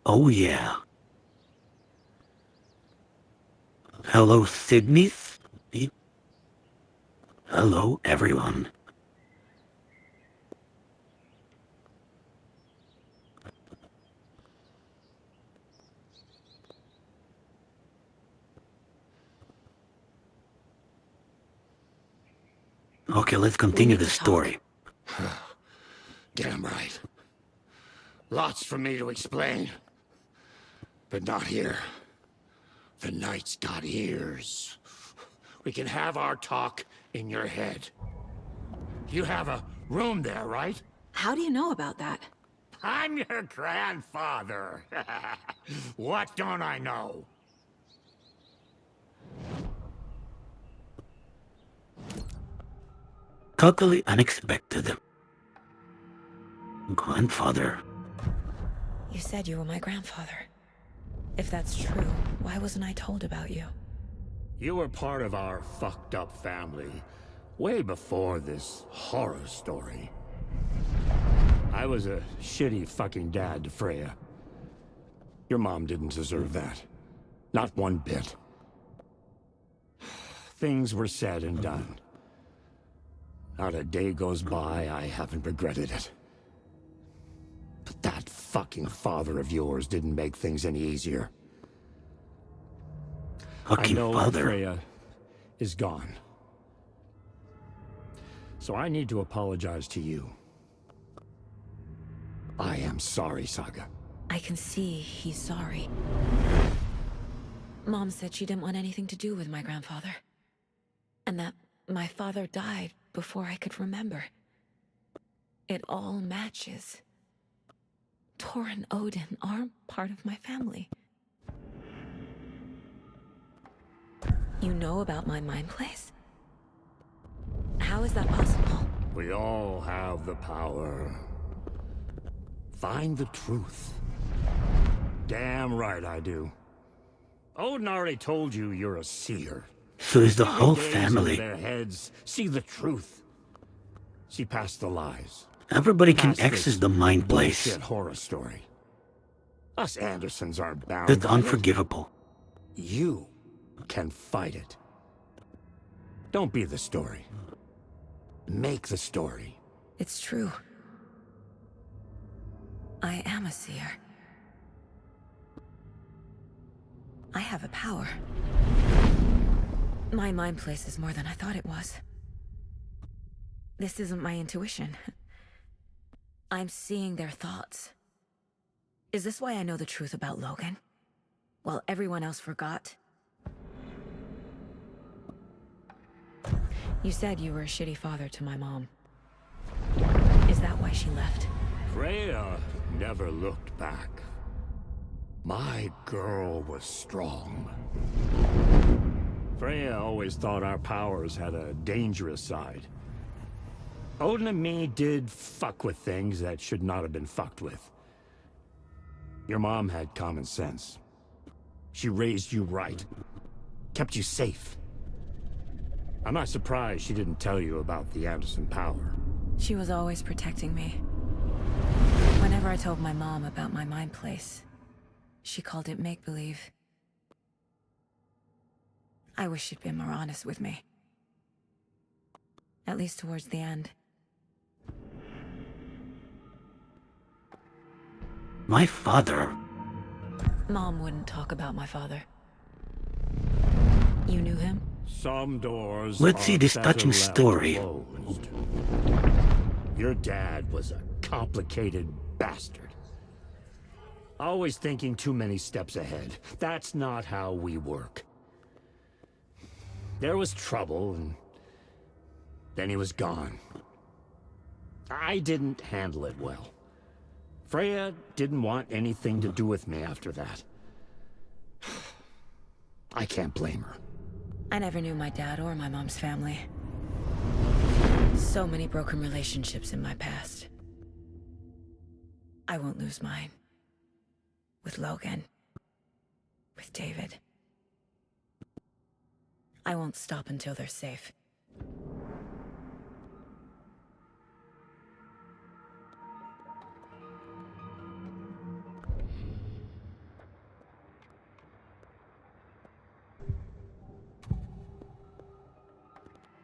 Oh yeah. Hello, Sydney. Hello, everyone. Okay, let's We continue need the to talk. story. Damn right. Lots for me to explain. But not here. The night's got ears. We can have our talk in your head. You have a room there, right? How do you know about that? I'm your grandfather. What don't I know? Totally unexpected. Grandfather. You said you were my grandfather. If that's true, why wasn't I told about you? You were part of our fucked up family, way before this horror story. I was a shitty fucking dad to Freya. Your mom didn't deserve that. Not one bit. Things were said and done. Not a day goes by I haven't regretted it. But that fucking father of yours didn't make things any easier. I Fucking know father. Freya is gone. So I need to apologize to you. I am sorry, Saga. I can see he's sorry. Mom said she didn't want anything to do with my grandfather. And that my father died before I could remember. It all matches. Tor and Odin aren't part of my family. You know about my mind place? How is that possible? We all have the power. Find the truth. Damn right I do. Odin already told you you're a seer. So is the You can whole gaze into family. their heads, see the truth. See past the lies. Everybody can Past access this the mind place. bullshit horror story. Us Andersons aren't bound That's by it. unforgivable. You can fight it. Don't be the story. Make the story. It's true. I am a seer. I have a power. My mind place is more than I thought it was. This isn't my intuition. I'm seeing their thoughts. Is this why I know the truth about Logan? While everyone else forgot? You said you were a shitty father to my mom. Is that why she left? Freya never looked back. My girl was strong. Freya always thought our powers had a dangerous side. Odin and me did fuck with things that should not have been fucked with. Your mom had common sense. She raised you right. Kept you safe. I'm not surprised she didn't tell you about the Anderson power. She was always protecting me. Whenever I told my mom about my mind place, she called it make-believe. I wish she'd been more honest with me. At least towards the end. My father. Mom wouldn't talk about my father. You knew him? Some doors Let's see are this better touching left story. closed. Your dad was a complicated bastard. Always thinking too many steps ahead. That's not how we work. There was trouble, and then he was gone. I didn't handle it well. Freya didn't want anything to do with me after that. I can't blame her. I never knew my dad or my mom's family. So many broken relationships in my past. I won't lose mine. With Logan. With David. I won't stop until they're safe.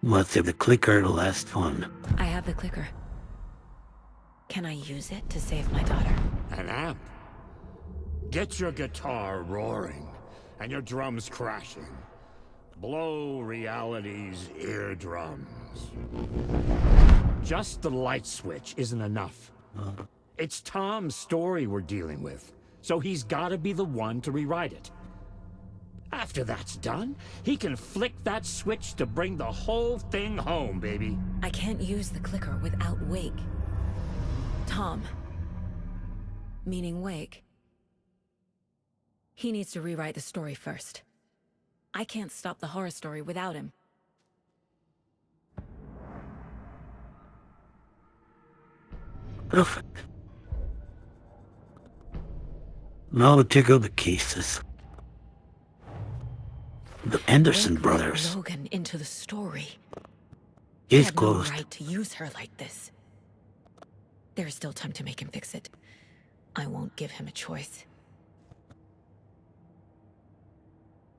What's the clicker, the last one? I have the clicker. Can I use it to save my daughter? An amp. Get your guitar roaring and your drums crashing. Blow reality's eardrums. Just the light switch isn't enough. It's Tom's story we're dealing with, so he's gotta be the one to rewrite it. After that's done, he can flick that switch to bring the whole thing home, baby. I can't use the clicker without Wake. Tom. Meaning Wake. He needs to rewrite the story first. I can't stop the horror story without him. Perfect. Now we take out the cases. The Anderson Wake brothers. brought Logan into the story. Case He had closed. no right to use her like this. There is still time to make him fix it. I won't give him a choice.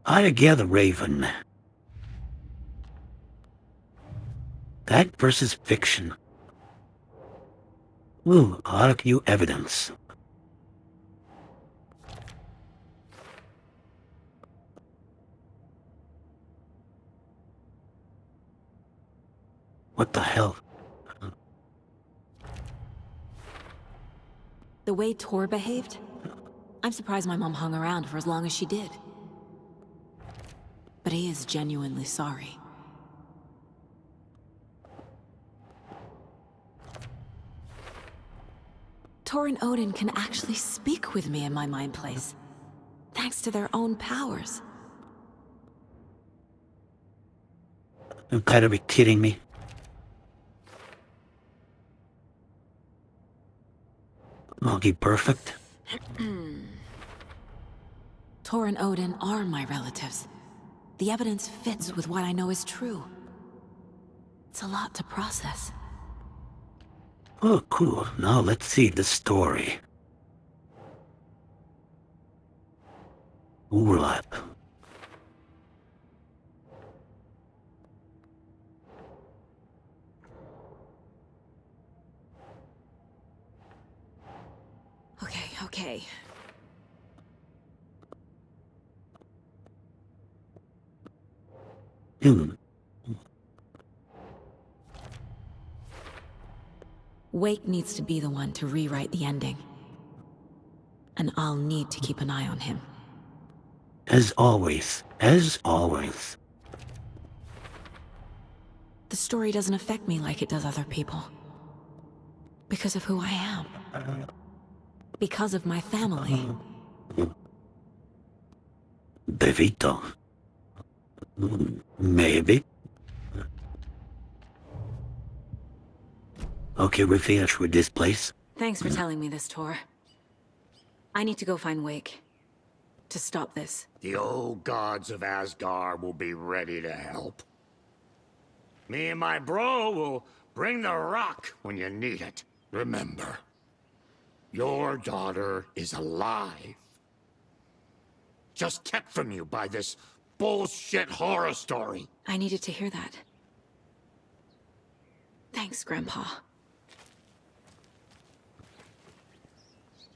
I gather, Raven. Fact versus fiction. We'll argue evidence. What the hell? The way Tor behaved? I'm surprised my mom hung around for as long as she did. But he is genuinely sorry. Tor and Odin can actually speak with me in my mind place, thanks to their own powers. You gotta be kidding me. Monkey perfect. Tor and Odin are my relatives. The evidence fits with what I know is true. It's a lot to process. Oh, cool. Now let's see the story. Overlap. Okay. Wake needs to be the one to rewrite the ending. And I'll need to keep an eye on him. As always. As always. The story doesn't affect me like it does other people. Because of who I am. Because of my family. Devito. Maybe. Okay, we finished with this place. Thanks for telling me this, Tor. I need to go find Wake. To stop this. The old gods of Asgard will be ready to help. Me and my bro will bring the rock when you need it. Remember, your daughter is alive. Just kept from you by this bullshit horror story. I needed to hear that. Thanks, Grandpa.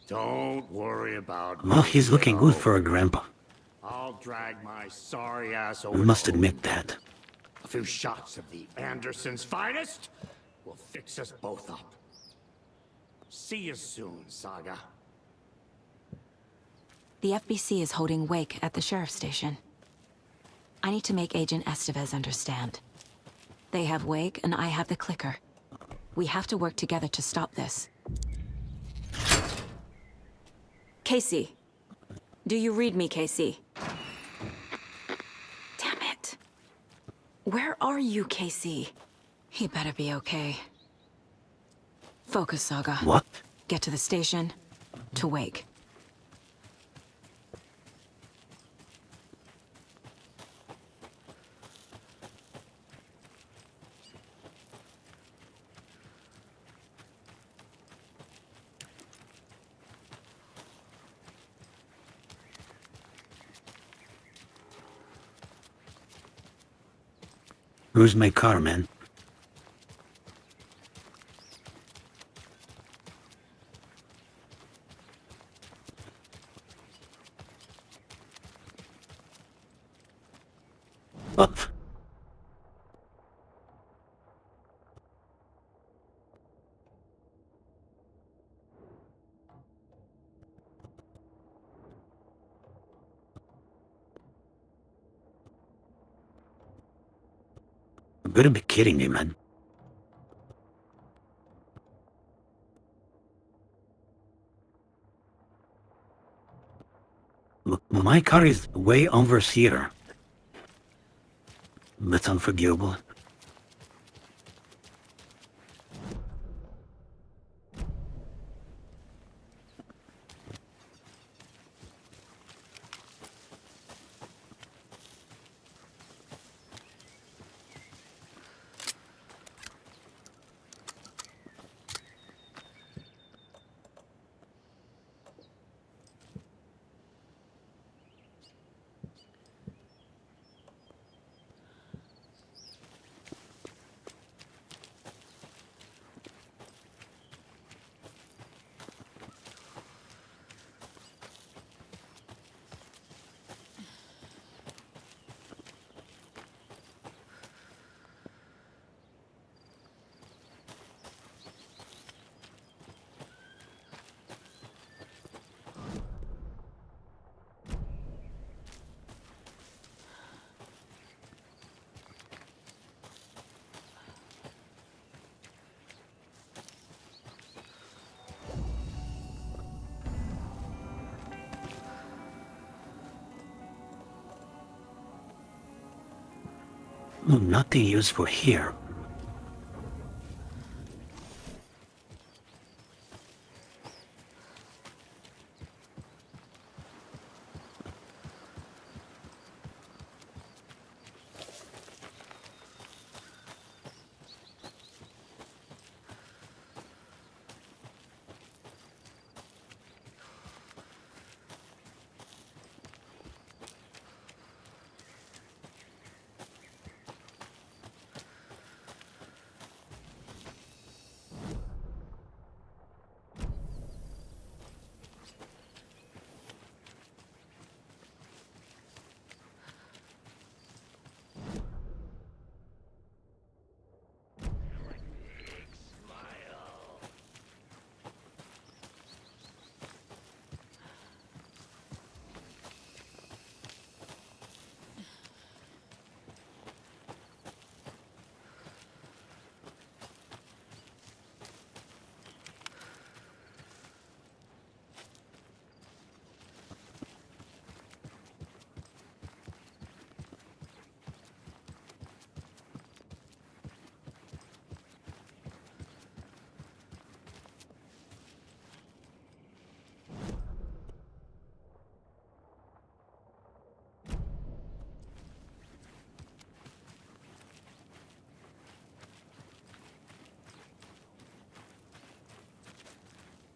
Don't worry about Well, me, he's looking kiddo. good for a grandpa. I'll drag my sorry ass over. We must to admit Odin. that. A few shots of the Andersons' finest will fix us both up. See you soon, Saga. The FBC is holding Wake at the sheriff's station. I need to make Agent Estevez understand. They have Wake and I have the clicker. We have to work together to stop this. Casey. Do you read me, Casey? Damn it. Where are you, Casey? He better be okay. Focus, Saga. What? Get to the station. To Wake. Where's my car, man? Up. You better be kidding me, man. My car is way over here. That's unforgivable. Nothing useful here.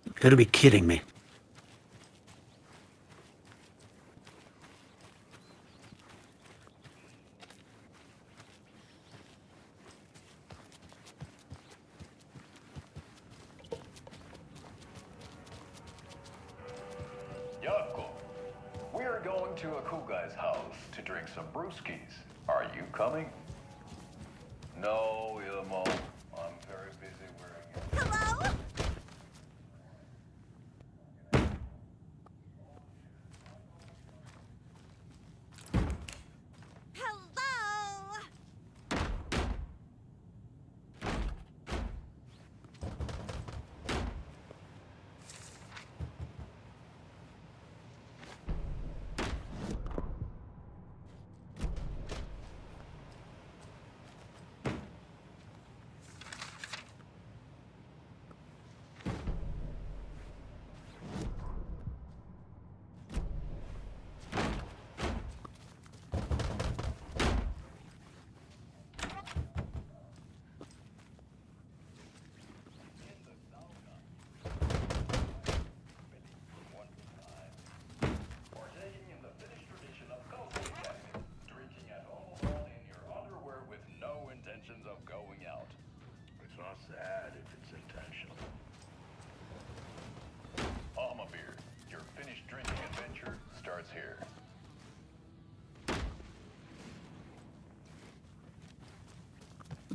You gotta be kidding me. Yako, we're going to a cool guy's house to drink some brewskis. Are you coming? No, Ilmo. I'm very busy wearing it. Hello? Hello?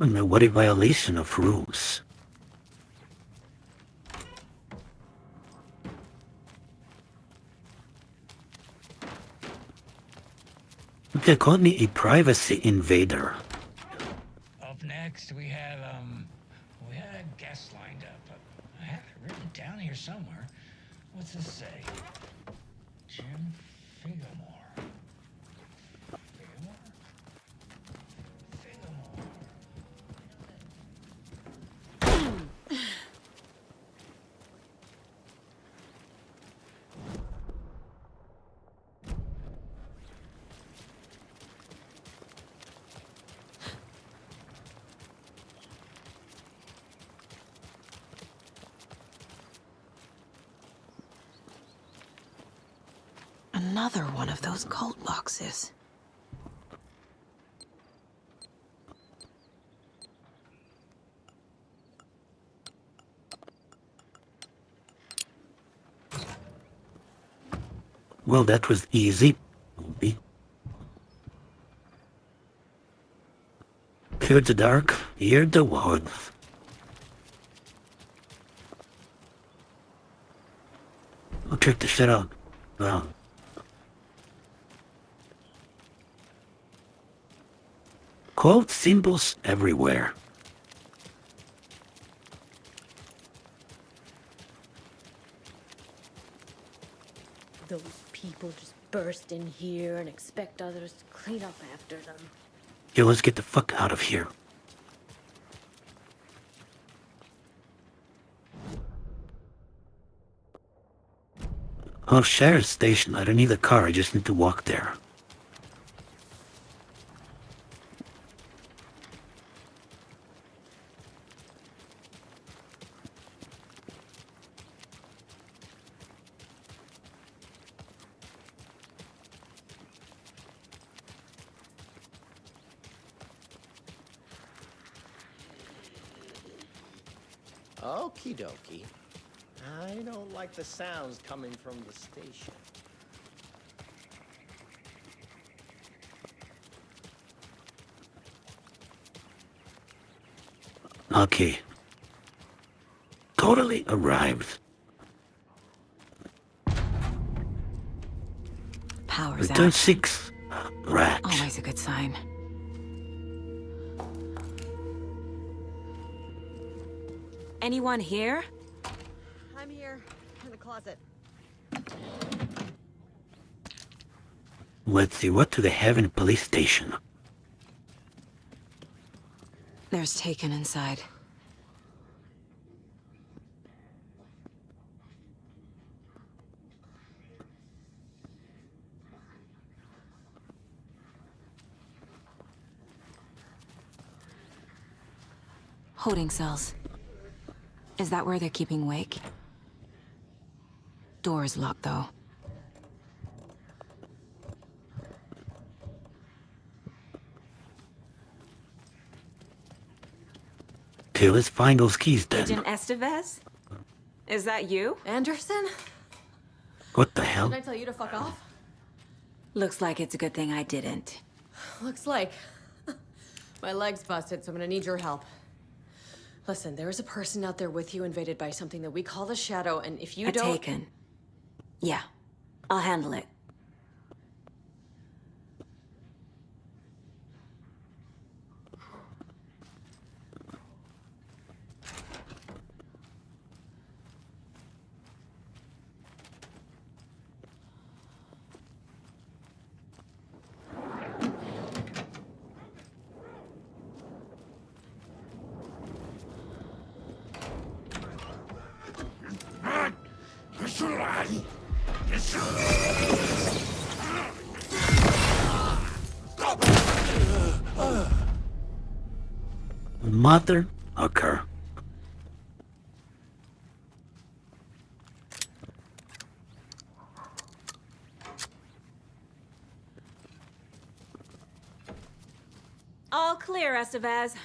And what a violation of rules. They called me a privacy invader. Up next, we had a guest lined up. I have it written down here somewhere. What's this say? Jim Figamore. Figamore? Figamore. Another one of those cult boxes. Well, that was easy. Fear the dark, hear the woods. I'll check this shit out. Wow. Code symbols everywhere. Those people just burst in here and expect others to clean up after them. Yo, let's get the fuck out of here. Oh, sheriff's station. I don't need a car. I just need to walk there. Okie dokie. I don't like the sounds coming from the station. Okay. Totally arrived. Power's Return out. 6. Rat. Always a good sign. Anyone here? I'm here, in the closet. Let's see, what do they have in the police station? There's Taken inside. Holding cells. Is that where they're keeping Wake? Door's locked, though. Okay, let's find those keys then. Agent Estevez? Is that you? Anderson? What the hell? Did I tell you to fuck off? Looks like it's a good thing I didn't. Looks like. My leg's busted, so I'm gonna need your help. Listen, there is a person out there with you invaded by something that we call the Shadow, and if you don't... Taken. Yeah, I'll handle it. Mother fucker. All clear, Estevez.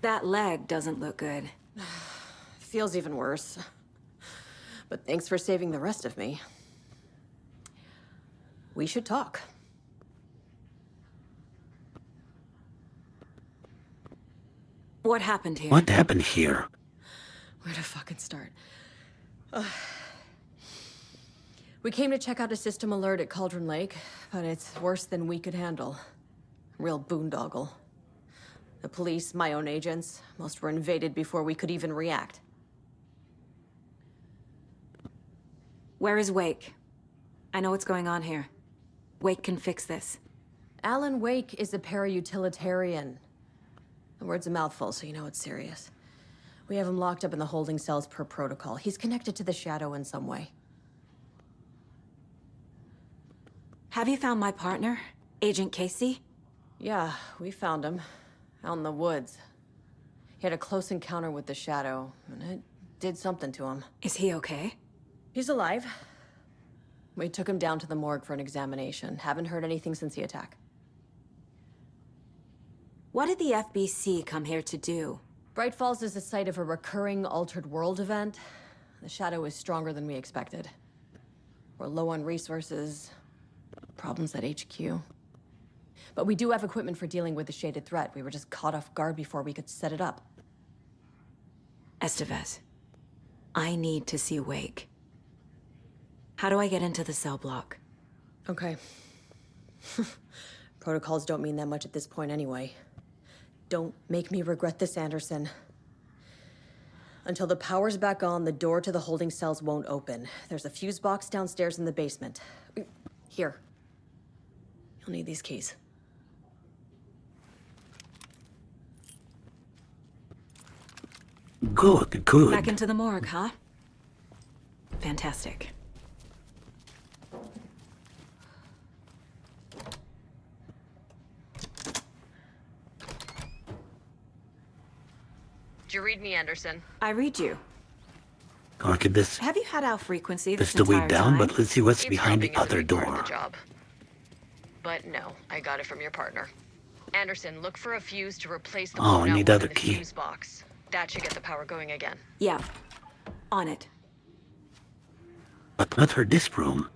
That leg doesn't look good. feels even worse. But thanks for saving the rest of me. We should talk. What happened here? What happened here? Where to fucking start? We came to check out a system alert at Cauldron Lake, but it's worse than we could handle. Real boondoggle. The police, my own agents, most were invaded before we could even react. Where is Wake? I know what's going on here. Wake can fix this. Alan Wake is a para-utilitarian. The word's a mouthful, so you know it's serious. We have him locked up in the holding cells per protocol. He's connected to the Shadow in some way. Have you found my partner, Agent Casey? Yeah, we found him. Out in the woods. He had a close encounter with the Shadow, and it did something to him. Is he okay? He's alive. We took him down to the morgue for an examination. Haven't heard anything since the attack. What did the FBC come here to do? Bright Falls is the site of a recurring Altered World event. The Shadow is stronger than we expected. We're low on resources. Problems at HQ. But we do have equipment for dealing with the shaded threat. We were just caught off guard before we could set it up. Estevez, I need to see Wake. How do I get into the cell block? Okay. Protocols don't mean that much at this point anyway. Don't make me regret this, Anderson. Until the power's back on, the door to the holding cells won't open. There's a fuse box downstairs in the basement. Here. You'll need these keys. Good, good. Back into the morgue, huh? Fantastic. Did you read me, Anderson? I read you. Okay, this Have you had our frequency is this the way entire down, time? but let's see what's behind the Eavesdropping is a other big part of door. the job. But no, I got it from your partner. Anderson, look for a fuse to replace the Oh, I blown out need one other in the key. fuse box. That should get the power going again. Yeah. On it. But not for this room.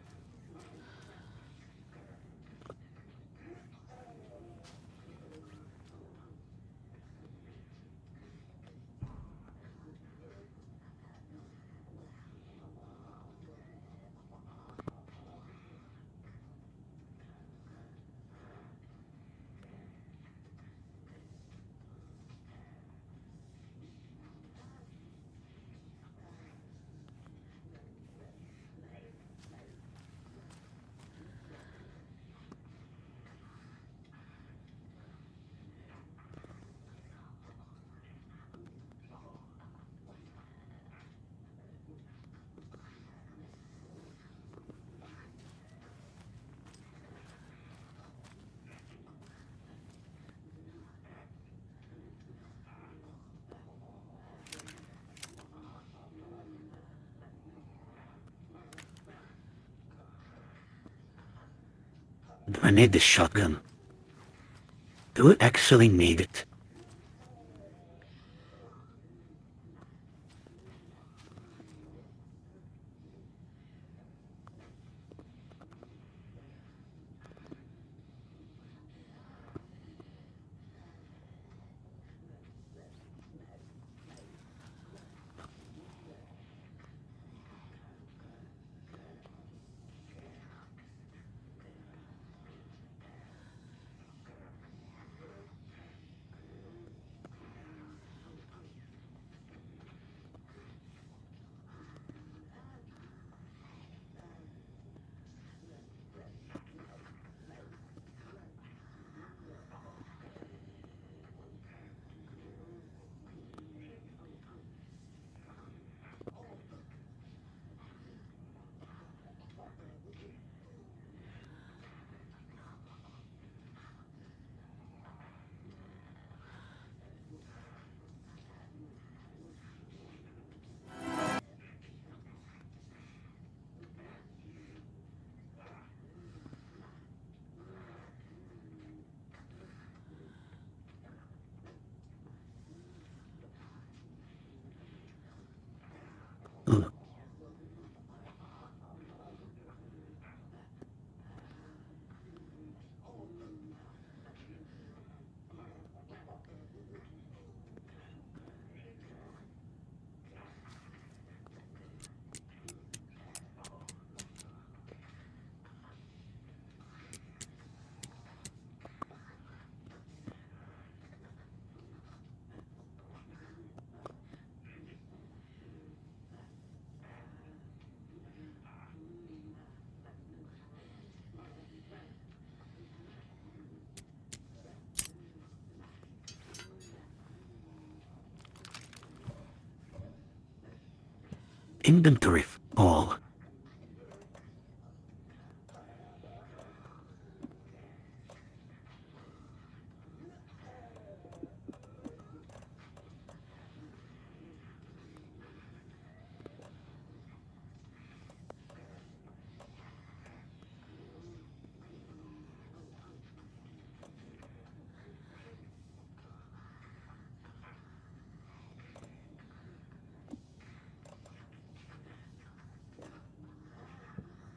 Do I need the shotgun? Do I actually need it? inventory all.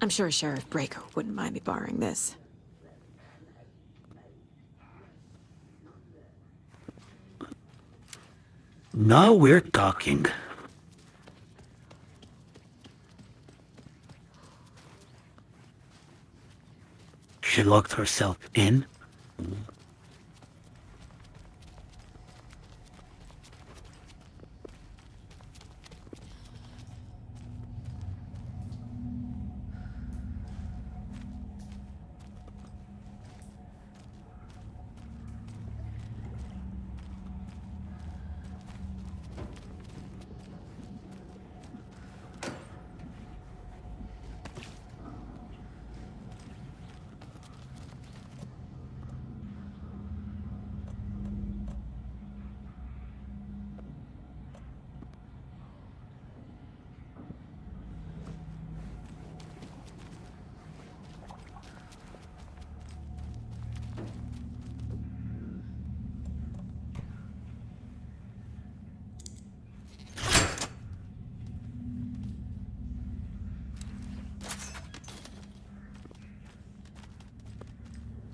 I'm sure Sheriff Breaker wouldn't mind me borrowing this. Now we're talking. She locked herself in.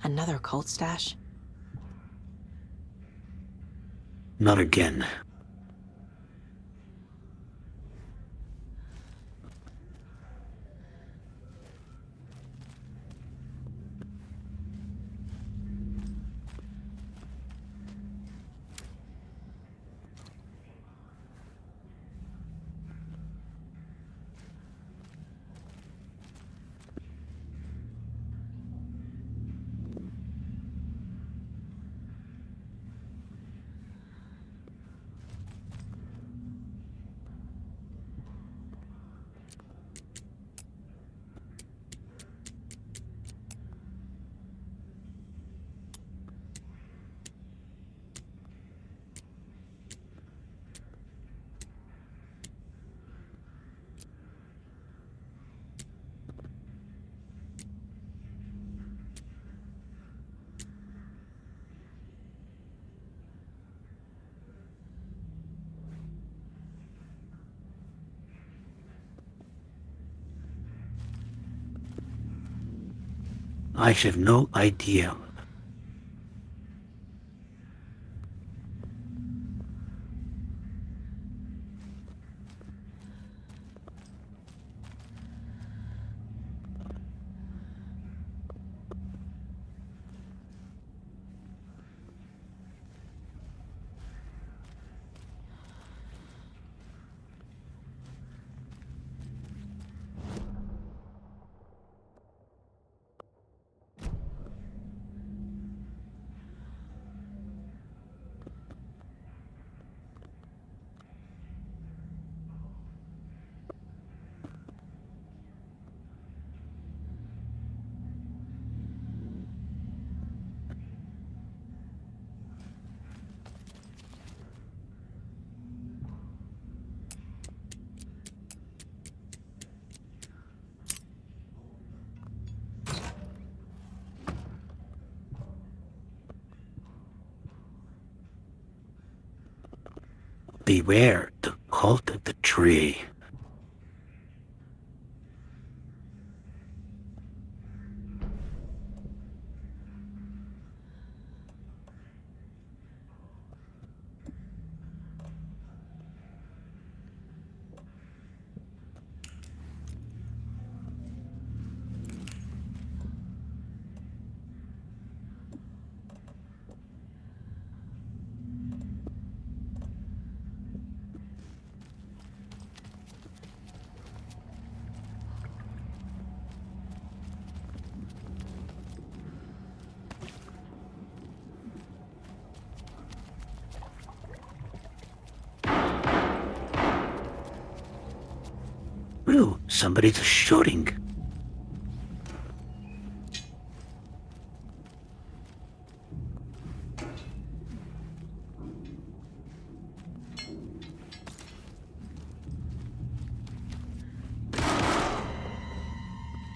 Another cult stash? Not again. I have no idea. Beware the cult of the tree. Somebody's shooting.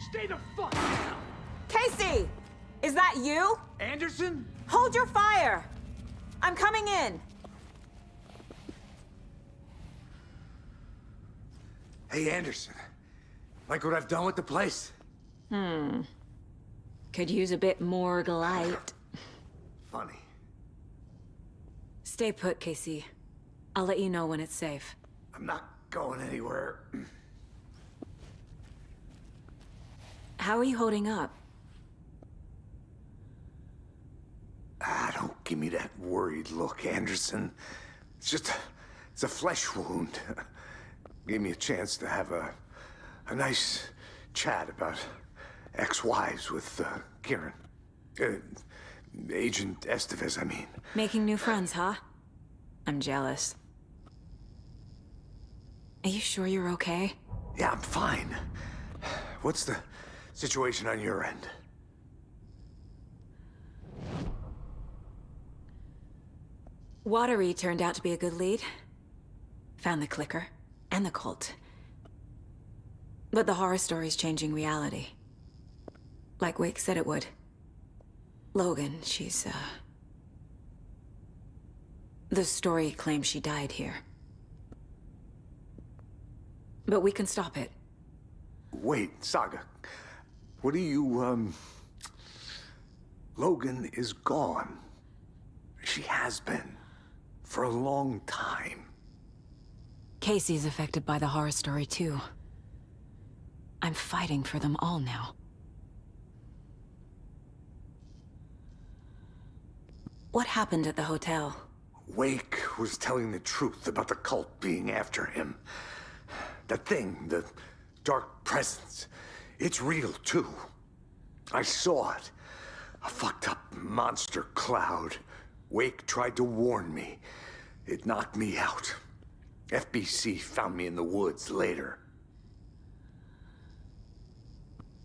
Stay the fuck down! Casey! Is that you? Anderson? Hold your fire! I'm coming in! Hey, Anderson. Like what I've done with the place? Could use a bit more light. Funny. Stay put, Casey. I'll let you know when it's safe. I'm not going anywhere. How are you holding up? Don't give me that worried look, Anderson. It's a flesh wound. Gave me a chance to have a nice chat about ex-wives with Kieran. Agent Estevez, I mean. Making new friends, huh? I'm jealous. Are you sure you're okay? Yeah, I'm fine. What's the situation on your end? Watery turned out to be a good lead. Found the clicker and the cult. But the horror story's changing reality. Like Wake said it would. Logan, she's, the story claims she died here. But we can stop it. Wait, Saga. What do you, Logan is gone. She has been. For a long time. Casey's affected by the horror story, too. I'm fighting for them all now. What happened at the hotel? Wake was telling the truth about the cult being after him. That thing, the dark presence, it's real, too. I saw it. A fucked up monster cloud. Wake tried to warn me. It knocked me out. FBC found me in the woods later.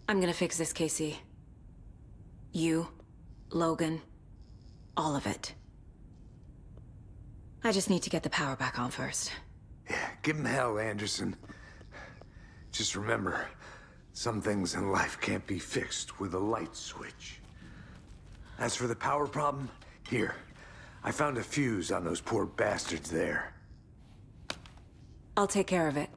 I'm gonna fix this, Casey. You, Logan, all of it. I just need to get the power back on first. Yeah, give him hell, Anderson. Just remember, some things in life can't be fixed with a light switch. As for the power problem, here. I found a fuse on those poor bastards there. I'll take care of it.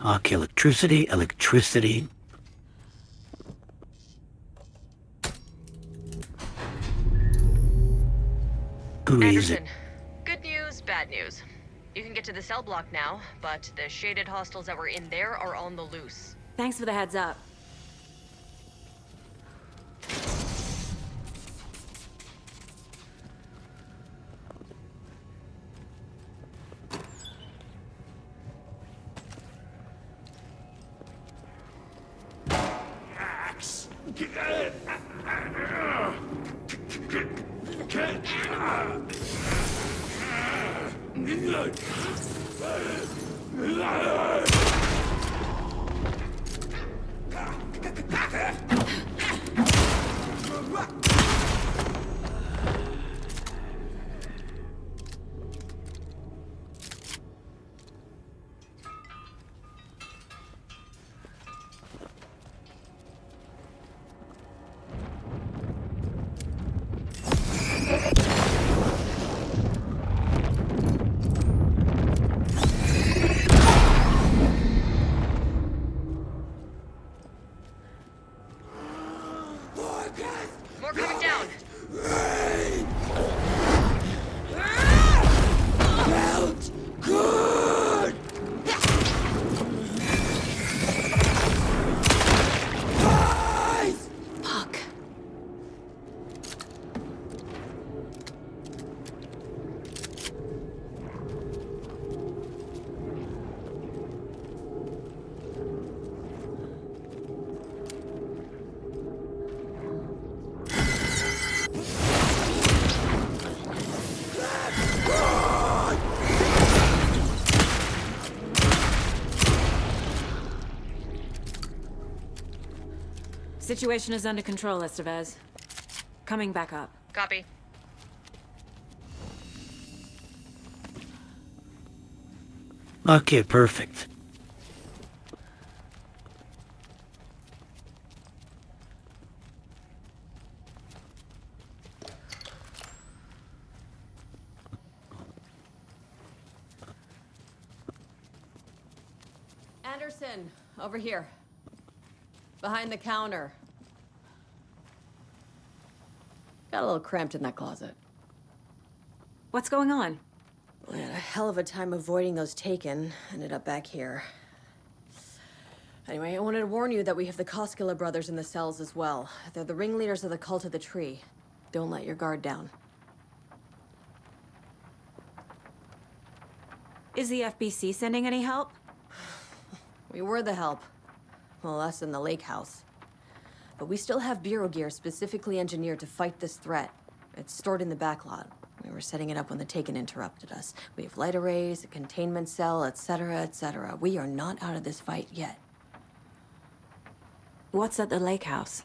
Okay, electricity. Who is it? Anderson, good news, bad news. You can get to the cell block now, but the shaded hostiles that were in there are on the loose. Thanks for the heads up. More coming down. Fuck. Situation is under control, Estevez. Coming back up. Copy. Okay, perfect. Anderson, over here. Behind the counter. Got a little cramped in that closet. What's going on? We had a hell of a time avoiding those taken. Ended up back here. Anyway, I wanted to warn you that we have the Koskela brothers in the cells as well. They're the ringleaders of the Cult of the Tree. Don't let your guard down. Is the FBC sending any help? We were the help. Well, us in the lake house. But we still have Bureau gear specifically engineered to fight this threat. It's stored in the backlot. We were setting it up when the Taken interrupted us. We have light arrays, a containment cell, etc., etc. We are not out of this fight yet. What's at the lake house?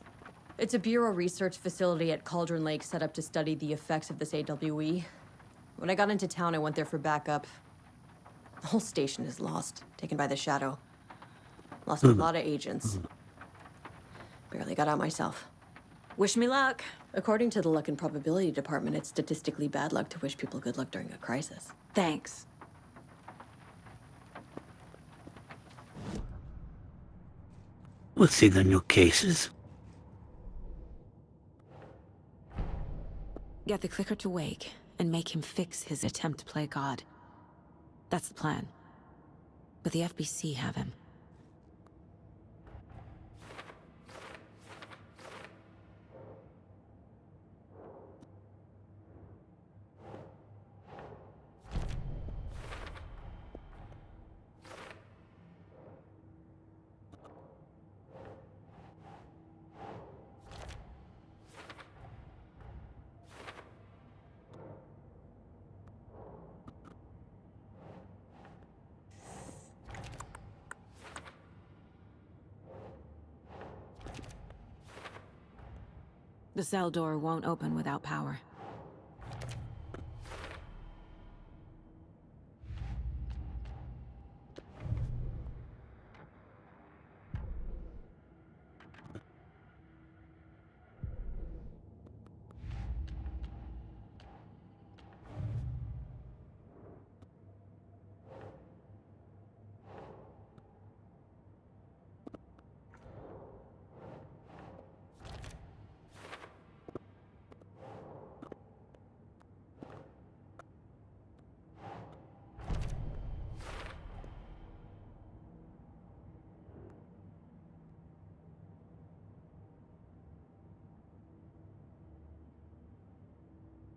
It's a Bureau research facility at Cauldron Lake set up to study the effects of this AWE. When I got into town, I went there for backup. The whole station is lost, taken by the Shadow. Lost a lot of agents. Barely got out myself. Wish me luck. According to the Luck and Probability Department, it's statistically bad luck to wish people good luck during a crisis. Thanks. We'll see the new cases. Get the clicker to wake and make him fix his attempt to play God. That's the plan. But the FBC have him. The cell door won't open without power.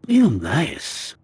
Real nice.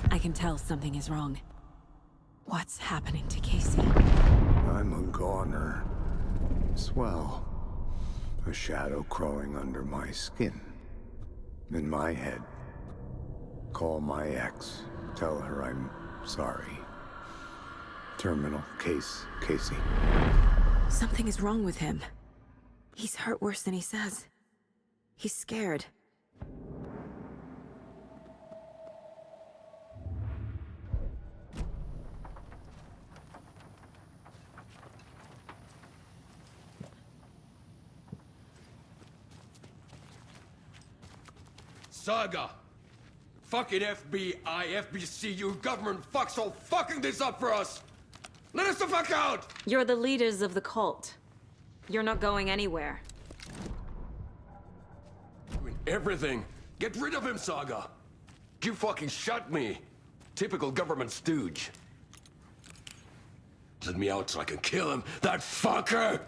I can tell something is wrong. What's happening to Casey? I'm a goner. Swell. A shadow crawling under my skin. In my head. Call my ex. Tell her I'm sorry. Terminal case, Casey. Something is wrong with him. He's hurt worse than he says. He's scared. Saga! Fucking FBI, FBC, you government fucks all fucking this up for us! Let us the fuck out! You're the leaders of the cult. You're not going anywhere. Doing everything. Get rid of him, Saga! You fucking shut me. Typical government stooge. Let me out so I can kill him, that fucker!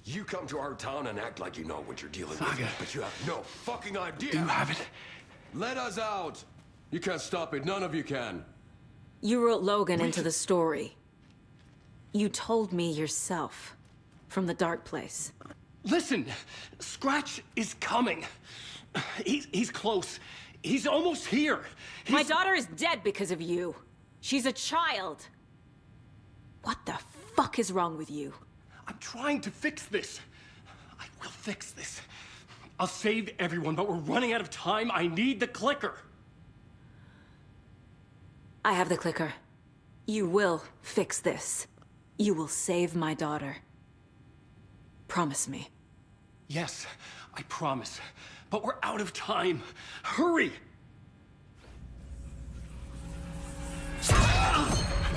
You come to our town and act like you know what you're dealing with, but you have no fucking idea. Do you have it? Let us out! You can't stop it, none of you can. You wrote Logan into the story. You told me yourself. From the dark place. Listen, Scratch is coming. He's close. He's almost here. My daughter is dead because of you. She's a child. What the fuck is wrong with you? I'm trying to fix this. I will fix this. I'll save everyone, but we're running out of time. I need the clicker. I have the clicker. You will fix this. You will save my daughter. Promise me. Yes, I promise. But we're out of time. Hurry!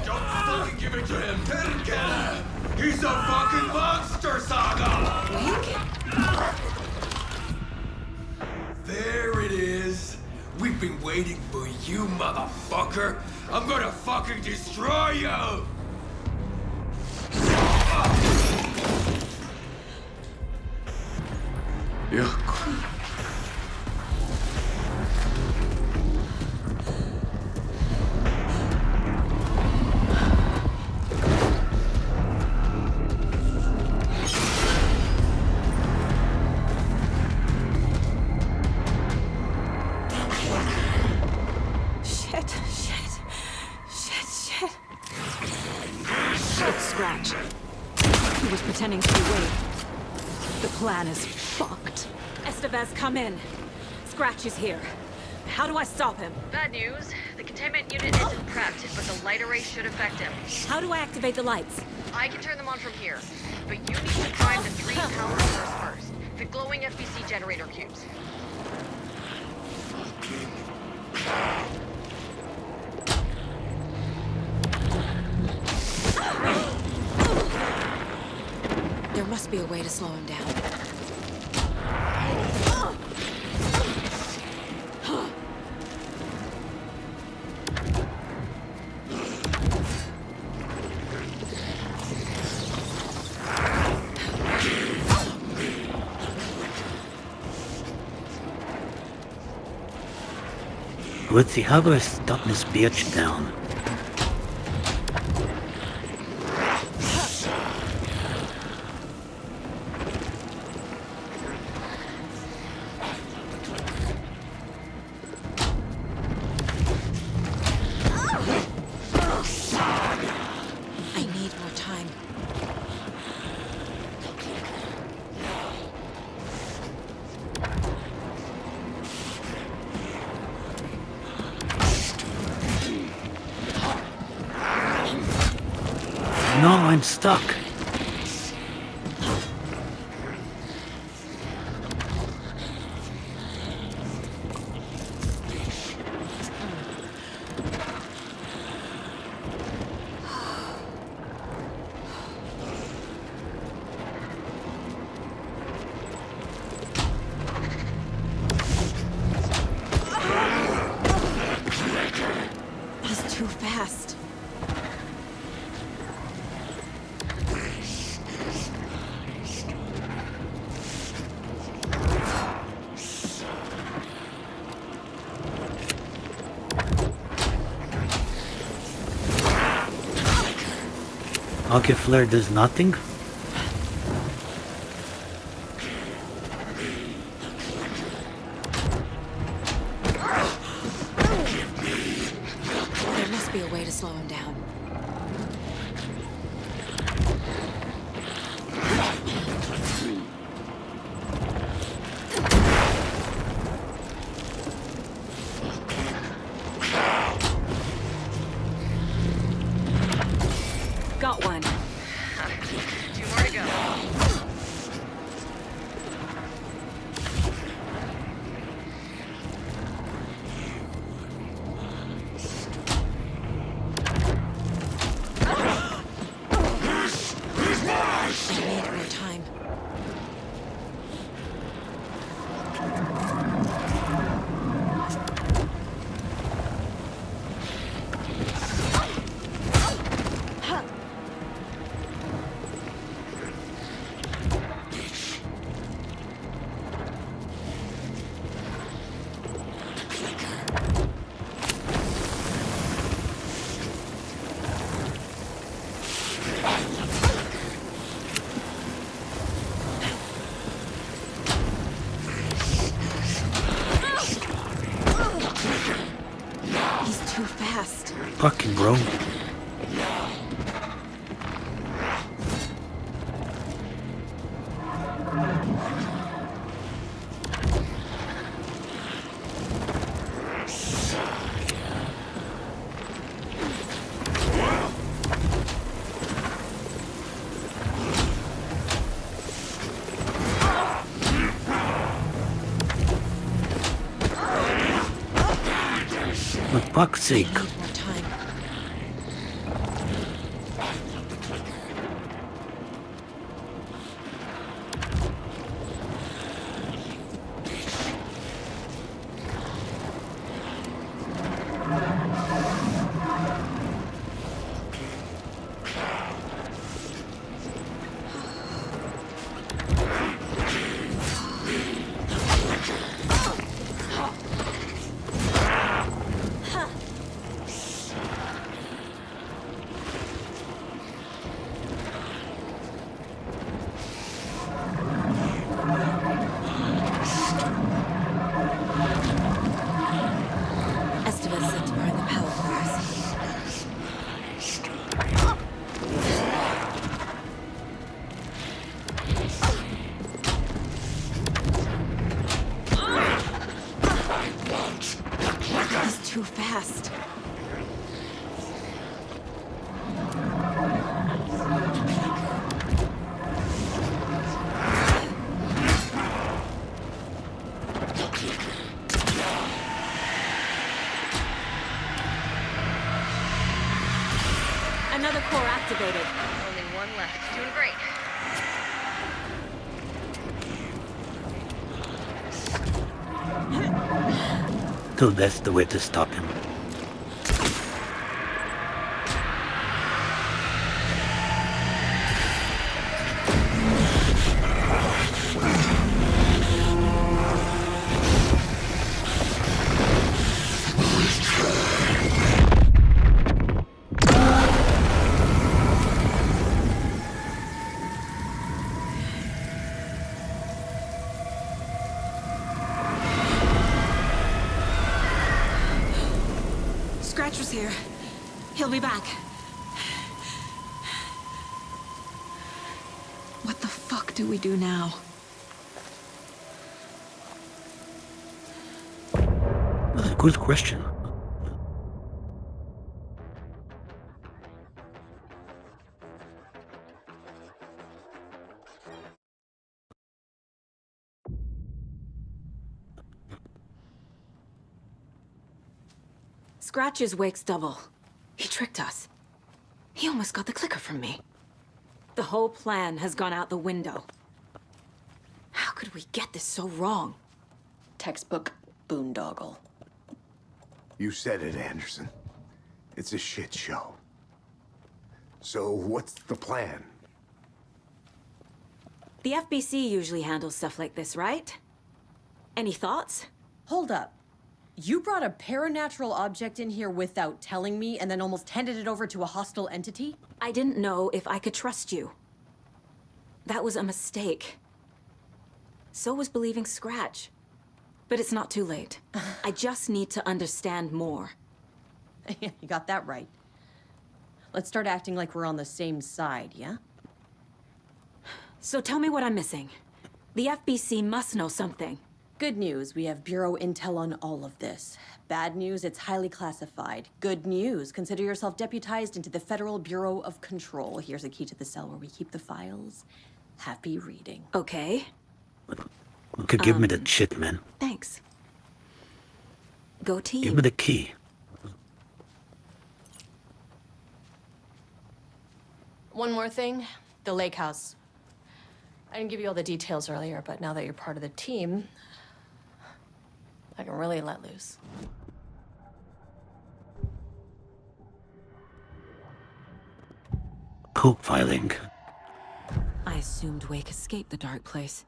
Don't fucking give it to him! Get him! He's a fucking monster, Saga! There it is! We've been waiting for you, motherfucker! I'm gonna fucking destroy you! Yeah. Shit. It's Scratch. He was pretending to be Wade. The plan is fucked. Estevez, come in. Scratch is here. How do I stop him? Bad news. The containment unit isn't prepped, but the light array should affect him. How do I activate the lights? I can turn them on from here, but you need to prime the 3 power source first. The glowing FBC generator cubes. There must be a way to slow him down. Let's see, how do I stop this bitch down? I need more time. No, I'm stuck. He's too fast. Okay, Flare does nothing? There must be a way to slow him down. Got one. 2 more to go. too fast. Fucking bro. For fuck's sake. Need more time. Estevez said to burn the power first. He's too fast. Another core activated. Only one left. It's doing great. So that's the way to stop him. Scratcher's here. He'll be back. What the fuck do we do now? That's a good question. Scratch's wake's double. He tricked us. He almost got the clicker from me. The whole plan has gone out the window. How could we get this so wrong? Textbook boondoggle. You said it, Anderson. It's a shit show. So what's the plan? The FBC usually handles stuff like this, right? Any thoughts? Hold up. You brought a paranatural object in here without telling me and then almost handed it over to a hostile entity? I didn't know if I could trust you. That was a mistake. So was believing Scratch. But it's not too late. I just need to understand more. You got that right. Let's start acting like we're on the same side, yeah? So tell me what I'm missing. The FBC must know something. Good news, we have Bureau intel on all of this. Bad news, it's highly classified. Good news, consider yourself deputized into the Federal Bureau of Control. Here's a key to the cell where we keep the files. Happy reading. Okay. Okay, give me that shit, man. Thanks. Go team. Give me the key. One more thing, the lake house. I didn't give you all the details earlier, but now that you're part of the team, I can really let loose. Code filing. I assumed Wake escaped the dark place.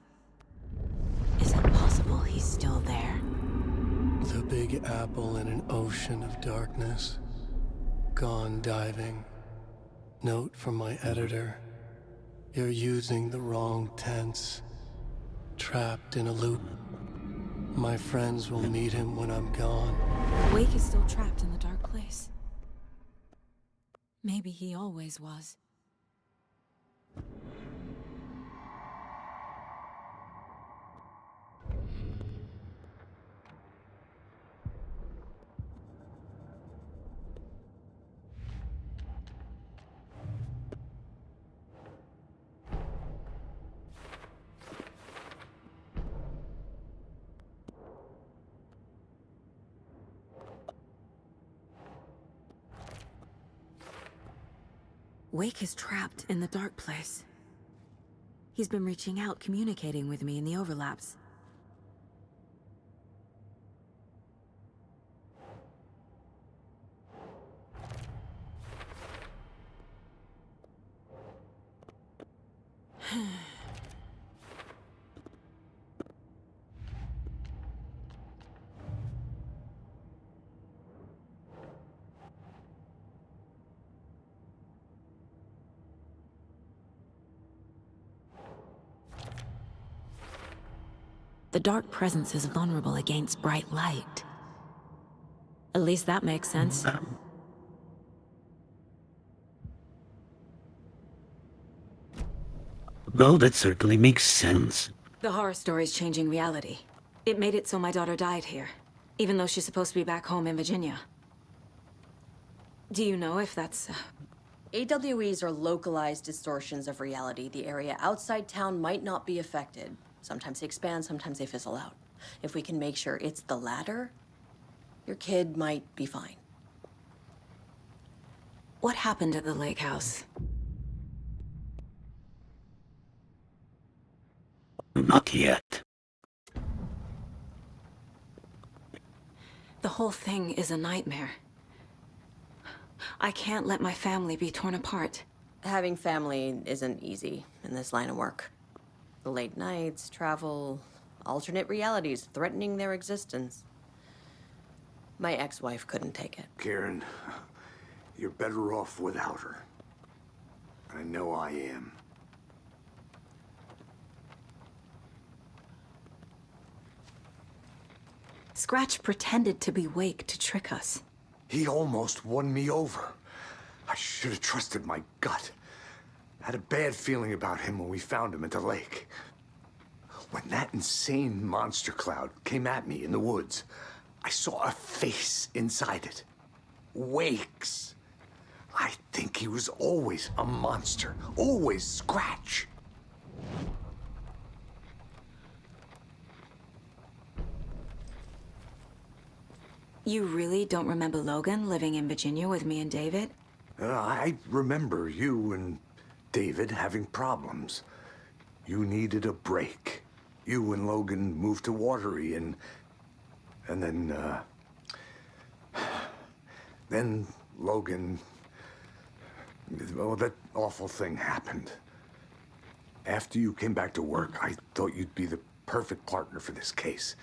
Is it possible he's still there? The Big Apple in an ocean of darkness. Gone diving. Note from my editor. You're using the wrong tense. Trapped in a loop. My friends will meet him when I'm gone. Wake is still trapped in the dark place. Maybe he always was. Wake is trapped in the dark place. He's been reaching out, communicating with me in the overlaps. The dark presence is vulnerable against bright light. At least that makes sense. Well, that certainly makes sense. The horror story's changing reality. It made it so my daughter died here, even though she's supposed to be back home in Virginia. Do you know if that's... AWEs are localized distortions of reality. The area outside town might not be affected. Sometimes they expand, sometimes they fizzle out. If we can make sure it's the latter, your kid might be fine. What happened at the lake house? Not yet. The whole thing is a nightmare. I can't let my family be torn apart. Having family isn't easy in this line of work. The late nights, travel, alternate realities threatening their existence. My ex-wife couldn't take it. Karen, you're better off without her. I know I am. Scratch pretended to be Wake to trick us. He almost won me over. I should have trusted my gut. I had a bad feeling about him when we found him at the lake. When that insane monster cloud came at me in the woods, I saw a face inside it. Wake's. I think he was always a monster. Always Scratch. You really don't remember Logan living in Virginia with me and David? I remember you and David having problems. You needed a break. You and Logan moved to Watery and then Logan, well, that awful thing happened. After you came back to work, I thought you'd be the perfect partner for this case,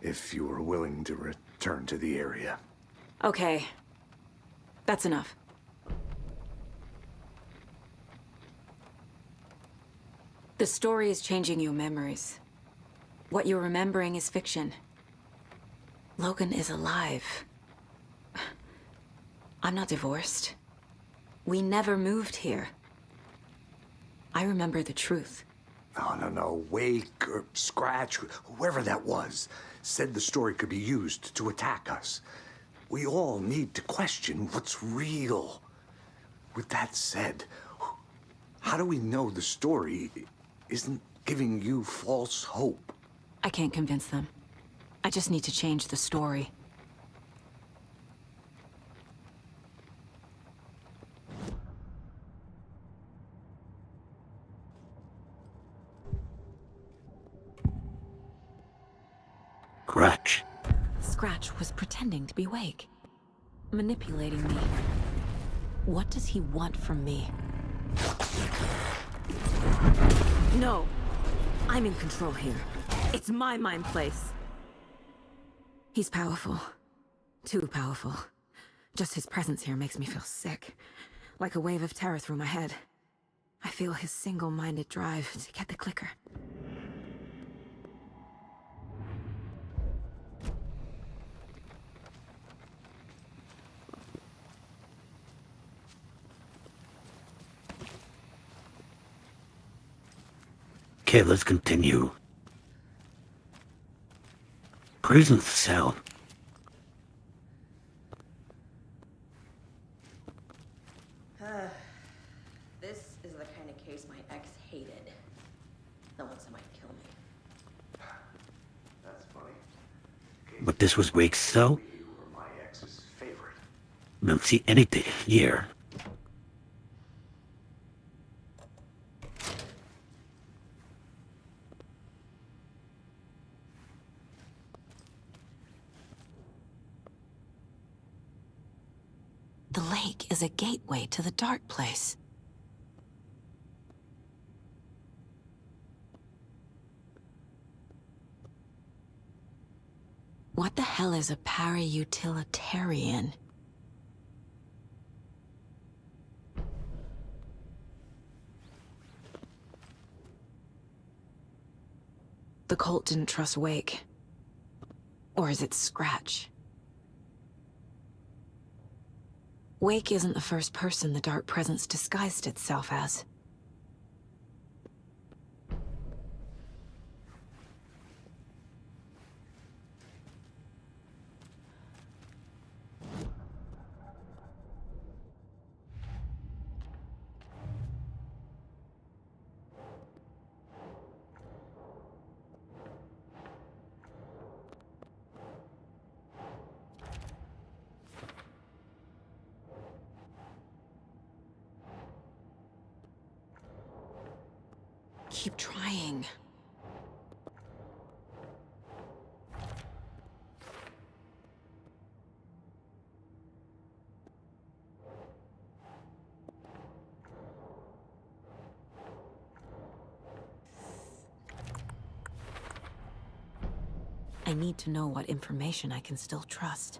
if you were willing to return to the area. Okay. That's enough. The story is changing your memories. What you're remembering is fiction. Logan is alive. I'm not divorced. We never moved here. I remember the truth. No. Wake or Scratch, whoever that was, said the story could be used to attack us. We all need to question what's real. With that said, how do we know the story isn't giving you false hope? I can't convince them. I just need to change the story. Scratch. Scratch was pretending to be Wake. Manipulating me. What does he want from me? No! I'm in control here. It's my mind place. He's powerful. Too powerful. Just his presence here makes me feel sick. Like a wave of terror through my head. I feel his single-minded drive to get the clicker. Okay, let's continue. Prison cell. This is the kind of case my ex hated. The ones that might kill me. That's funny. But this was Wake's cell? You were my ex's favorite. Don't see anything here. The lake is a gateway to the dark place. What the hell is a para-utilitarian? The cult didn't trust Wake. Or is it Scratch? Wake isn't the first person the Dark Presence disguised itself as. Keep trying. I need to know what information I can still trust.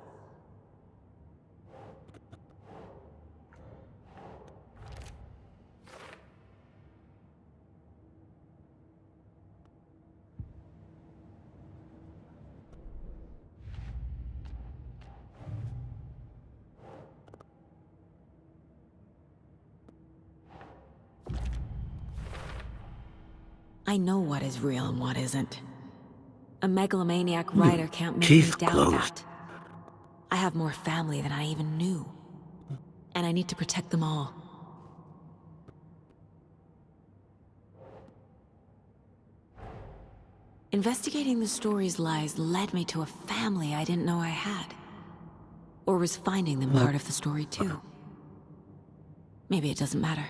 I know what is real and what isn't. A megalomaniac writer can't make me doubt that. I have more family than I even knew. And I need to protect them all. Investigating the story's lies led me to a family I didn't know I had. Or was finding them part of the story too. Maybe it doesn't matter.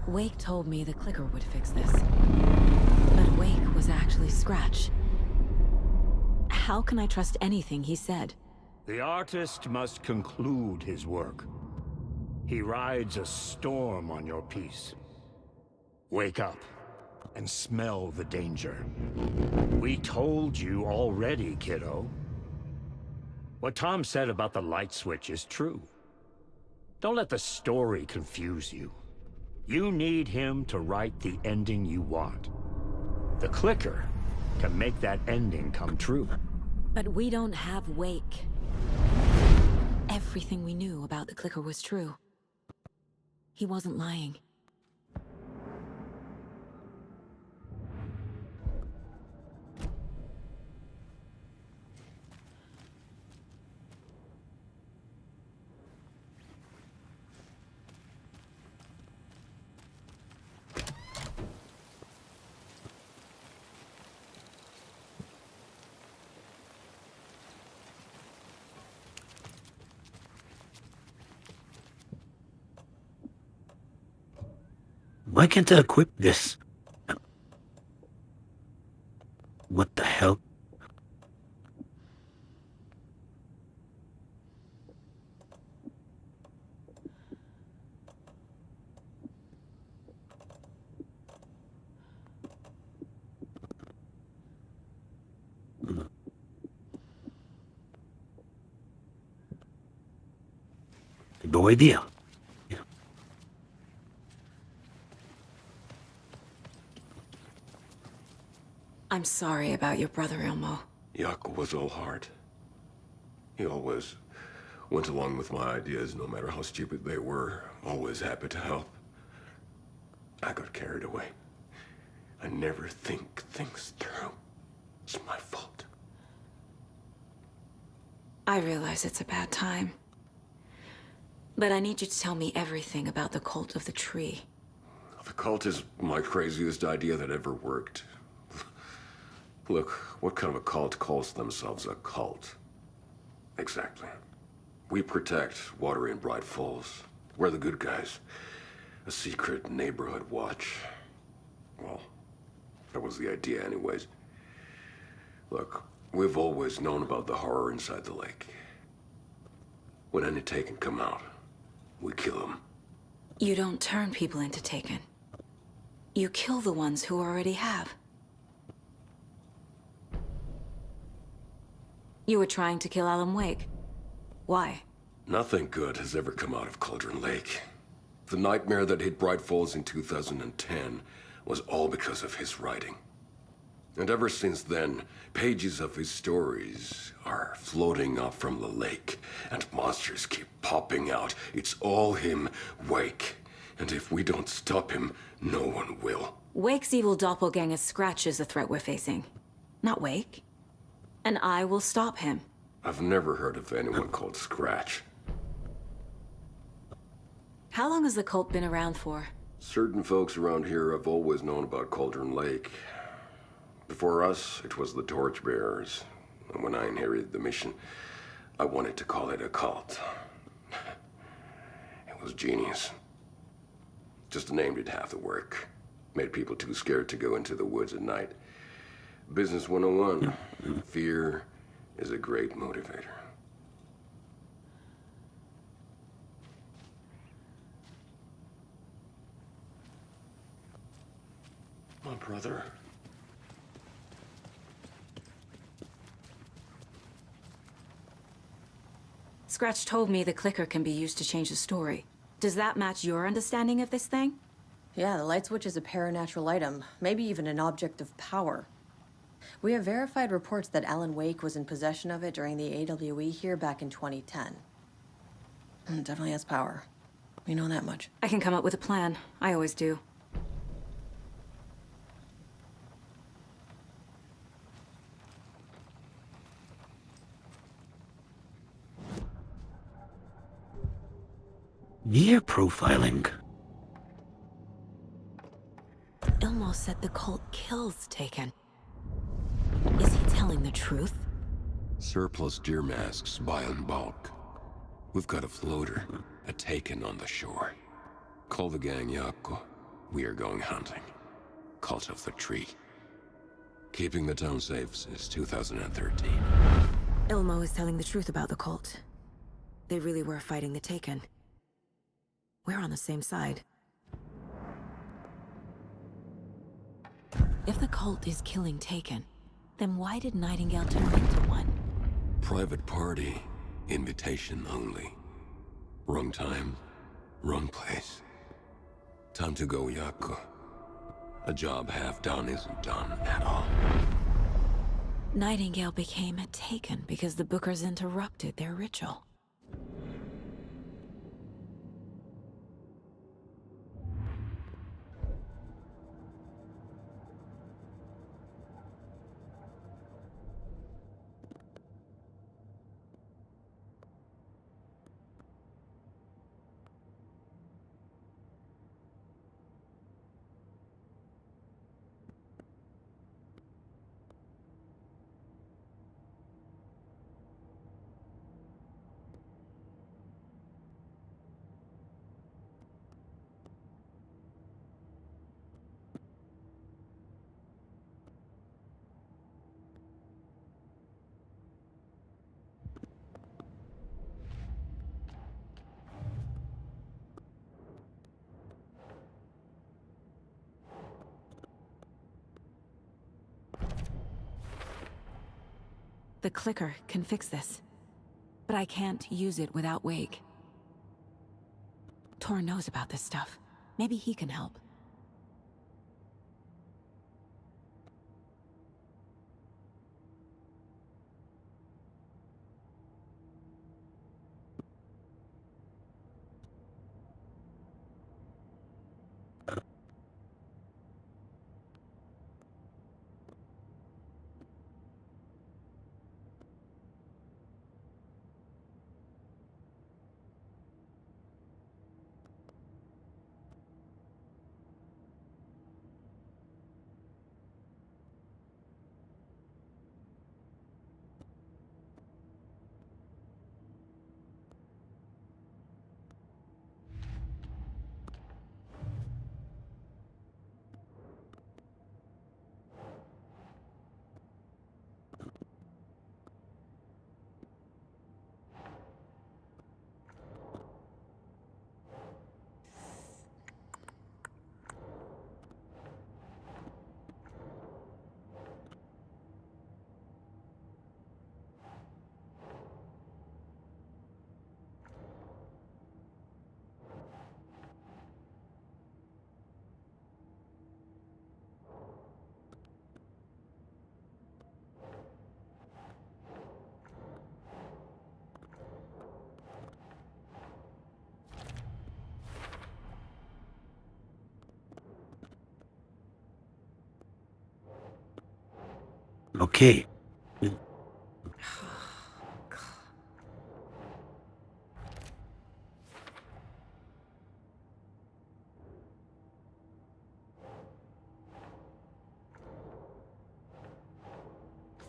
Wake told me the clicker would fix this. But Wake was actually Scratch. How can I trust anything he said? The artist must conclude his work. He rides a storm on your piece. Wake up and smell the danger. We told you already, kiddo. What Tom said about the light switch is true. Don't let the story confuse you. You need him to write the ending you want. The clicker can make that ending come true. But we don't have Wake. Everything we knew about the clicker was true. He wasn't lying. Why can't I equip this? What the hell? No idea. I'm sorry about your brother, Ilmo. Jaakko was all heart. He always went along with my ideas, no matter how stupid they were. Always happy to help. I got carried away. I never think things through. It's my fault. I realize it's a bad time. But I need you to tell me everything about the cult of the tree. The cult is my craziest idea that ever worked. Look, what kind of a cult calls themselves a cult? Exactly. We protect Water in Bright Falls. We're the good guys. A secret neighborhood watch. Well, that was the idea anyways. Look, we've always known about the horror inside the lake. When any Taken come out, we kill them. You don't turn people into Taken. You kill the ones who already have. You were trying to kill Alan Wake. Why? Nothing good has ever come out of Cauldron Lake. The nightmare that hit Bright Falls in 2010 was all because of his writing. And ever since then, pages of his stories are floating up from the lake, and monsters keep popping out. It's all him, Wake. And if we don't stop him, no one will. Wake's evil doppelganger Scratch is the threat we're facing, not Wake. And I will stop him. I've never heard of anyone called Scratch. How long has the cult been around for? Certain folks around here have always known about Cauldron Lake. Before us, it was the Torchbearers. And when I inherited the mission, I wanted to call it a cult. It was genius. Just the name did half the work. Made people too scared to go into the woods at night. Business 101. Fear is a great motivator. My brother. Scratch told me the clicker can be used to change the story. Does that match your understanding of this thing? Yeah, the light switch is a paranatural item, maybe even an object of power. We have verified reports that Alan Wake was in possession of it during the AWE here back in 2010. Definitely has power. We know that much. I can come up with a plan. I always do. Year profiling. Ilmo said the cult kills Taken. Is he telling the truth? Surplus deer masks buy in bulk. We've got a floater, a Taken on the shore. Call the gang Jaakko. We are going hunting. Cult of the Tree. Keeping the town safe since 2013. Ilmo is telling the truth about the cult. They really were fighting the Taken. We're on the same side. If the cult is killing Taken, then why did Nightingale turn into one? Private party. Invitation only. Wrong time, wrong place. Time to go, Jaakko. A job half done isn't done at all. Nightingale became a Taken because the Bookers interrupted their ritual. The clicker can fix this, but I can't use it without Wake. Tor knows about this stuff. Maybe he can help. Okay.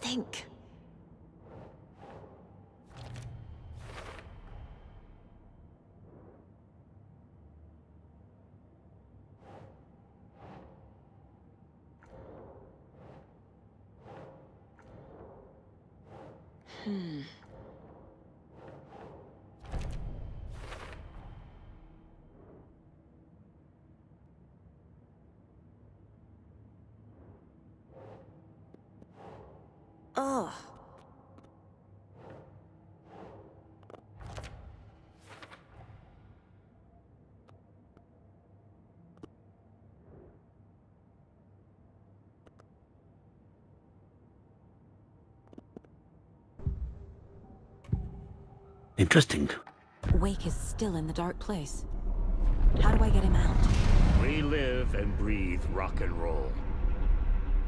Think. Ugh. Interesting. Wake is still in the dark place. How do I get him out? We live and breathe rock and roll.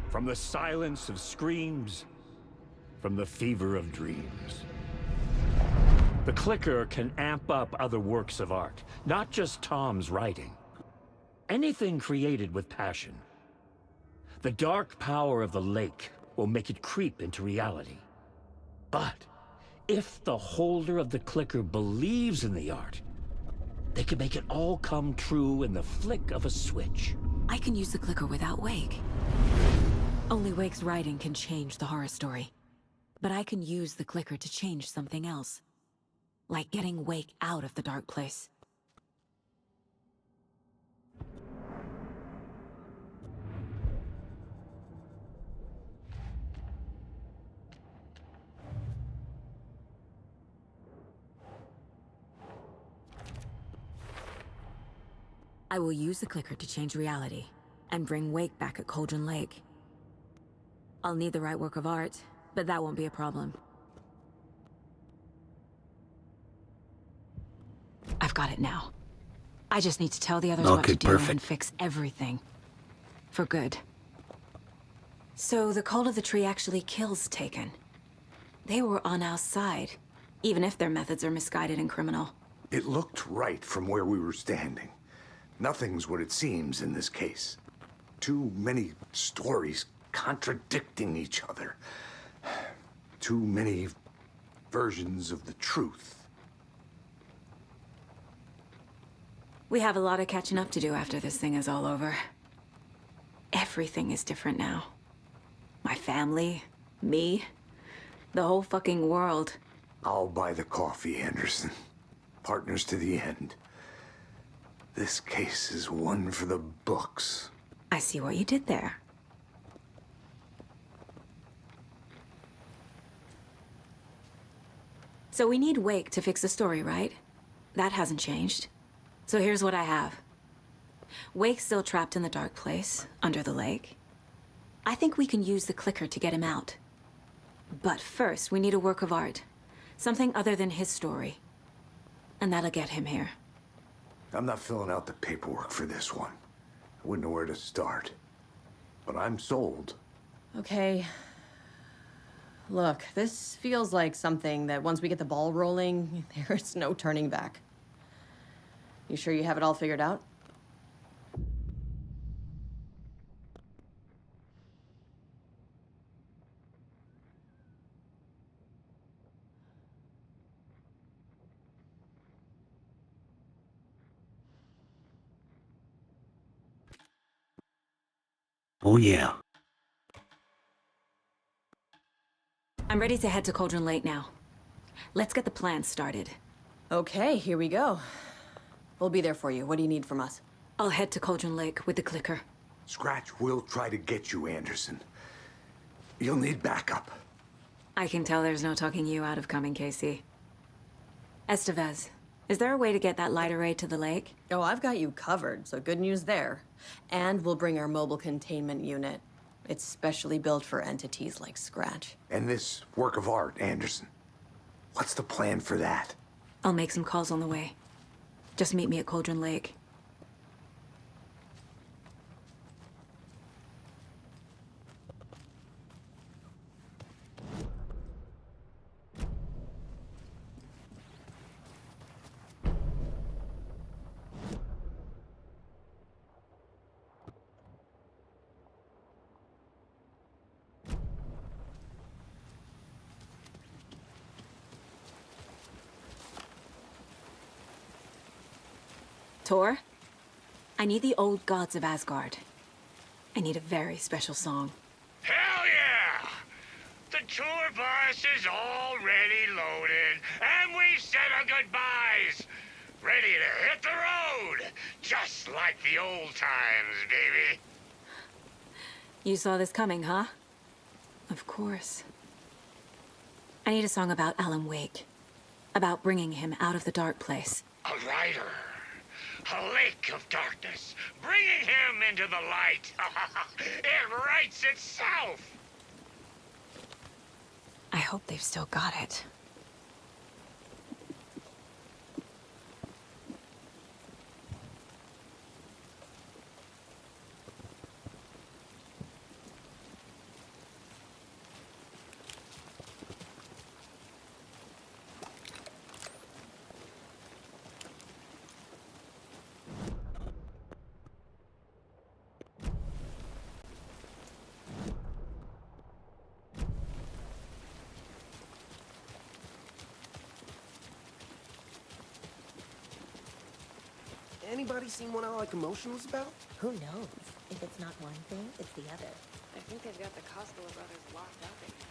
From the silence of screams, from the fever of dreams. The clicker can amp up other works of art, not just Tom's writing. Anything created with passion. The dark power of the lake will make it creep into reality. But if the holder of the clicker believes in the art, they can make it all come true in the flick of a switch. I can use the clicker without Wake. Only Wake's writing can change the horror story. But I can use the clicker to change something else. Like getting Wake out of the dark place. I will use the clicker to change reality, and bring Wake back at Cauldron Lake. I'll need the right work of art, but that won't be a problem. I've got it now. I just need to tell the others what to do and fix everything. For good. So the cult of the tree actually kills Taken. They were on our side, even if their methods are misguided and criminal. It looked right from where we were standing. Nothing's what it seems in this case. Too many stories contradicting each other. Too many versions of the truth. We have a lot of catching up to do after this thing is all over. Everything is different now. My family, me, the whole fucking world. I'll buy the coffee, Anderson. Partners to the end. This case is one for the books. I see what you did there. So we need Wake to fix the story, right? That hasn't changed. So here's what I have. Wake's still trapped in the dark place, under the lake. I think we can use the clicker to get him out. But first, we need a work of art. Something other than his story. And that'll get him here. I'm not filling out the paperwork for this one. I wouldn't know where to start. But I'm sold. Okay. Look, this feels like something that once we get the ball rolling, there's no turning back. You sure you have it all figured out? Oh yeah. I'm ready to head to Cauldron Lake now. Let's get the plan started. Okay, here we go. We'll be there for you. What do you need from us? I'll head to Cauldron Lake with the clicker. Scratch will try to get you, Anderson. You'll need backup. I can tell there's no talking you out of coming, Casey. Estevez, is there a way to get that light array to the lake? Oh, I've got you covered, so good news there. And we'll bring our mobile containment unit. It's specially built for entities like Scratch. And this work of art, Anderson. What's the plan for that? I'll make some calls on the way. Just meet me at Cauldron Lake. Tor, I need the old gods of Asgard. I need a very special song. Hell yeah! The tour bus is already loaded, and we said our goodbyes. Ready to hit the road, just like the old times, baby. You saw this coming, huh? Of course. I need a song about Alan Wake. About bringing him out of the dark place. A rider. A lake of darkness. Bringing him into the light. It writes itself. I hope they've still got it. Anybody seen what All That Commotion was about? Who knows? If it's not one thing, it's the other. I think they've got the Costello brothers locked up in here.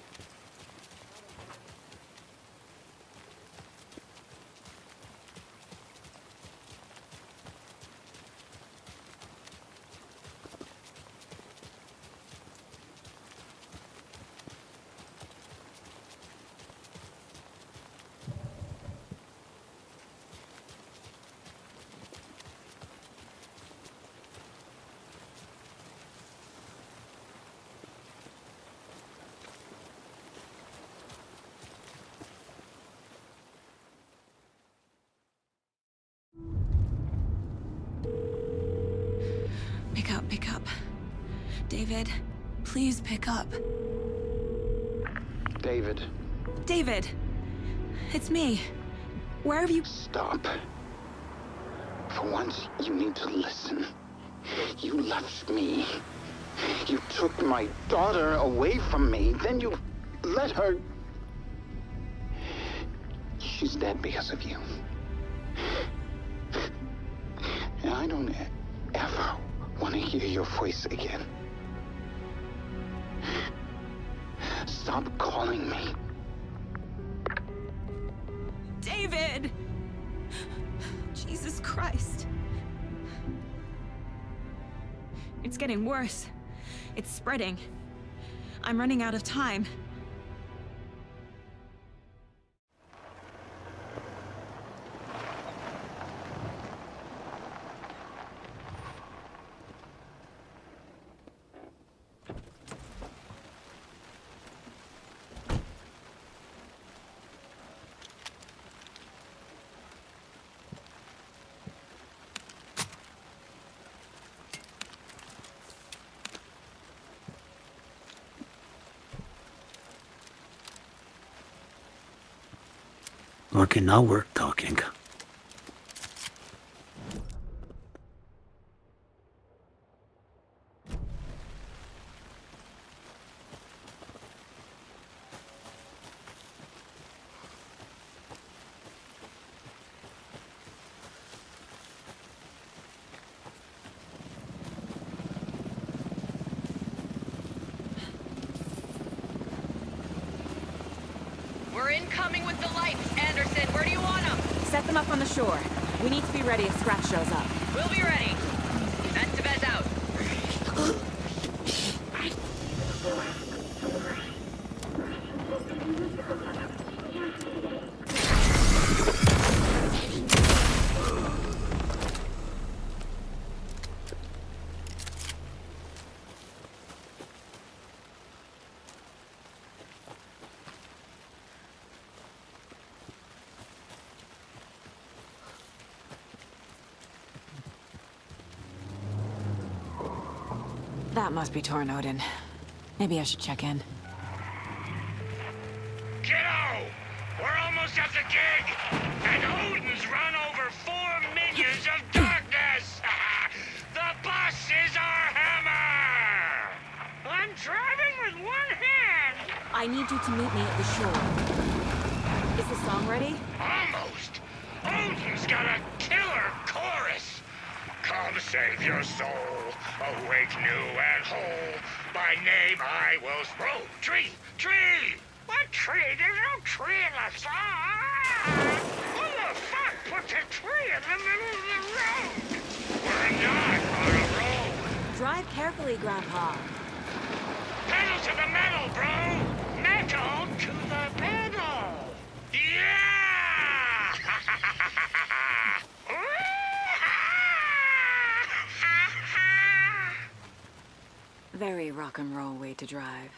Pick up. David, please pick up. David. David! It's me. Where have you... Stop. For once, you need to listen. You left me. You took my daughter away from me. Then you let her... She's dead because of you. And I don't ever want to hear your voice again. Stop calling me. David! Jesus Christ. It's getting worse. It's spreading. I'm running out of time. Okay, now we're talking. We're incoming with the lights. Anderson, where do you want them? Set them up on the shore. We need to be ready if Scratch shows up. We'll be ready. Estevez out. That must be Tor and Odin. Maybe I should check in. Kiddo! We're almost at the gig! And Odin's run over 4 minions of darkness! The bus is our hammer! I'm driving with one hand! I need you to meet me at the shore. Is the song ready? Almost! Odin's got a killer chorus! save your soul. Awake new and whole. By name I will grow. Tree! Tree! What tree? There's no tree in the sun! Who the fuck put a tree in the middle of the road? We're not on a road. Drive carefully, Grandpa. Pedal to the metal, bro! Metal to the pedal! Yeah! Very rock and roll way to drive.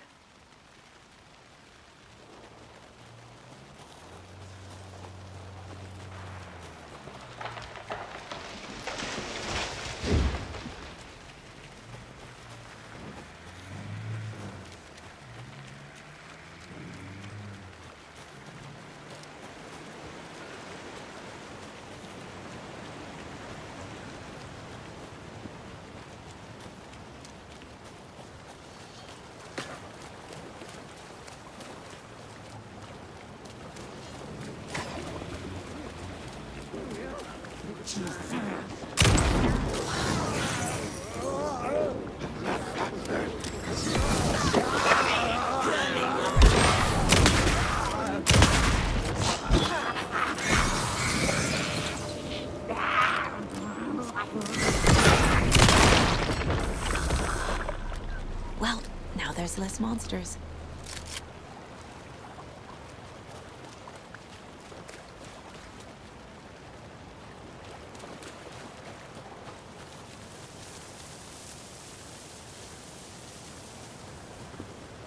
Well, now there's less monsters.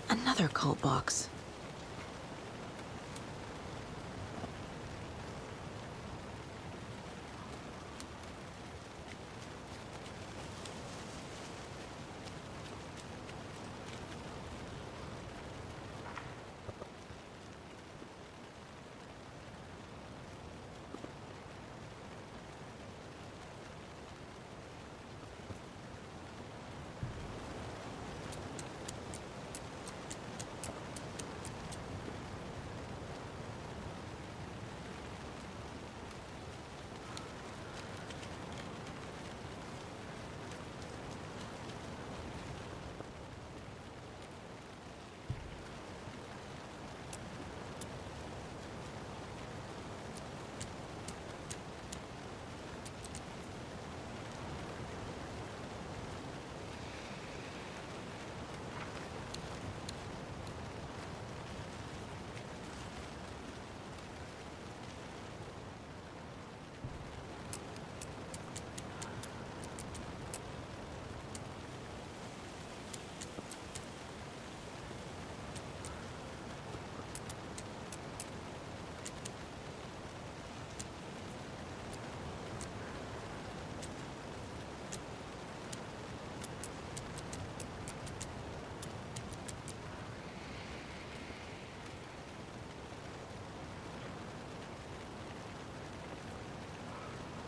Another cult box.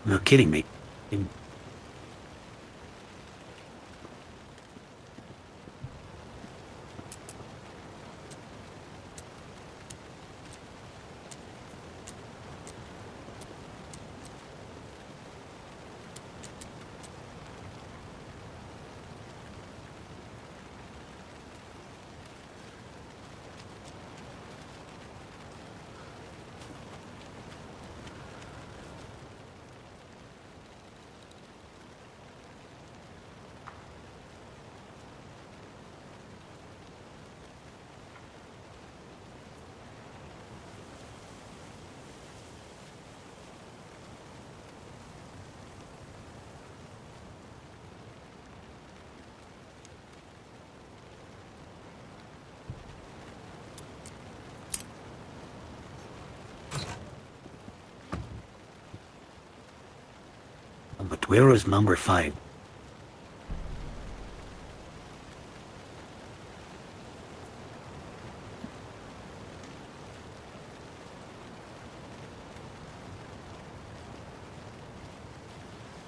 You're kidding me. But where is number 5?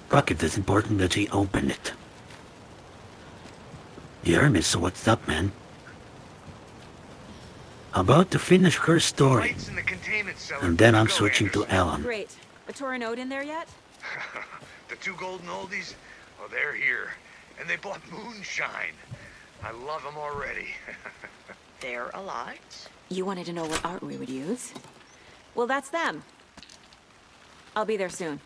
Fuck, it is important that he open it. You hear me, so what's up, man? About to finish her story. And then I'm switching to Alan. Great. A Torah node in there yet? The 2 golden oldies? Well, they're here, and they bought moonshine. I love them already. They're a lot. You wanted to know what art we would use? Well, that's them. I'll be there soon.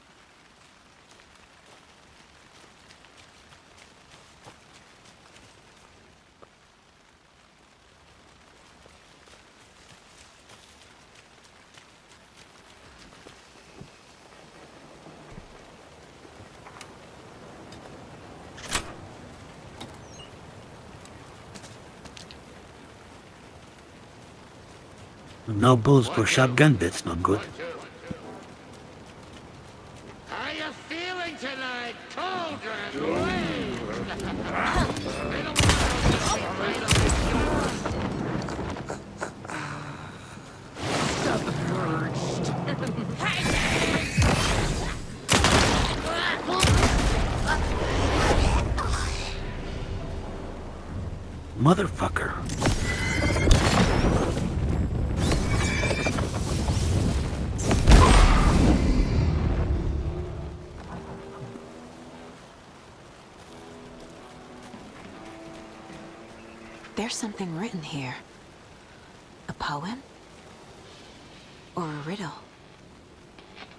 No bulls for shotgun bits, not good. How you feeling tonight, Cauldron? Motherfucker. There's something written here. A poem? Or a riddle?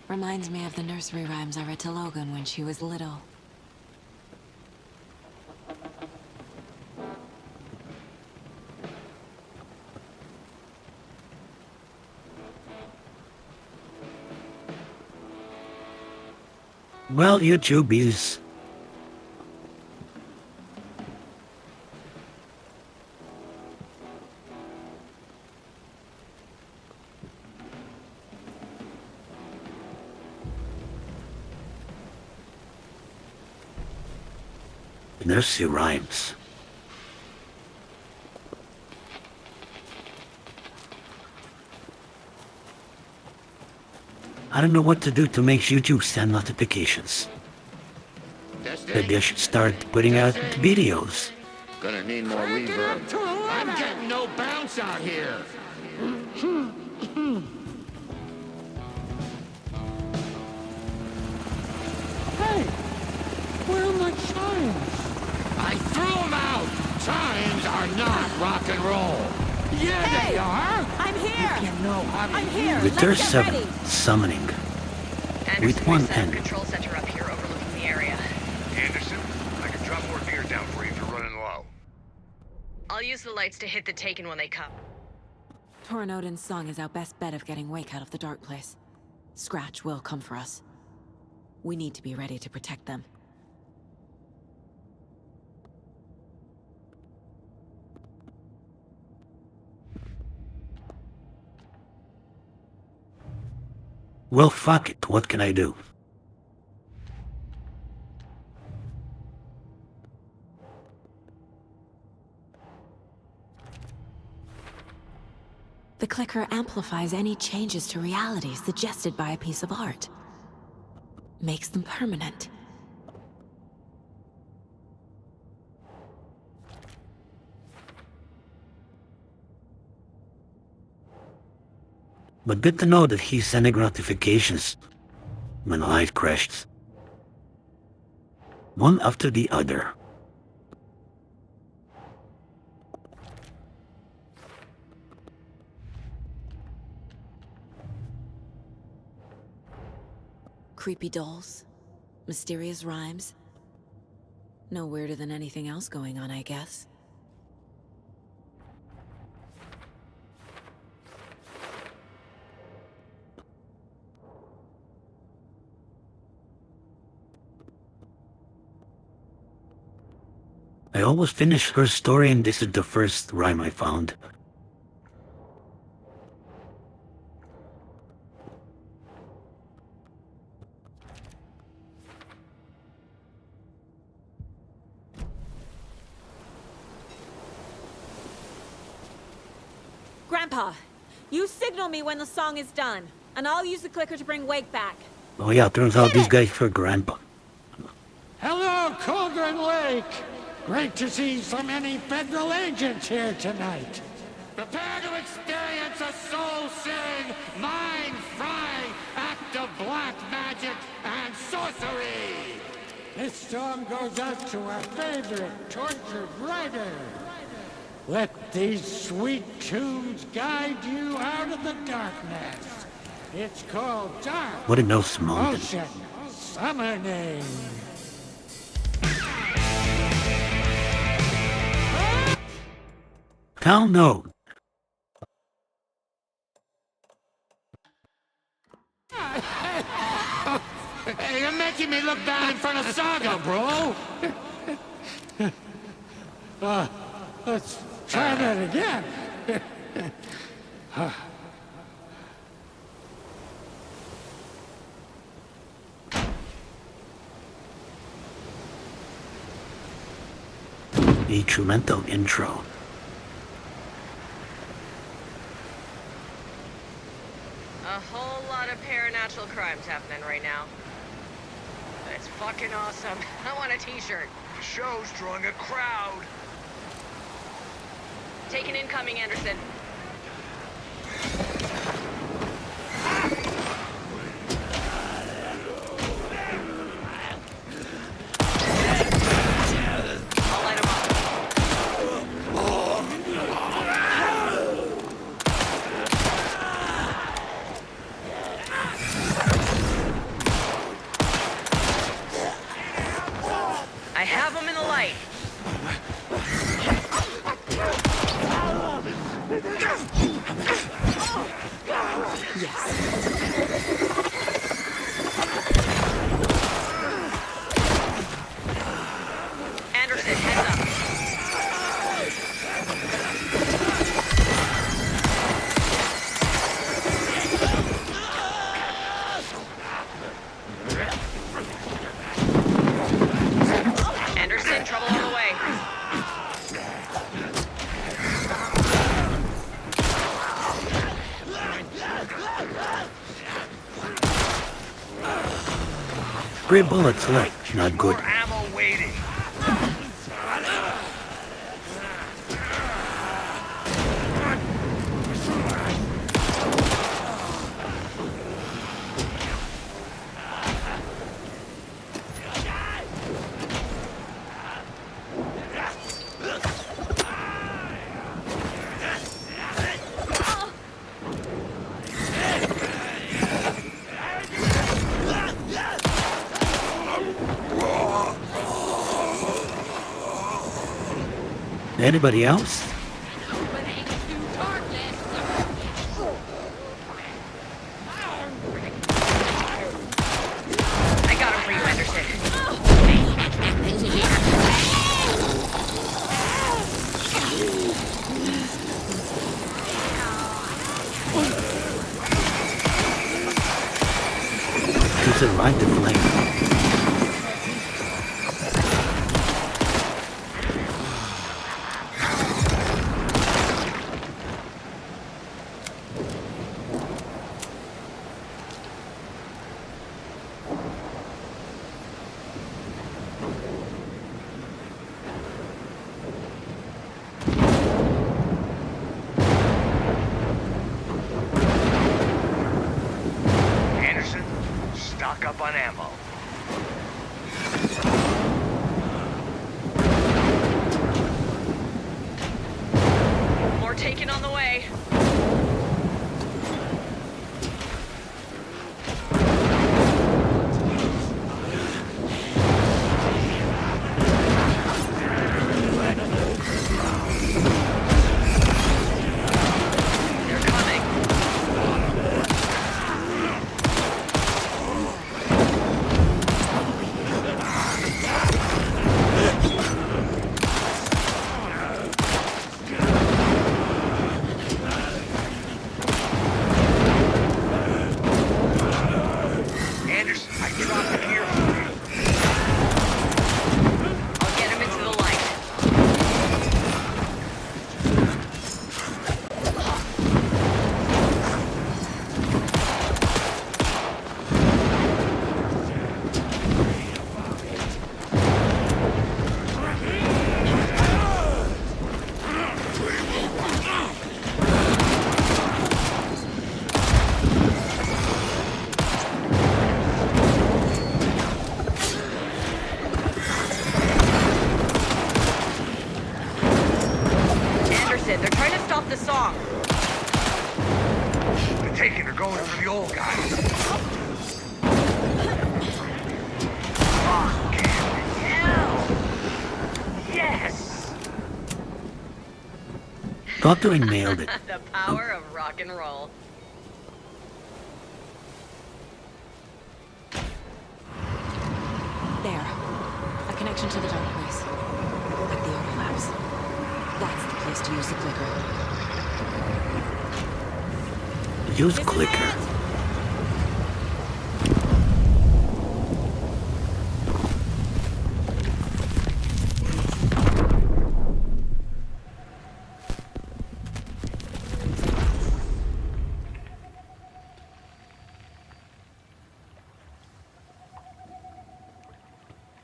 Reminds me of the nursery rhymes I read to Logan when she was little. Well, YouTubies. Nursery rhymes. I don't know what to do to make YouTube send notifications. Maybe I should start putting out videos. Gonna need more reverb. I'm getting no bounce out here. Hey, where are my chimes? I threw them out. Chimes are not rock and roll. Yeah, they are. I'm here! You know how to I'm here! Return Let's get 7, ready! summoning. Anderson, With one we set up end. control center up here overlooking the area. Anderson, I can drop more gear down for you if you're running low. I'll use the lights to hit the Taken when they come. Torin Odin's song is our best bet of getting Wake out of the dark place. Scratch will come for us. We need to be ready to protect them. Well, fuck it. What can I do? The clicker amplifies any changes to reality suggested by a piece of art. Makes them permanent. But good to know that he's sending notifications when a light crashes. One after the other. Creepy dolls. Mysterious rhymes. No weirder than anything else going on, I guess. I almost finished her story and this is the first rhyme I found. Grandpa, you signal me when the song is done, and I'll use the clicker to bring Wake back. Oh yeah, turns out this guy's her grandpa. Hello, Cauldron Lake. Great to see so many federal agents here tonight. Prepare to experience a soul-searing, mind-frying act of black magic and sorcery! This song goes out to our favorite tortured writer. Let these sweet tunes guide you out of the darkness. It's called Dark What a no mountain. Ocean Summoning. Hell no. Hey, you're making me look bad in front of Saga, bro. Let's try that again. Instrumental intro. A whole lot of paranatural crimes happening right now. It's fucking awesome. I want a t-shirt. The show's drawing a crowd. Take an incoming, Anderson. I'll light him up. I have him in the light. Anderson, heads up. Anderson, trouble on the way. Great bullets left. Not good. More ammo waiting. Anybody else? I got him for you, Anderson. Use it right to flame. Anderson, stock up on ammo. More taken on the way. They're coming. wrong? They're taking her going for the old guy. Fucking hell! Yes! Totally nailed it. The power of rock and roll. There. A connection to the dark place. Like the overlaps. That's the place to use the clicker. Use clicker.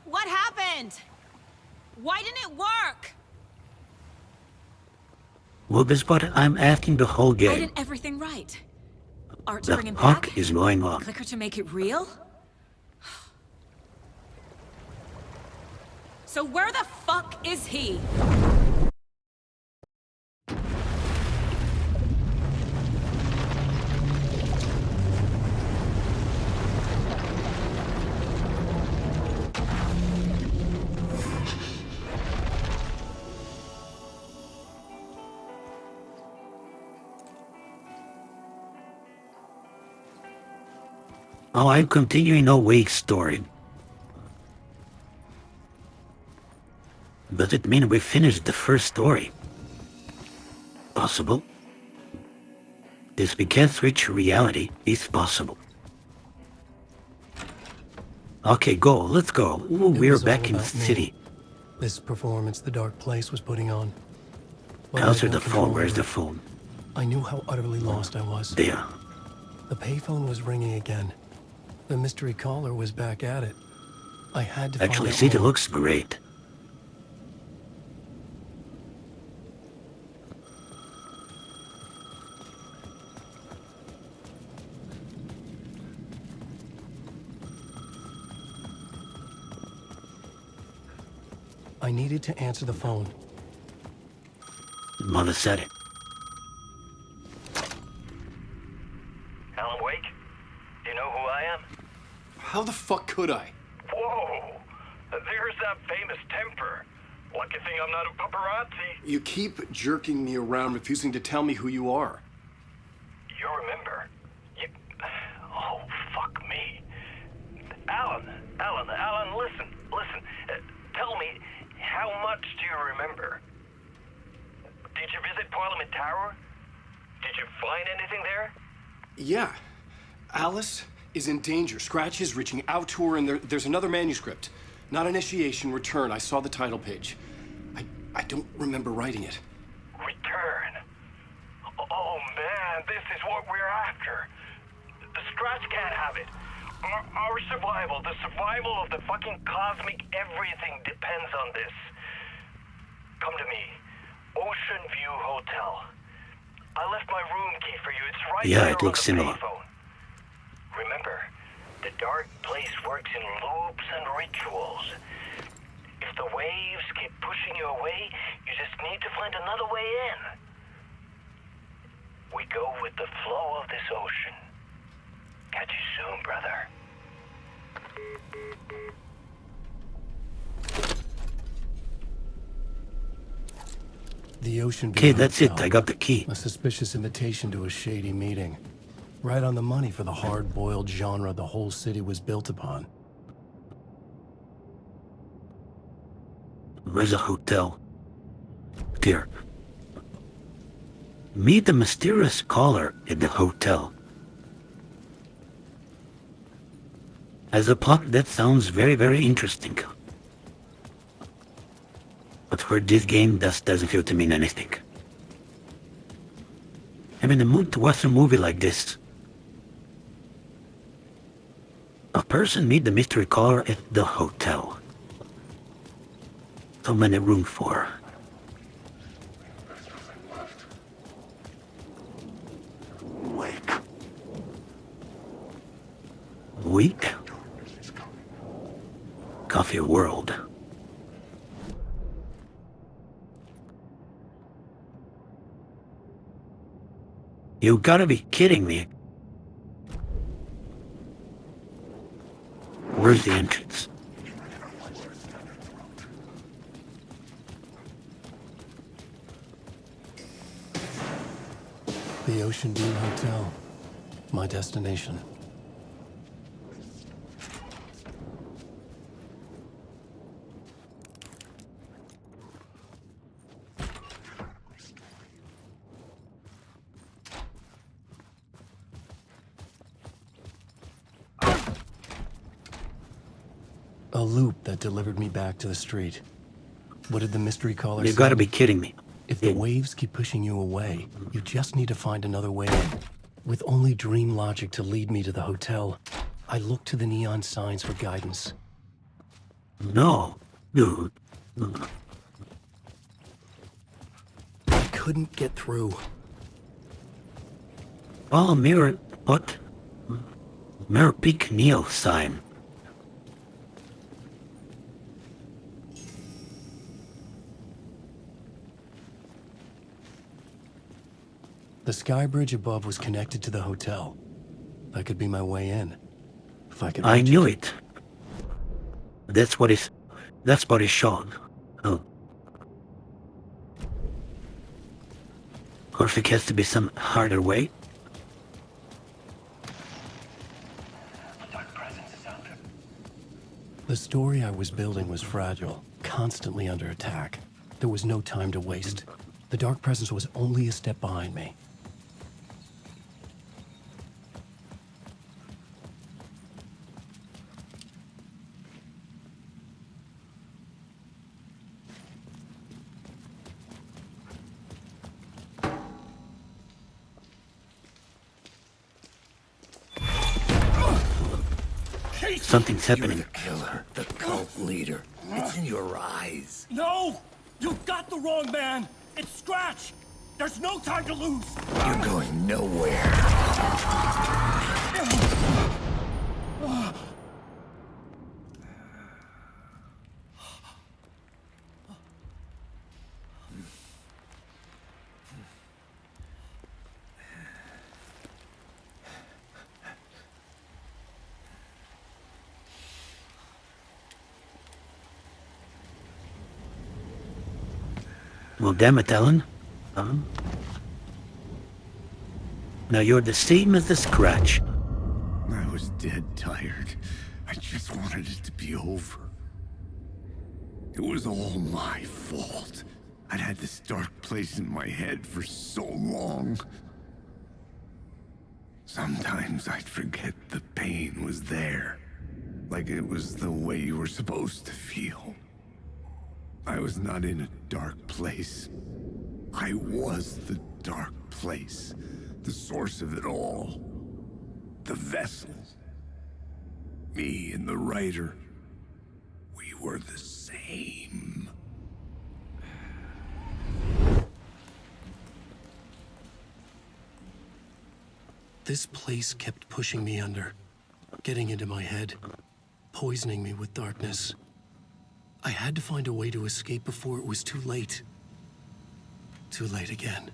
What happened? Why didn't it work? Well, this is what I'm asking the whole I game. did everything right. Art to The bring him fuck back? is going on? Clicker to make it real? So where the fuck is he? Oh, I'm continuing Awake's story. Does it mean we finished the first story? Possible. This we can switch reality is possible. Okay, go. Let's go. Ooh, It we're was all back in the about me. city. This performance the Dark Place was putting on. But I How's had the no phone? control Where's over the it. phone? I knew how utterly lost I was. There. The payphone was ringing again. The mystery caller was back at it. I had to Actually, find out city more. looks great. I needed to answer the phone. Mother said it. Alan Wake? Do you know who I am? How the fuck could I? Whoa! There's that famous temper. Lucky thing I'm not a paparazzi. You keep jerking me around, refusing to tell me who you are. You remember? You... Oh, fuck me. Alan, listen. Tell me, how much do you remember? Did you visit Parliament Tower? Did you find anything there? Yeah. Alice is in danger. Scratch is reaching out to her, and there's another manuscript. Not initiation, return. I saw the title page. I don't remember writing it. Return. Oh, man, this is what we're after. The Scratch can't have it. Our survival, the survival of the fucking cosmic everything depends on this. Come to me. Ocean View Hotel. I left my room key for you. It's right Yeah, there it on looks the similar. payphone. Remember, the dark place works in loops and rituals. If the waves keep pushing you away, you just need to find another way in. We go with the flow of this ocean. Catch you soon, brother. The Ocean View Okay, that's it. Hotel. I got the key. A suspicious invitation to a shady meeting. Right on the money for the hard-boiled genre the whole city was built upon. Where's the hotel? Here. Meet the mysterious caller in the hotel. As a plot, that sounds very, very interesting. But for this game, that doesn't feel to mean anything. I'm in the mood to watch a movie like this. A person meet the mystery caller at the hotel. So many room for. Weak? Coffee World. You gotta be kidding me. Where's the entrance? The Ocean View Hotel. My destination. A loop that delivered me back to the street. What did the mystery caller say? You gotta be kidding me. If the waves keep pushing you away, you just need to find another way in. With only dream logic to lead me to the hotel, I looked to the neon signs for guidance. No, dude. I couldn't get through. Oh, mirror, what? Mirror Peak Neil sign. The sky bridge above was connected to the hotel. That could be my way in. If I could I reach knew it. That's what is shown. Oh. Of course, it has to be some harder way. The story I was building was fragile, constantly under attack. There was no time to waste. The Dark Presence was only a step behind me. Something's happening. You're the killer, the cult leader. It's in your eyes. No! You got the wrong man! It's Scratch! There's no time to lose! You're going nowhere. Well, damn it, Ellen. Now you're the same as the Scratch. I was dead tired. I just wanted it to be over. It was all my fault. I'd had this dark place in my head for so long. Sometimes I'd forget the pain was there. Like it was the way you were supposed to feel. I was not in a dark place. I was the dark place. The source of it all. The vessel. Me and the writer. We were the same. This place kept pushing me under, getting into my head, poisoning me with darkness. I had to find a way to escape before it was too late. Too late again.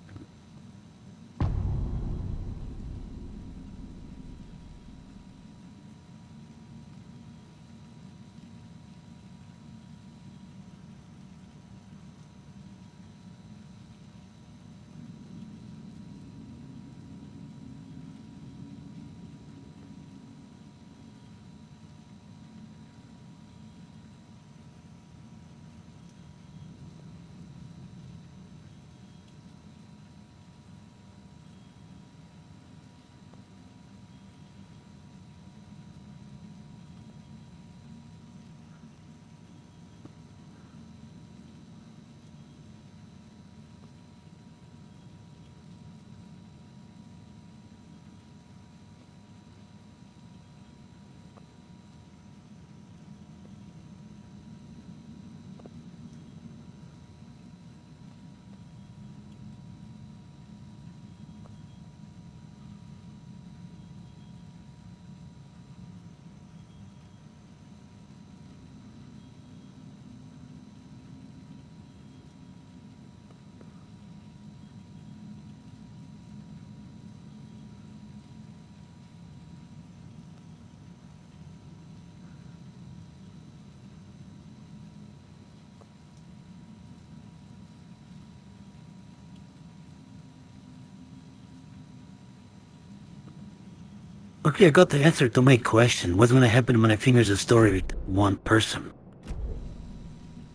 Okay, I got the answer to my question. What's gonna happen when I finish the story with one person?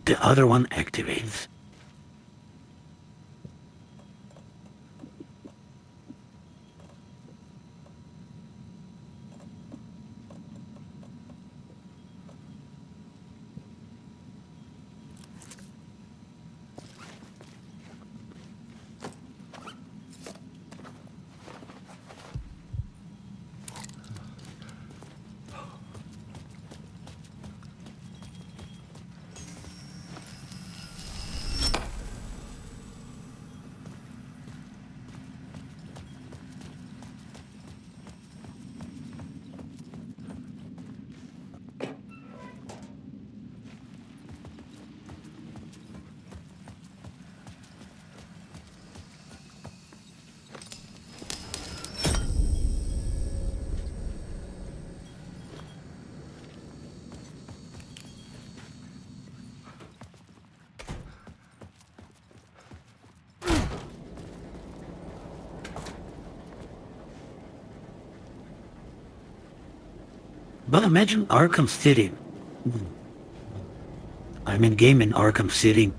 The other one activates. But imagine Arkham City. I'm in game in Arkham City.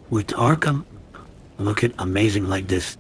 With Arkham looking amazing like this.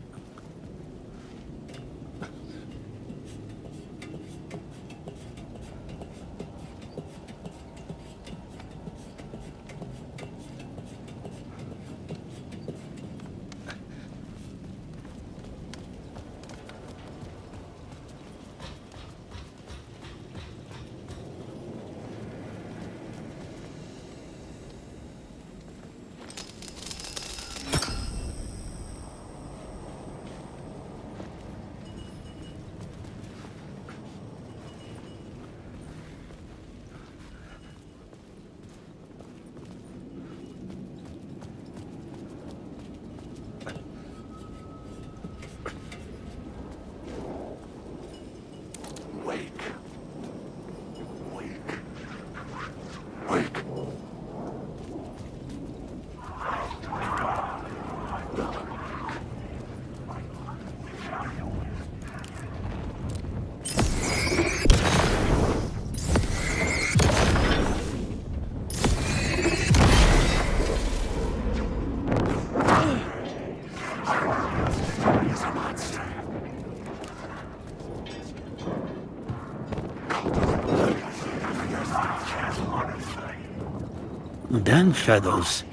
Then shadows.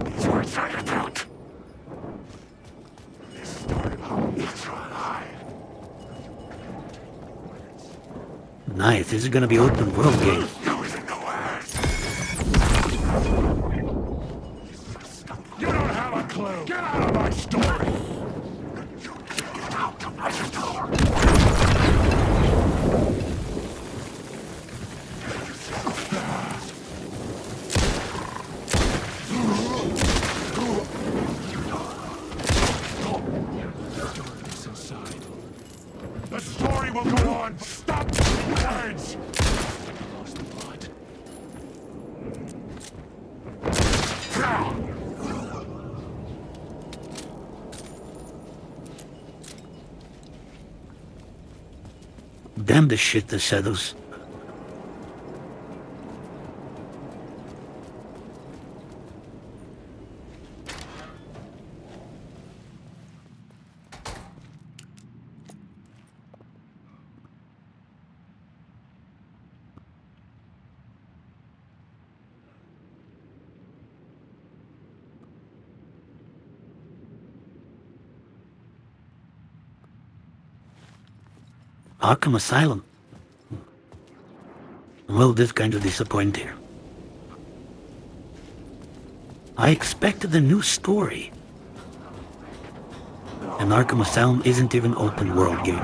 These were inside a throat. This started how it's alive. Nice, this is gonna be open world game. You don't have a clue. Get out of my story. Get out of my store. Darkness inside. The story will go on. Stop words. Lost the plot. Damn the shit, the shadows. Arkham Asylum. Well, this kind of disappointing. I expected a new story. And Arkham Asylum isn't even open world game.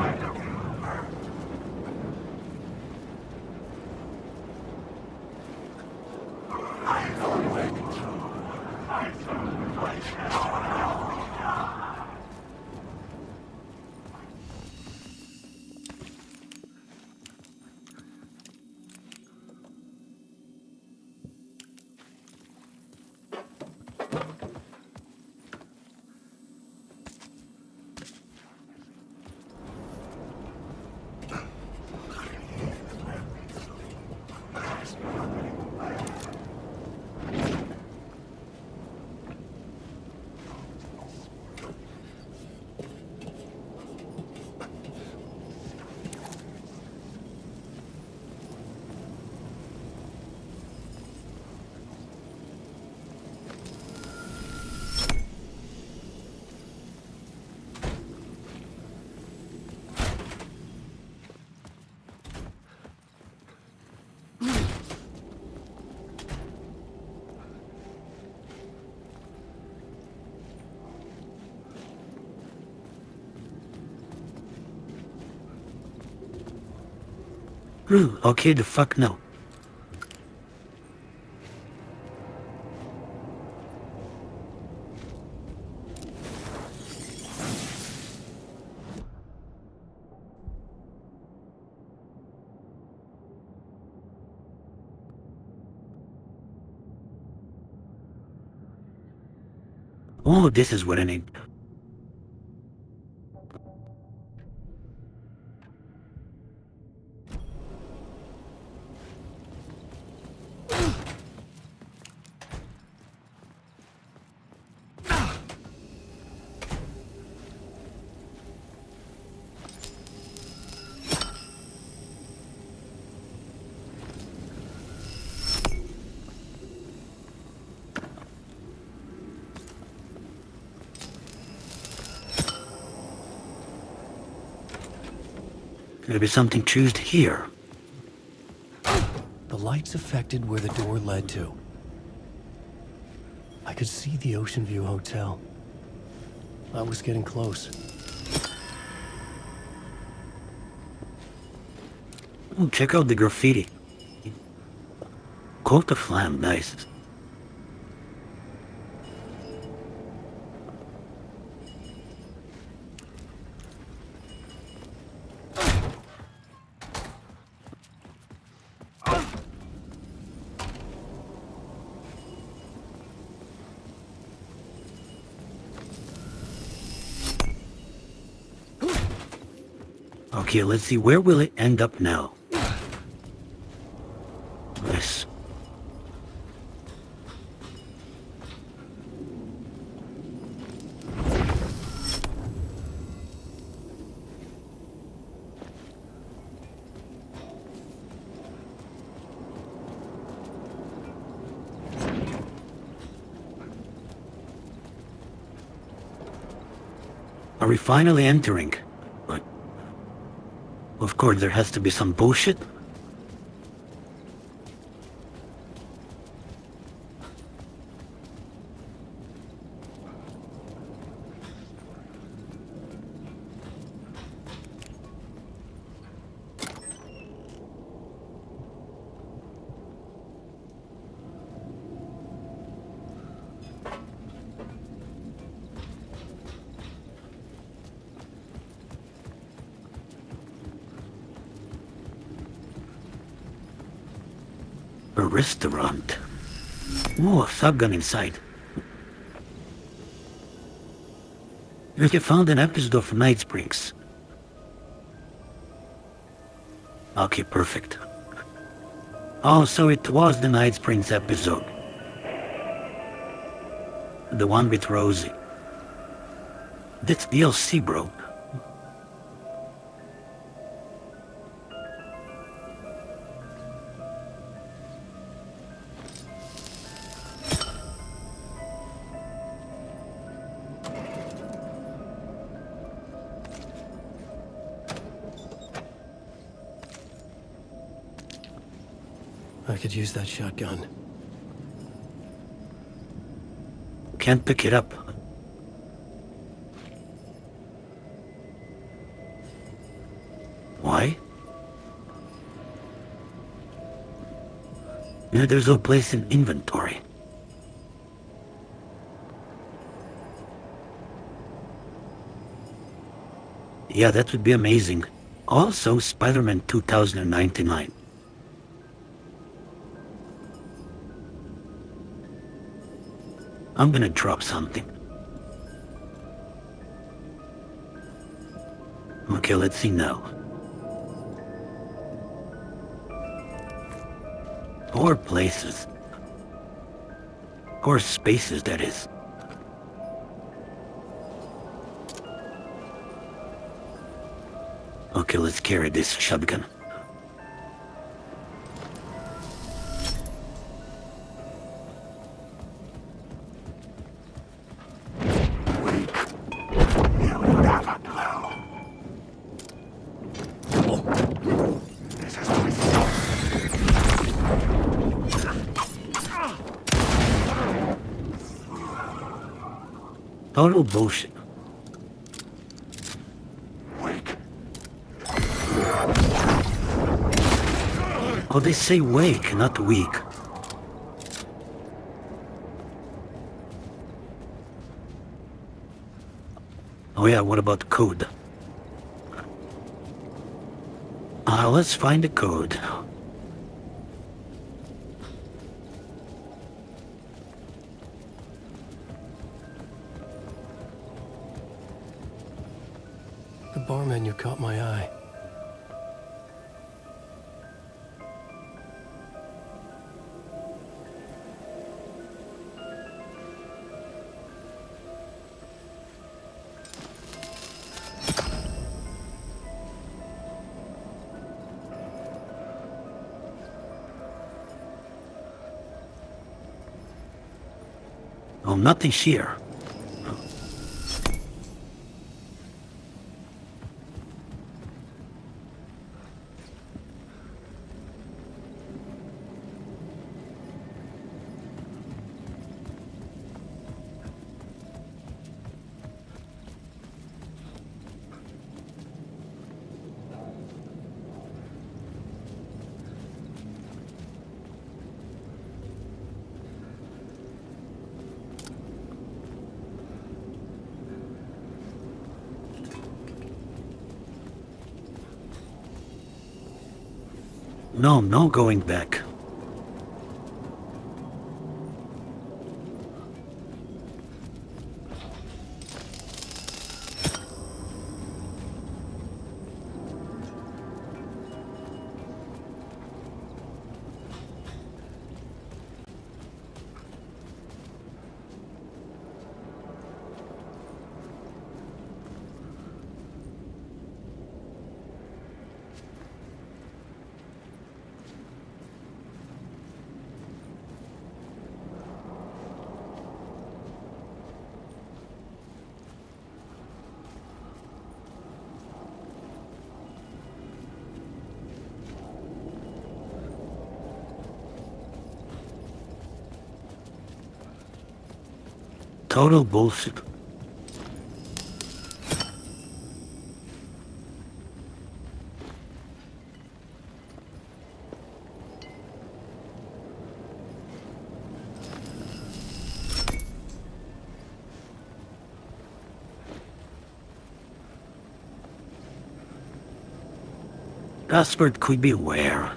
Okay, the fuck no. Oh, this is what I need. Maybe something choosed here. The lights affected where the door led to. I could see the Ocean View Hotel. I was getting close. Oh, check out the graffiti. Quote the flam, nice. Okay, let's see, where will it end up now? Yes. Are we finally entering? But of course there has to be some bullshit. A restaurant. Oh, a shotgun inside. You found an episode of Night Springs. Okay, perfect. Oh, so it was the Night Springs episode. The one with Rosie. That's DLC, bro. I could use that shotgun. Can't pick it up. Why? Yeah, there's no place in inventory. Yeah, that would be amazing. Also, Spider-Man 2099. I'm gonna drop something. Okay, let's see now. Or places. Or spaces, that is. Okay, let's carry this shotgun. Total bullshit. Oh, they say wake, not weak. Oh yeah, what about code? Let's find the code. The bar menu caught my eye. Oh, nothing here. No, no going back. Total bullshit. Password could be where?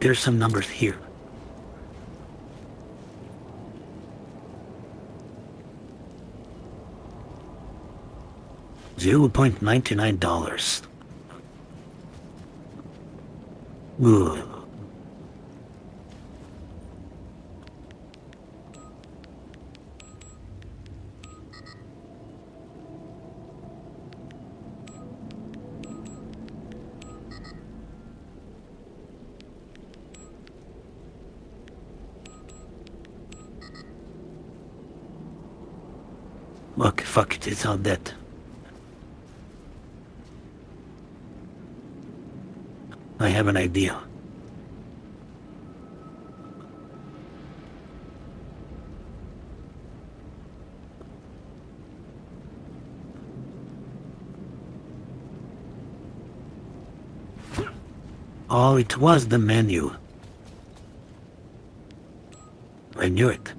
There's some numbers here. $0.99. Ugh. Look, fuck it, it's all dead. I have an idea. Oh, it was the menu. I knew it.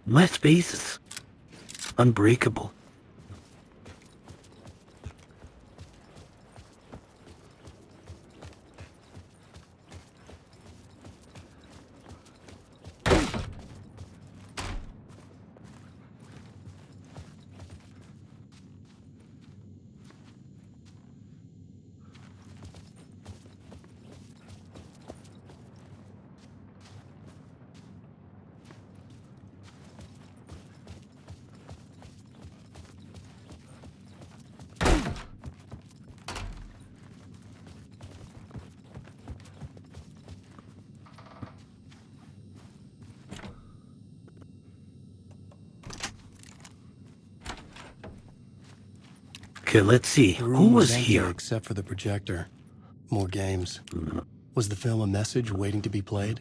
My space is unbreakable. Okay, let's see. The Who room was empty here? except for the projector. More games. Was the film a message waiting to be played?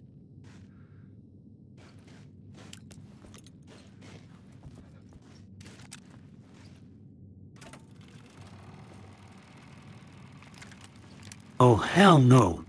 Oh, hell no.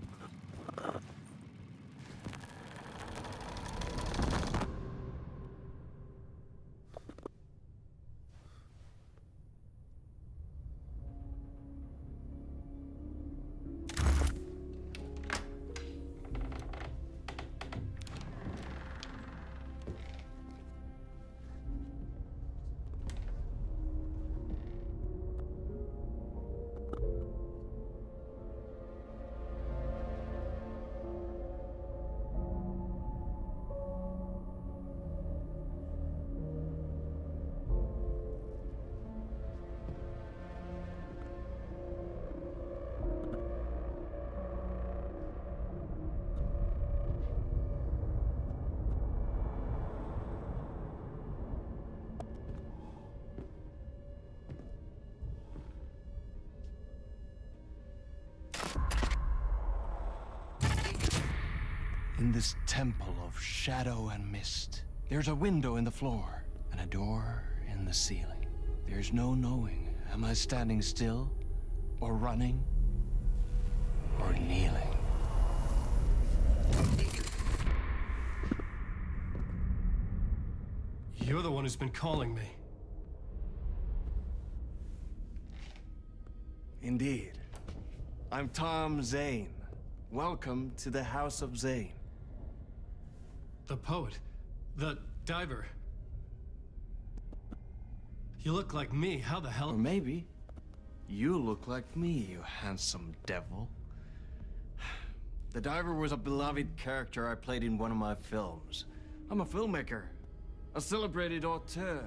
In this temple of shadow and mist, there's a window in the floor and a door in the ceiling. There's no knowing, am I standing still, or running, or kneeling? You're the one who's been calling me. Indeed. I'm Tom Zane. Welcome to the House of Zane. The poet. The diver. You look like me. How the hell? Or maybe you look like me, you handsome devil. The diver was a beloved character I played in one of my films. I'm a filmmaker, a celebrated auteur.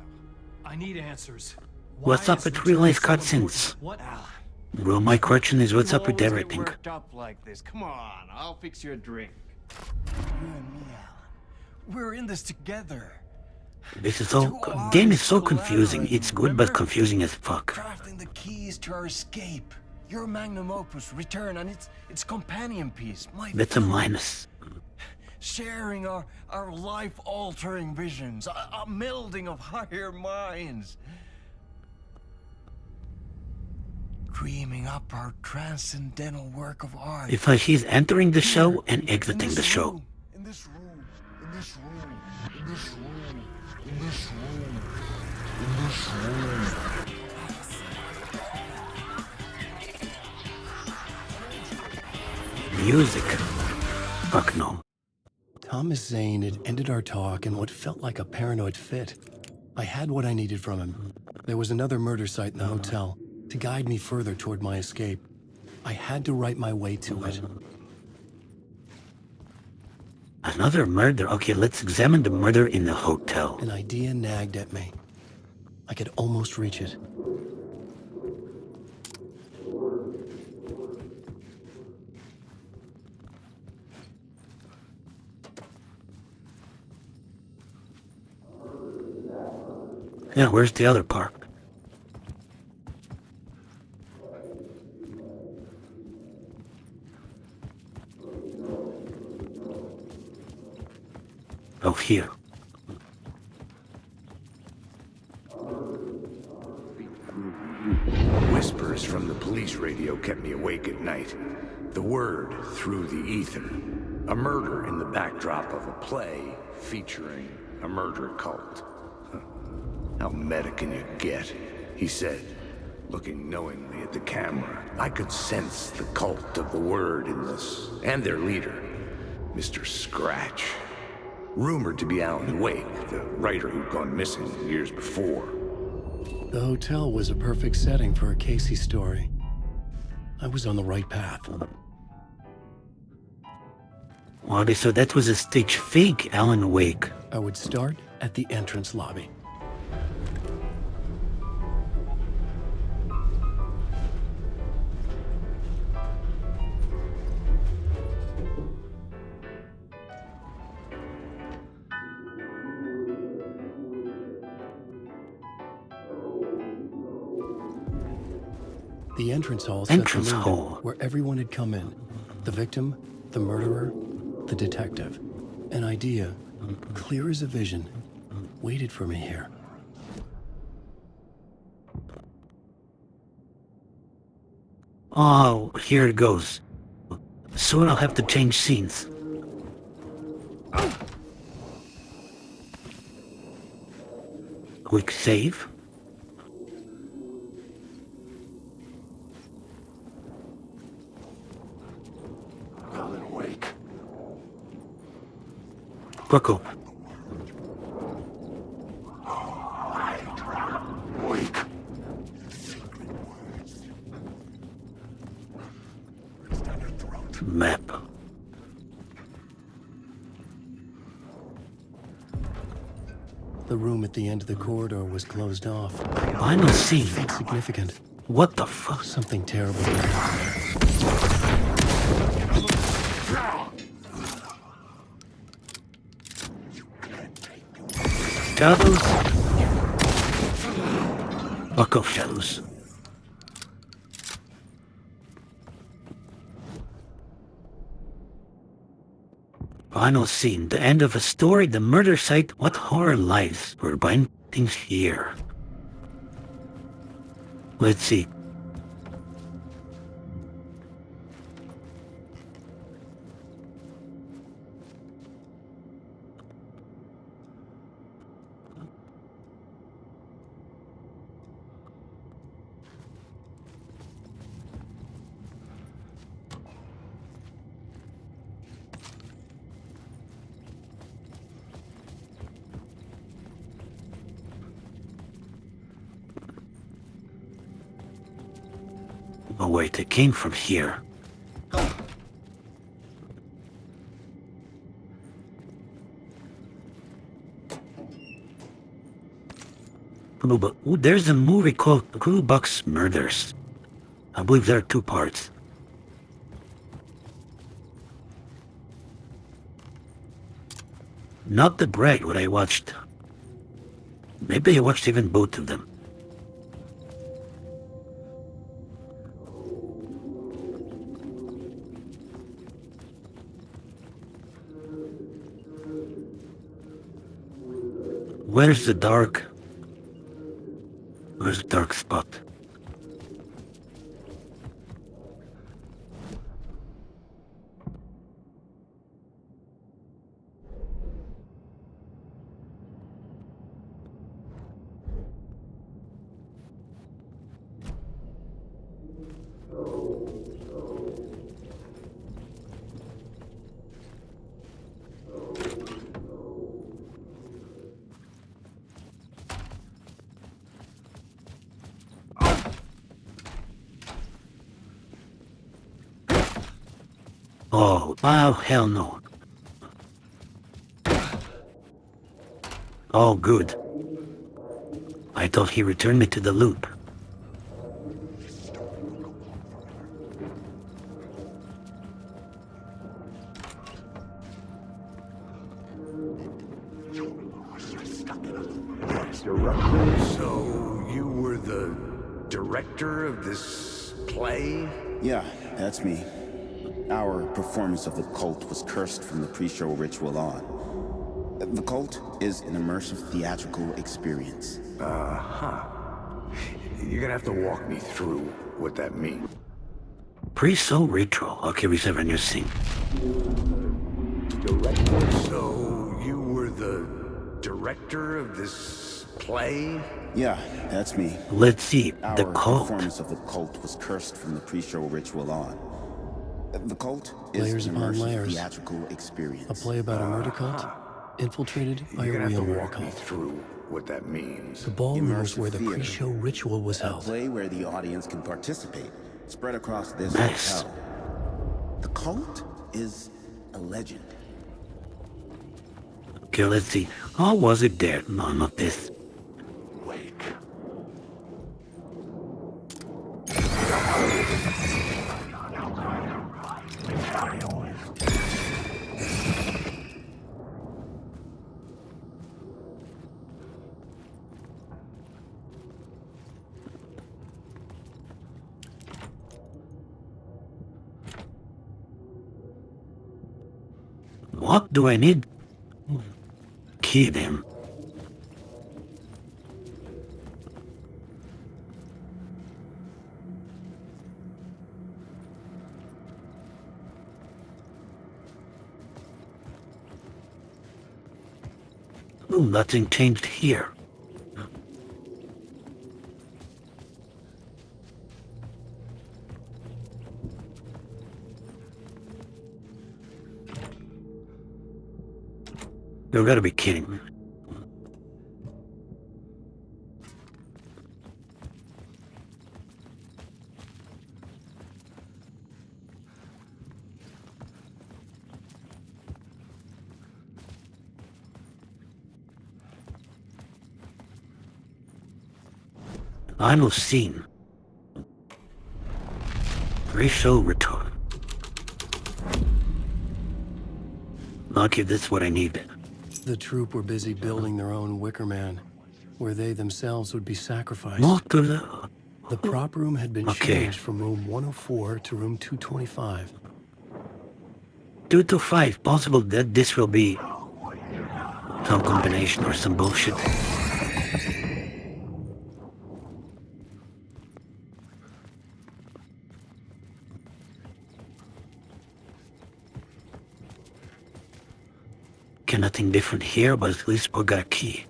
I need answers. What's up with real life cutscenes? What? Well, my question is, what's up with You always everything? get worked up like this. Come on, I'll fix you a drink. You and me, Alan. We're in this together. This is so... Game is so confusing. It's good, but confusing as fuck. Crafting the keys to our escape. Your magnum opus, Return, and its companion piece, my That's a film. minus. Sharing our life-altering visions, a melding of higher minds. Dreaming up our transcendental work of art. It's like he's entering the show and exiting the show. In this room, in this room, in this room, in this room, in this room. Music. Fuck no. Thomas Zane had ended our talk in what felt like a paranoid fit. I had what I needed from him. There was another murder site in the hotel to guide me further toward my escape. I had to write my way to it. Another murder? Okay, let's examine the murder in the hotel. An idea nagged at me. I could almost reach it. Yeah, where's the other part? Oh, here. Whispers from the police radio kept me awake at night. The word through the ether. A murder in the backdrop of a play featuring a murder cult. How meta can you get? He said, looking knowingly at the camera. I could sense the cult of the word in this, and their leader, Mr. Scratch. Rumored to be Alan Wake, the writer who'd gone missing years before. The hotel was a perfect setting for a Casey story. I was on the right path. Well, so that was a stage fake Alan Wake. I would start at the entrance lobby. The entrance hall set the Entrance mood, hall. where everyone had come in. The victim, the murderer, the detective. An idea, clear as a vision, waited for me here. Oh, here it goes. Soon I'll have to change scenes. Quick save. Alan, wake. Quick up. Wake. Map. The room at the end of the corridor was closed off. Final scene. Significant. What the fuck? Something terrible. Shadows? Fuck off, shadows. Final scene. The end of a story. The murder site. What horror lives were binding here? Let's see. Oh wait, it came from here. Oh, but there's a movie called Blue Box Murders. I believe there are 2 parts. Not the brag what I watched. Maybe I watched even both of them. Where's the dark? Where's the dark spot? Oh, hell no. Oh, good. I thought he returned me to the loop. So, you were the director of this play? Yeah, that's me. Our performance of the cult was cursed from the pre-show ritual on. The cult is an immersive theatrical experience. Uh-huh. You're gonna have to walk me through what that means. Pre-show ritual. Okay, we have a new scene. Director? So, you were the director of this play? Yeah, that's me. Let's see, the Our cult. performance of the cult was cursed from the pre-show ritual on. The cult Layers is an upon immersive layers. theatrical experience. A play about a murder cult, infiltrated by a You're gonna have real to murder walk me cult. through what that means. The ballroom was Immersive where the theater. pre-show ritual was A held. play where the audience can participate, spread across this Nice. hotel. The cult is a legend. Okay, let's see. Oh, was it there? No, not this. What do I need? Key them. Nothing changed here. You gotta be kidding me. Final scene. Ratio return. Lucky, this is what I need. The troop were busy building their own Wicker Man, where they themselves would be sacrificed. What The prop room had been Okay. changed from room 104 to room 225. 2 to 5. Possible that this will be some combination or some bullshit. Okay, nothing different here, but at least we got a key.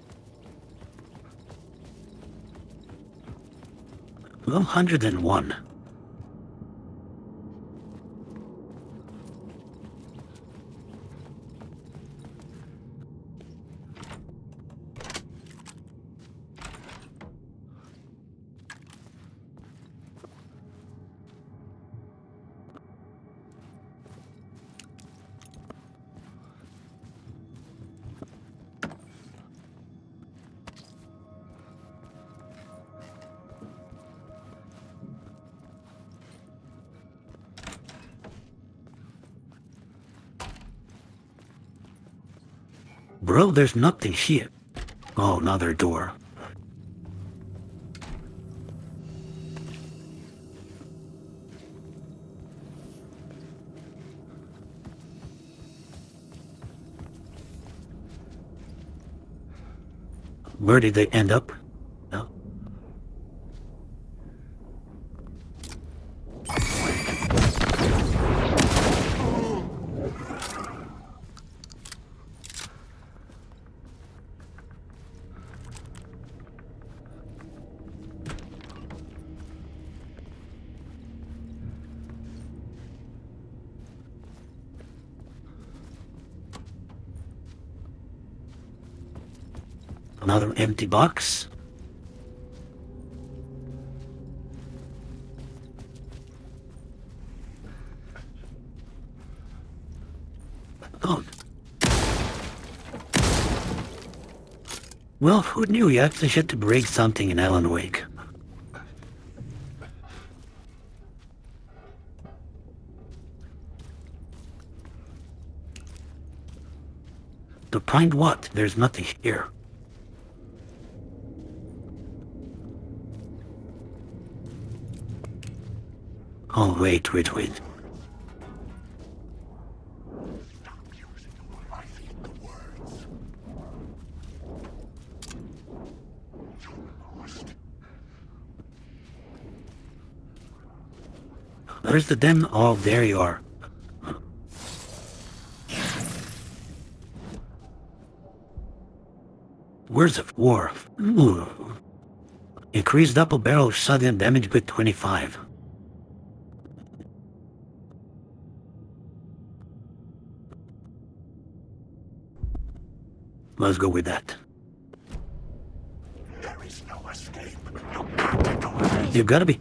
101. Bro, there's nothing here. Oh, another door. Where did they end up? No. Another empty box. Oh. Well, who knew you actually had to break something in Alan Wake? To find what? There's nothing here. Oh, wait. Where's the damn... Oh, there you are. Words of War. Ooh. Increased double barrel shotgun damage with 25. Let's go with that. There is no escape. You got to go. You gotta be.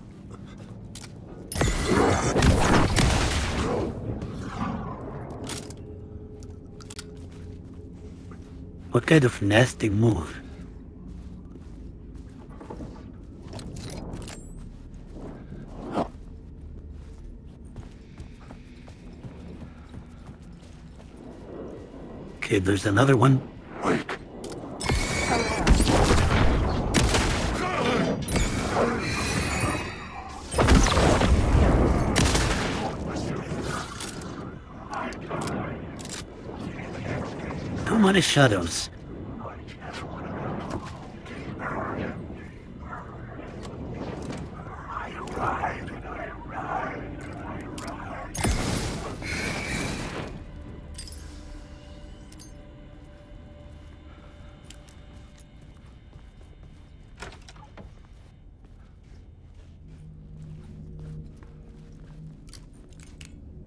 What kind of nasty move? Okay, there's another one. Too many shadows.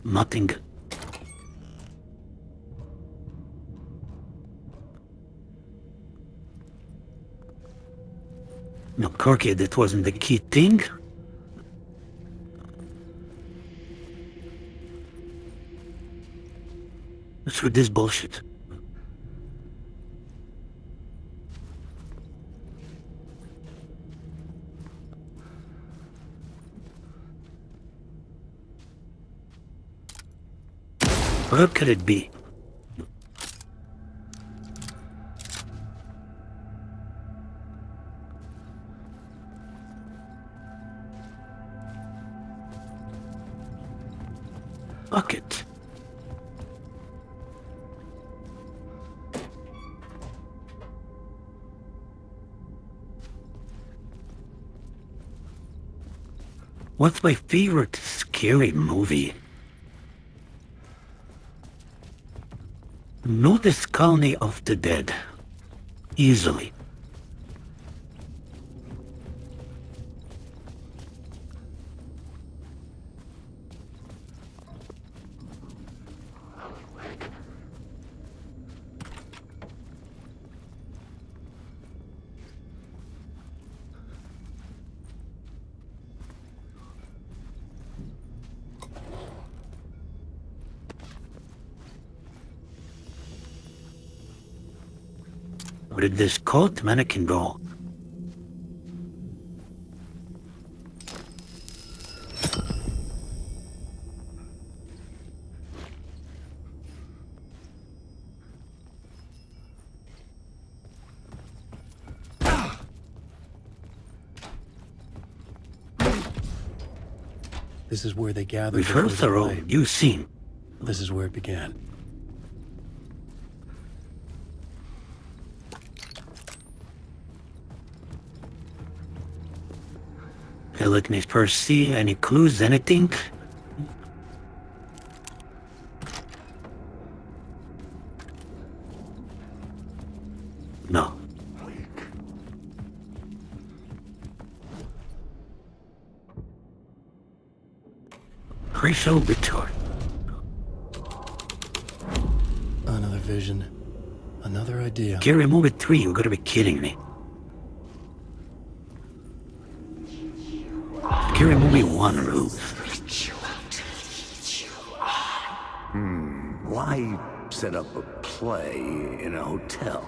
Nothing. No, Corky, that wasn't the key thing. What's with this bullshit? What could it be? Bucket. What's my favorite scary movie? Know this colony of the dead. Easily. Where did this cult mannequin go? This is where they gathered. Rehearsal room, you seen. This is where it began. Hey, let me first see any clues, anything? No. Racial retort. Another vision. Another idea. Gary, move it 3, you gotta be kidding me. Scary movie 1 rules. Why set up a play in a hotel?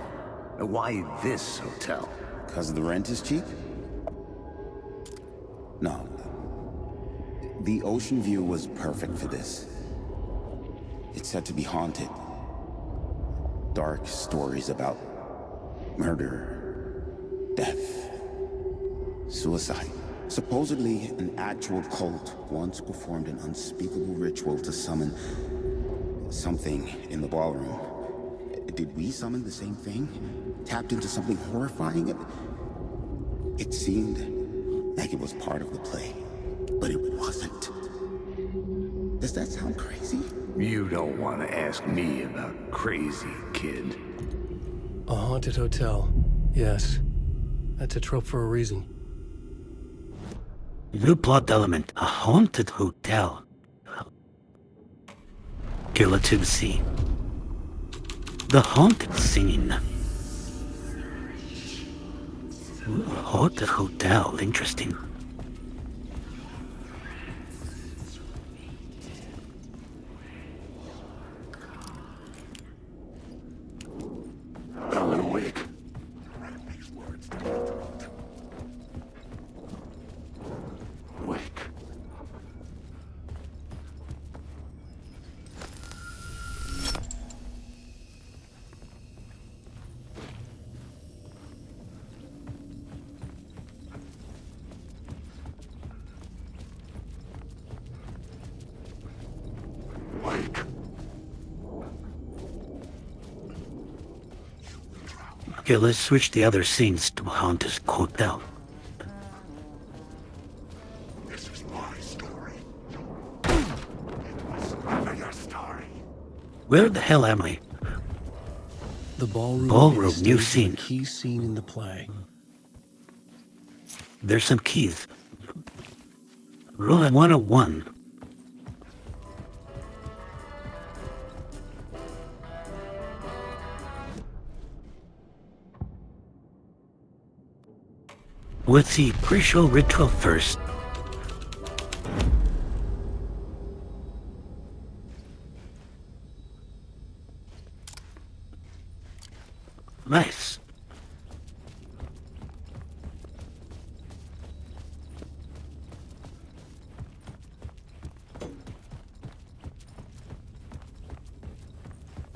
Why this hotel? Because the rent is cheap? No. The ocean view was perfect for this. It's said to be haunted. Dark stories about murder, death, suicide. Supposedly, an actual cult once performed an unspeakable ritual to summon something in the ballroom. Did we summon the same thing? Tapped into something horrifying? It seemed like it was part of the play, but it wasn't. Does that sound crazy? You don't want to ask me about crazy, kid. A haunted hotel. Yes. That's a trope for a reason. New plot element, a haunted hotel. Okay, let's see. The haunted scene. Ooh, haunted hotel, interesting. Alan Wake. Wake. Okay, let's switch the other scenes to Haunt is hotel. This is my story. It was never your story. Where the hell am I? The ballroom, Ballroom, is new a scene. key scene in the play. There's some keys. Rule 101. What's the pre-show ritual first? Nice.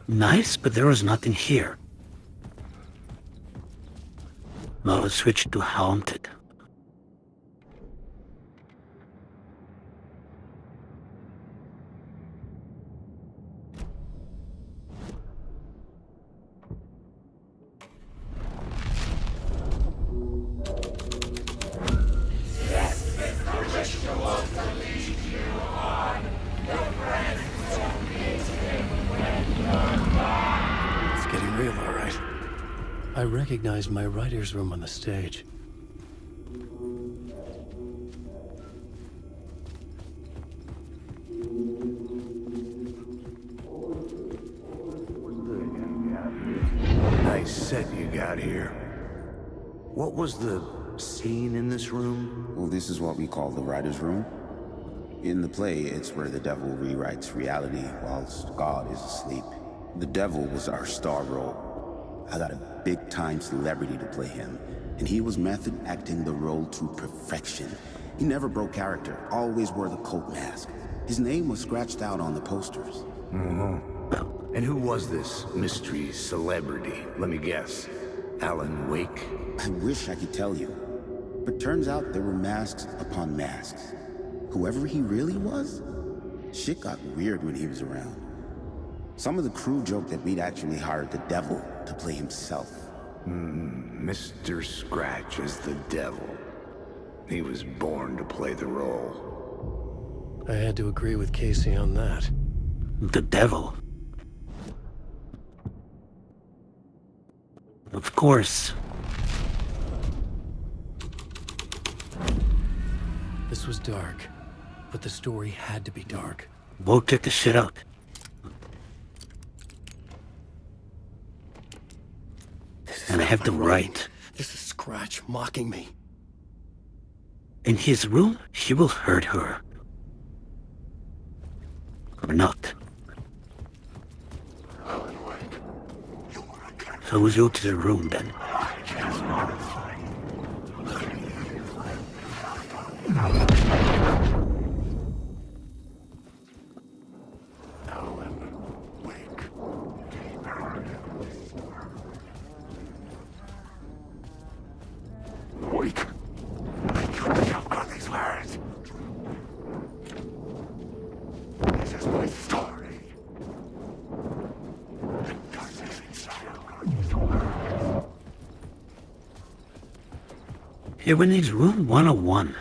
Nice, but there was nothing here. Now let's switch to Haunted. It's getting real, all right. I recognized my writer's room on the stage. Nice set you got here. What was the scene in this room? Well, this is what we call the writer's room. In the play, it's where the devil rewrites reality whilst God is asleep. The devil was our star role. I got a big-time celebrity to play him, and he was method acting the role to perfection. He never broke character, always wore the cult mask. His name was scratched out on the posters. And who was this mystery celebrity? Let me guess. Alan Wake? I wish I could tell you, but turns out there were masks upon masks. Whoever he really was, shit got weird when he was around. Some of the crew joked that we'd actually hired the devil to play himself. Mr. Scratch is the devil. He was born to play the role. I had to agree with Casey on that. The devil. Of course. This was dark, but the story had to be dark. We'll check this shit out. And I have them right. This is Scratch mocking me. In his room, he will hurt her. Or not. So we'll go to the room then. Wait. You choke on these words. This is my story. It doesn't inside. Here we need room 101.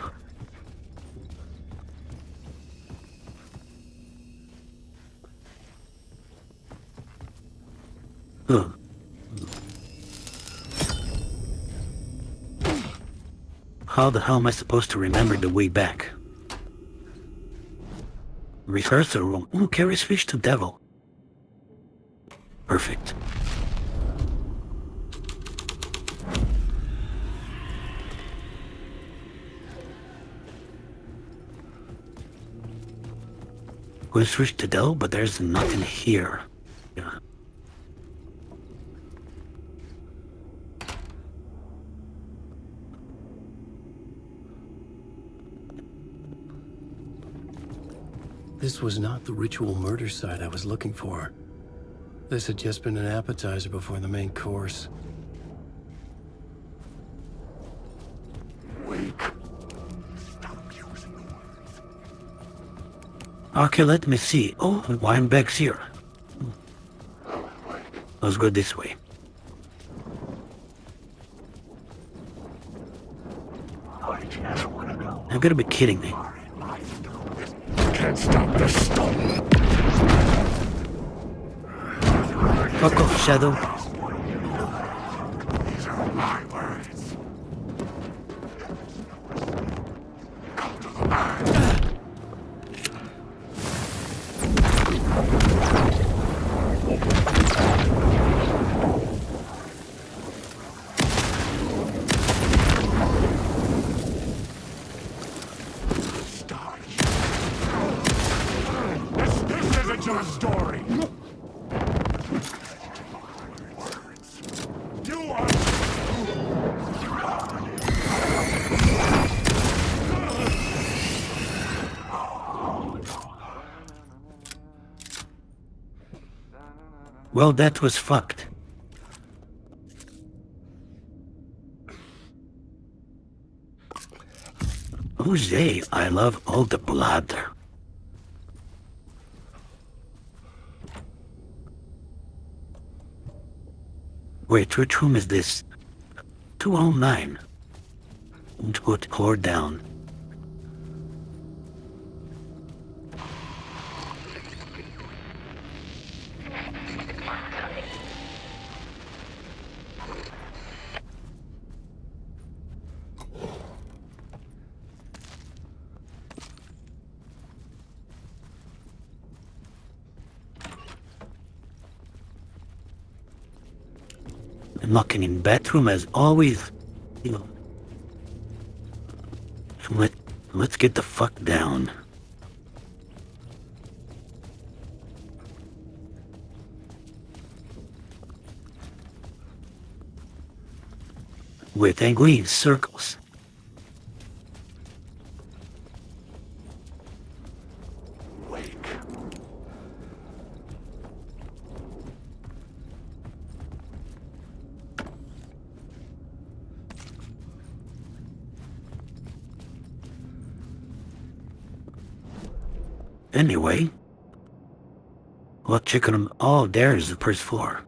Ugh. How the hell am I supposed to remember the way back? Rehearsal room. Ooh, carry speech to devil. Perfect. We'll switch to devil, but there's nothing here. Yeah. This was not the ritual murder site I was looking for. This had just been an appetizer before the main course. Okay, let me see. Oh, wine bags here. Let's go this way. You've got to be kidding me. Can't stop the storm. Fuck off, Shadow. These are my words. Come to the man. Stop. This isn't your story. You are. Well, that was fucked. Jose, I love all the blood. Wait, which room is this? 209. And put her down. Knocking in bathroom as always. You know. Let's get the fuck down. With angry in circles. Wake. Anyway, well, checking them all. There's the first floor.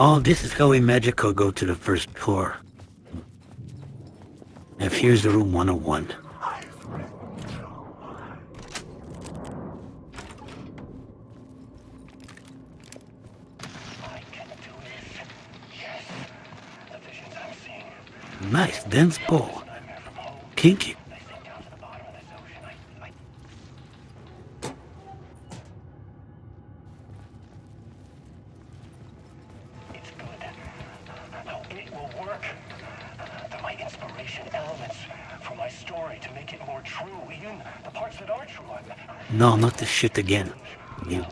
Oh, this is how we magical go to the first floor. If here's the room 101. Nice, dense bowl. Kinky. No, not this shit again. You.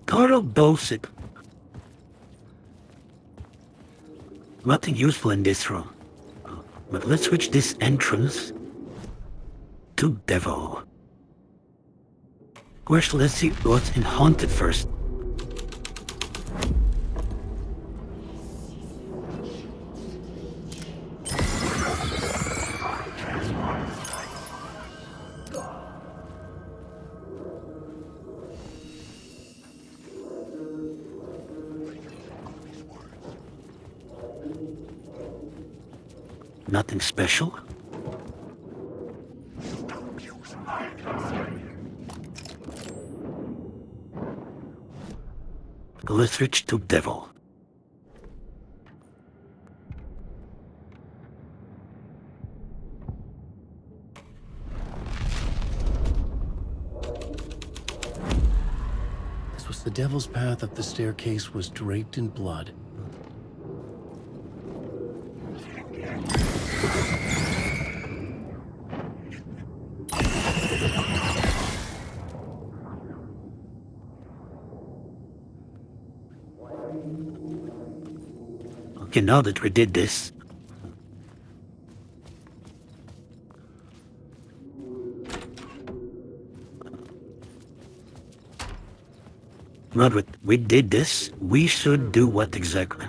Total bullshit. Nothing useful in this room. But let's switch this entrance to Devil. First, let's see what's in Haunted first. Nothing special. Let's switch to Devil. This was the devil's path up the staircase was draped in blood. Okay, now that we did this, now that we did this, we should do what exactly?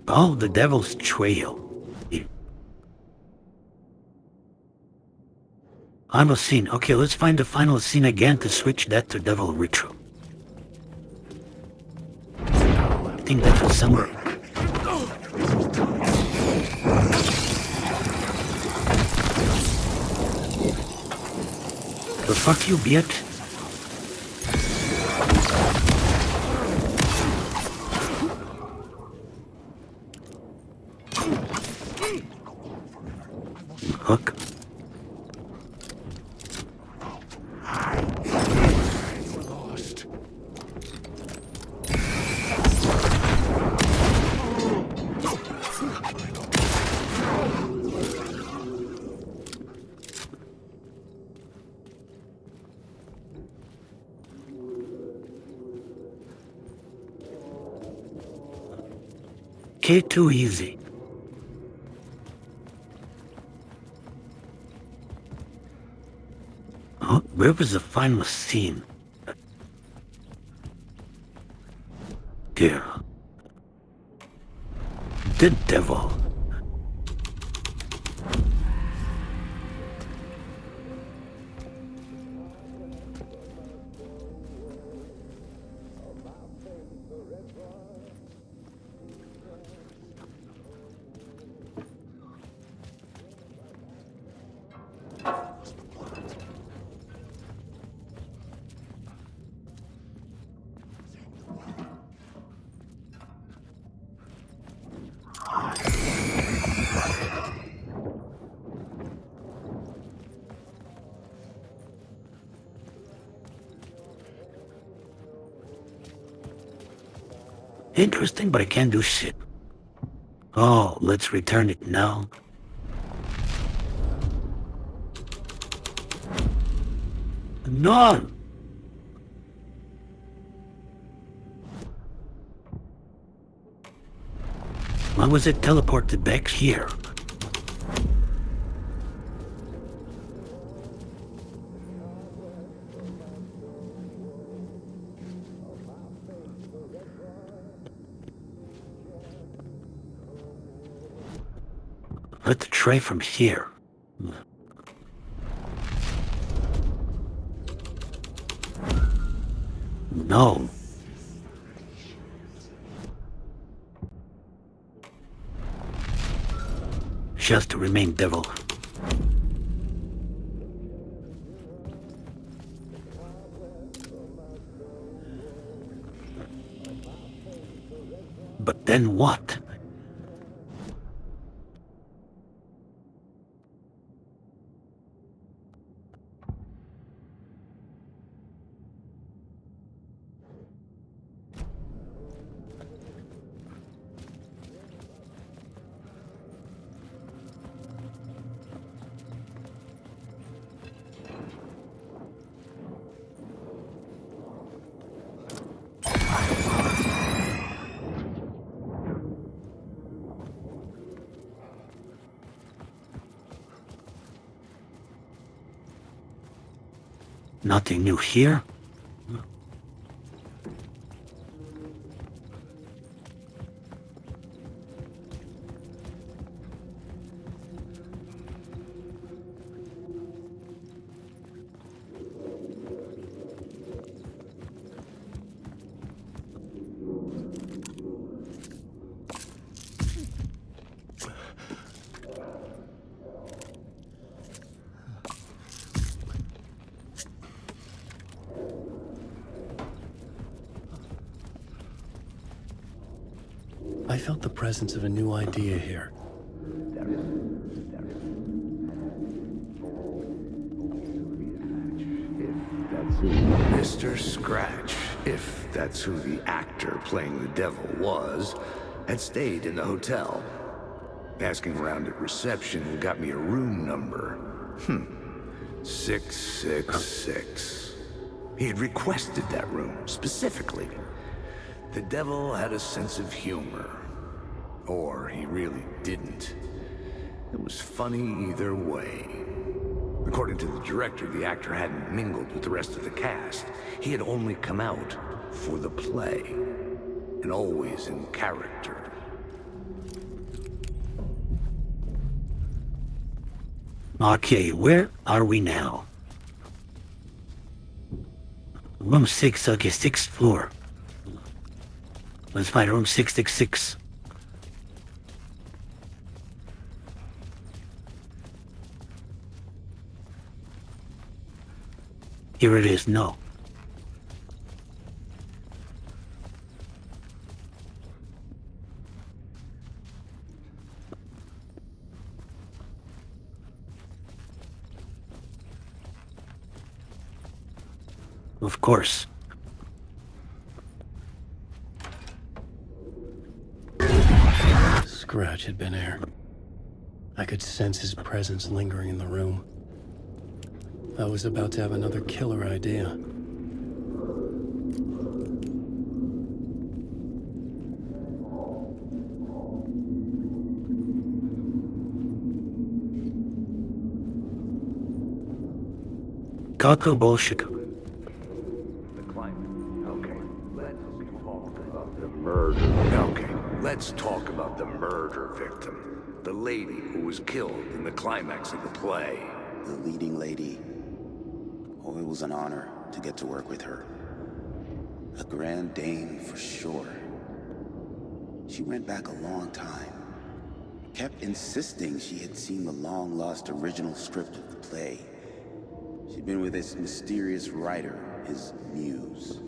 Oh, the devil's trail. Final scene. Okay, let's find the final scene again to switch that to devil ritual. I think that was somewhere. The fuck you, bitch? Hook. Lost. Okay, too easy. Oh, where was the final scene? Dear. The devil. Interesting, but I can't do shit. Oh, let's return it now. No! Why was it teleported back here? Let's try from here. No. Just to remain devil. But then what? Nothing new here? I felt the presence of a new idea here. Mr. Scratch if that's who the actor playing the devil was, had stayed in the hotel. Asking around at reception got me a room number. 666. He had requested that room, specifically. The devil had a sense of humor. Or he really didn't. It was funny either way. According to the director, the actor hadn't mingled with the rest of the cast. He had only come out for the play. And always in character. Okay, where are we now? Room 6, okay, 6th floor. Let's find room 666. Here it is, no. Of course. Scratch had been here. I could sense his presence lingering in the room. I was about to have another killer idea. Kako bullshit. Okay, let's talk about the murder victim. The lady who was killed in the climax of the play. The leading lady. Oh, it was an honor to get to work with her. A grand dame for sure. She went back a long time. Kept insisting she had seen the long-lost original script of the play. She'd been with this mysterious writer, his muse.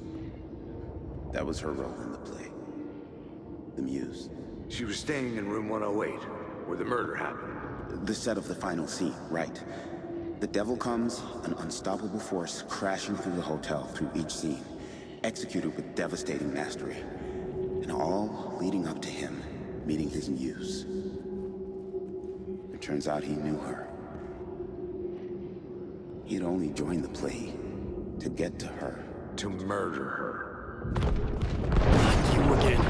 That was her role in the play. The muse. She was staying in room 108, where the murder happened. The set of the final scene, right. The devil comes, an unstoppable force crashing through the hotel through each scene, executed with devastating mastery. And all leading up to him meeting his muse. It turns out he knew her. He'd only joined the play to get to her. To murder her. Not you again.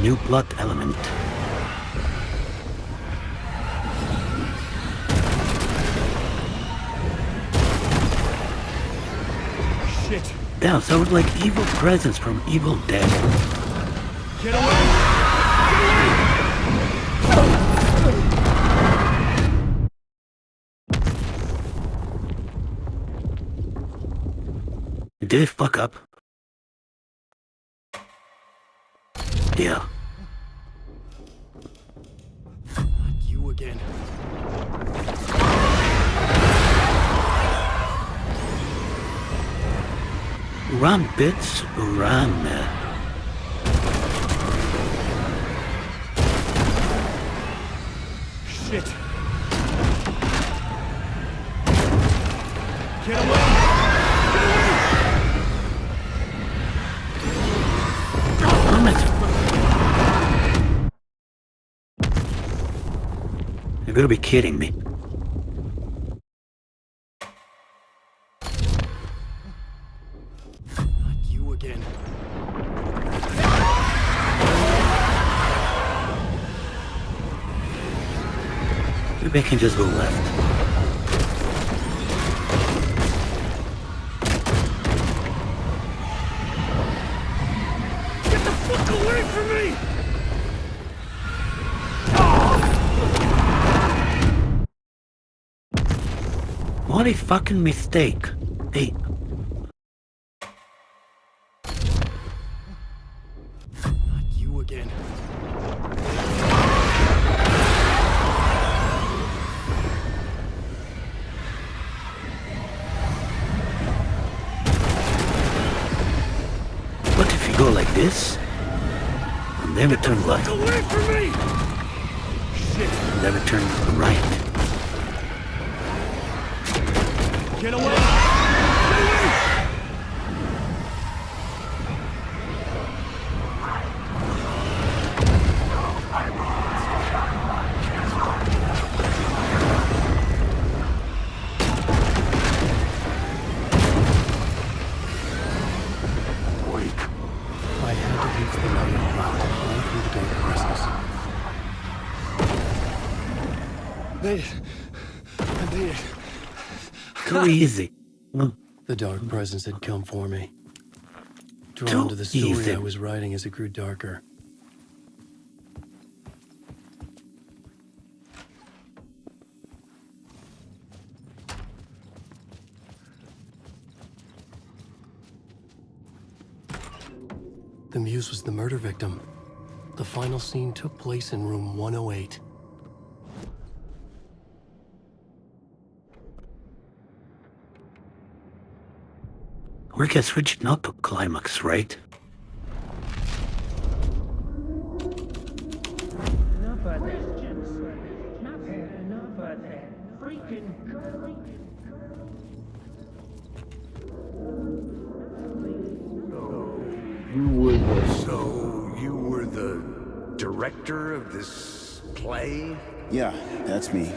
New plot element. Shit. That sounds like evil presence from Evil Dead. Get away! Did it fuck up? Yeah. Not you again. Run, bits, run. Shit. Get away! You're gonna be kidding me. Not you again. Maybe I can just go left. Get the fuck away from me! What a fucking mistake. Hey. Not you again. What if you go like this? And then we turn left. Get away from me! Shit. And then we turn right. Get away! Made it. I made it. Too easy. The dark presence had come for me. Drawn to the story easy. I was writing as it grew darker. The Muse was the murder victim. The final scene took place in room 108. We can switch it not to climax, right? Enough of this, Jim. Enough of that freaking curly. You were the director of this play? Yeah, that's me.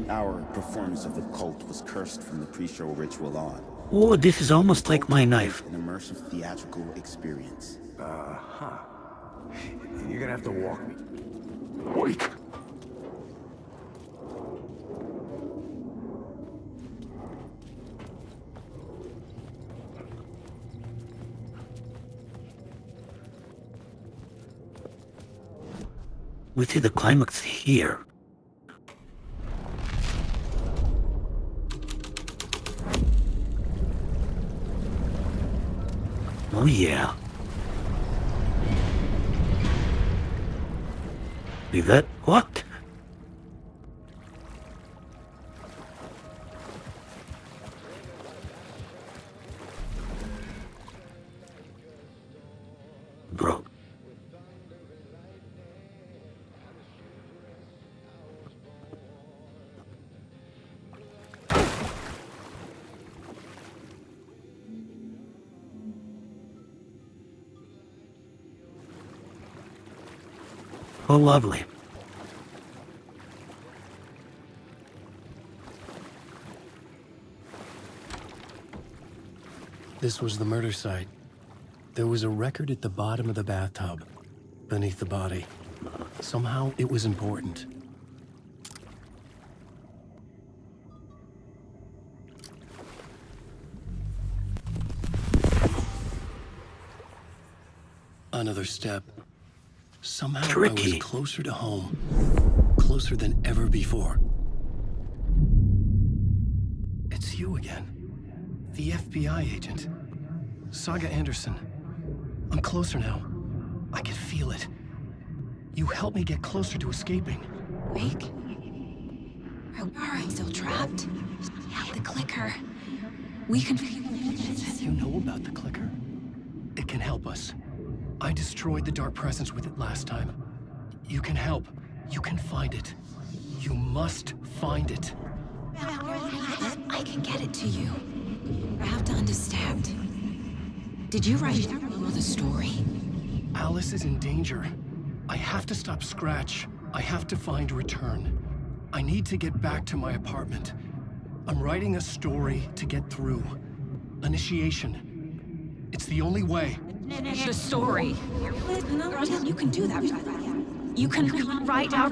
Our performance of the cult was cursed from the pre-show ritual on. Oh, this is almost like my knife. An immersive theatrical experience. Uh-huh. You're gonna have to walk me. Wait! We see the climax here. Oh yeah. Is that what? Bro. Oh, lovely. This was the murder site. There was a record at the bottom of the bathtub, beneath the body. Somehow it was important. Another step. Somehow Tricky. I was closer to home. Closer than ever before. It's you again. The FBI agent. Saga Anderson. I'm closer now. I can feel it. You helped me get closer to escaping. Wake? Are I still trapped? Yeah, the clicker. We can... You know about the clicker? It can help us. I destroyed the dark presence with it last time. You can help. You can find it. You must find it. I can get it to you. I have to understand. Did you write the story? Alice is in danger. I have to stop Scratch. I have to find Return. I need to get back to my apartment. I'm writing a story to get through. Initiation. It's the only way. The story. You can do that. You can write out...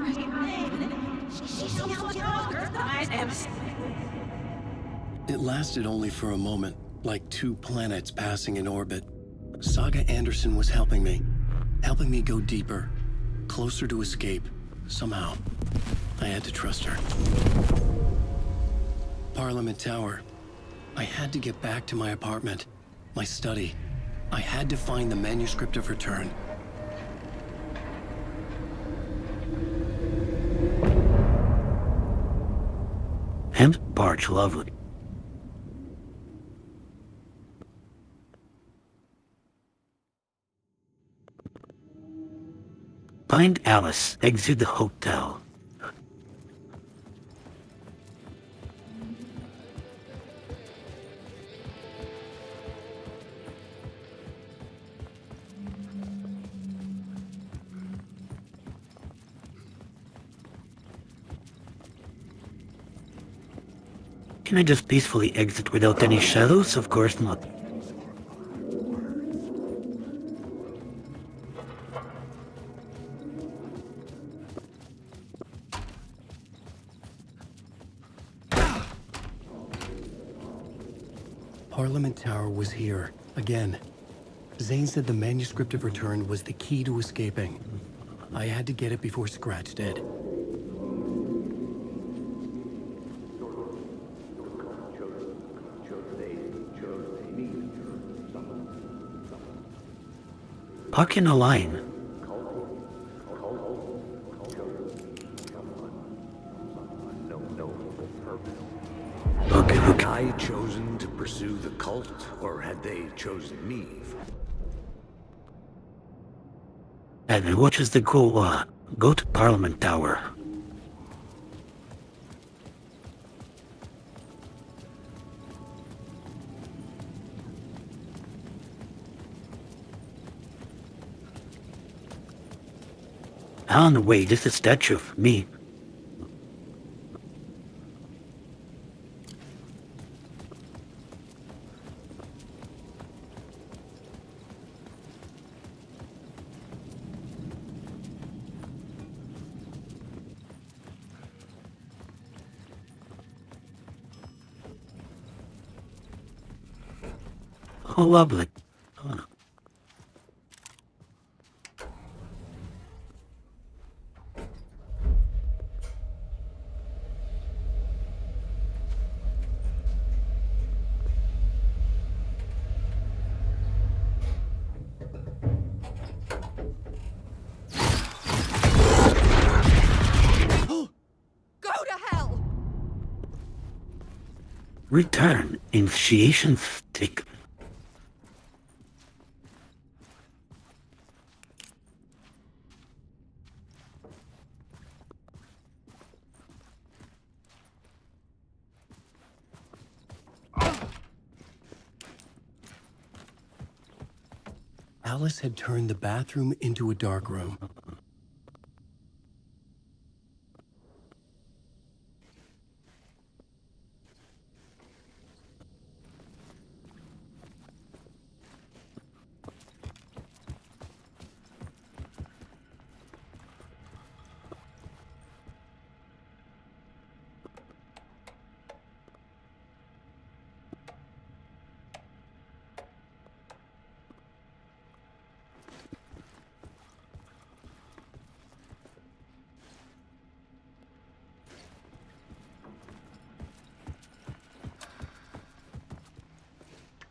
It lasted only for a moment, like two planets passing in orbit. Saga Anderson was helping me go deeper, closer to escape, somehow. I had to trust her. Parliament Tower. I had to get back to my apartment, my study. I had to find the manuscript of Return. And barge, lovely. Find Alice, exit the hotel. Can I just peacefully exit without any shadows? Of course not. Parliament Tower was here, again. Zane said the manuscript of return was the key to escaping. I had to get it before Scratch did. Puck in a line. Okay. Had I chosen to pursue the cult, or had they chosen me? And what is the goal? Go to Parliament Tower. On the way, this is a statue of me. Oh, lovely. Oh. Go to hell! Return. Initiation stick. Alice had turned the bathroom into a dark room.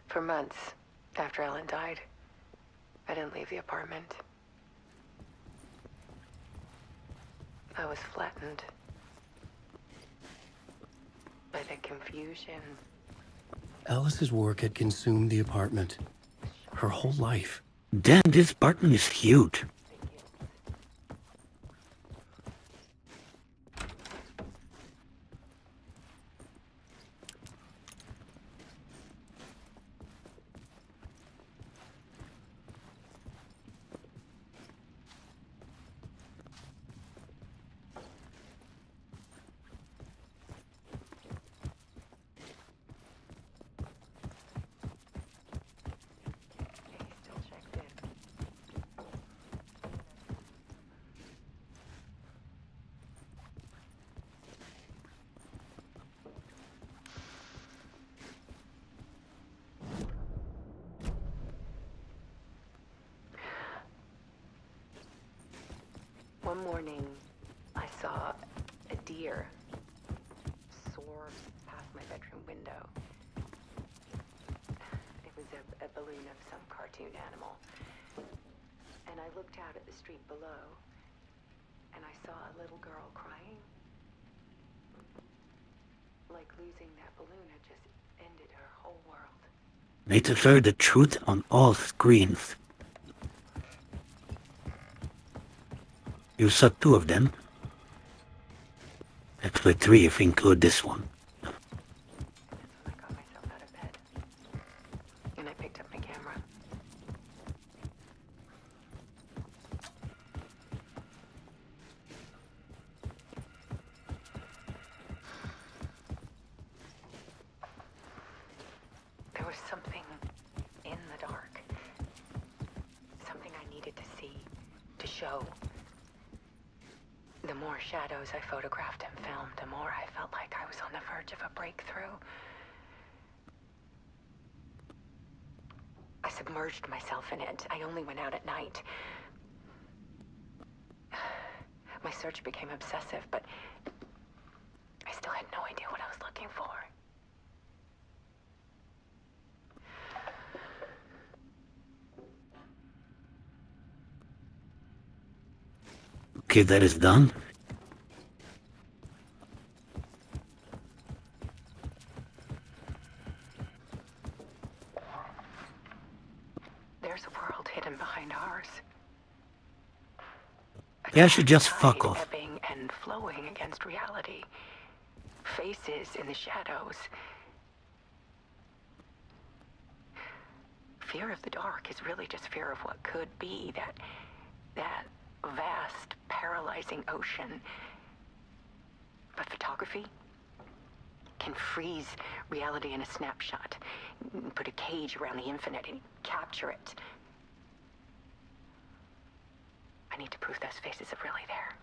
For months after Ellen died, I didn't leave the apartment. I was flattened by the confusion. Alice's work had consumed the apartment. Her whole life. Damn, this apartment is huge. One morning, I saw a deer soar past my bedroom window. It was a balloon of some cartoon animal. And I looked out at the street below, and I saw a little girl crying. Like losing that balloon had just ended her whole world. Need to share the truth on all screens. You saw 2 of them. Actually 3 if you include this one. I got myself out of bed. And I picked up my camera. There was something in the dark. Something I needed to see, to show. The more shadows I photographed and filmed, the more I felt like I was on the verge of a breakthrough. submerged myself in it. I only went out at night. My search became obsessive, but I still had no idea what I was looking for. Okay, that is done. There's a world hidden behind ours. Yeah, I should just fuck off. Ebbing and flowing against reality. Faces in the shadows. Fear of the dark is really just fear of what could be, that vast, paralyzing ocean. But photography can freeze reality in a snapshot, put a cage around the infinite and capture it. I need to prove those faces are really there.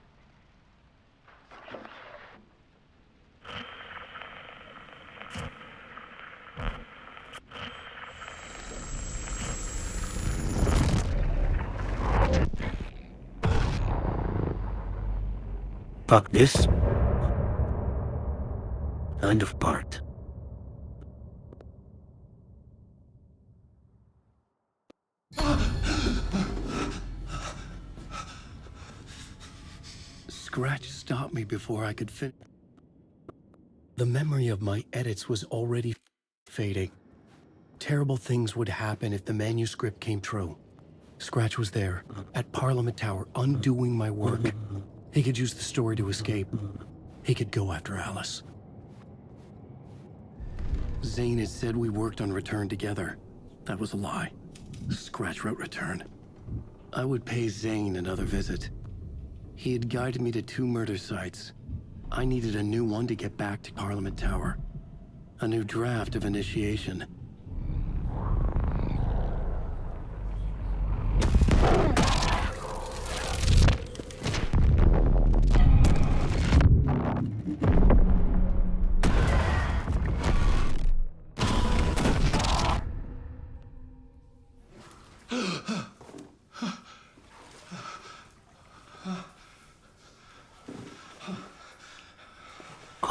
Fuck this. End of part. Scratch stopped me before I could finish. The memory of my edits was already fading. Terrible things would happen if the manuscript came true. Scratch was there, at Parliament Tower, undoing my work. He could use the story to escape. He could go after Alice. Zane had said we worked on Return together. That was a lie. Scratch wrote Return. I would pay Zane another visit. He had guided me to 2 murder sites. I needed a new one to get back to Parliament Tower. A new draft of initiation.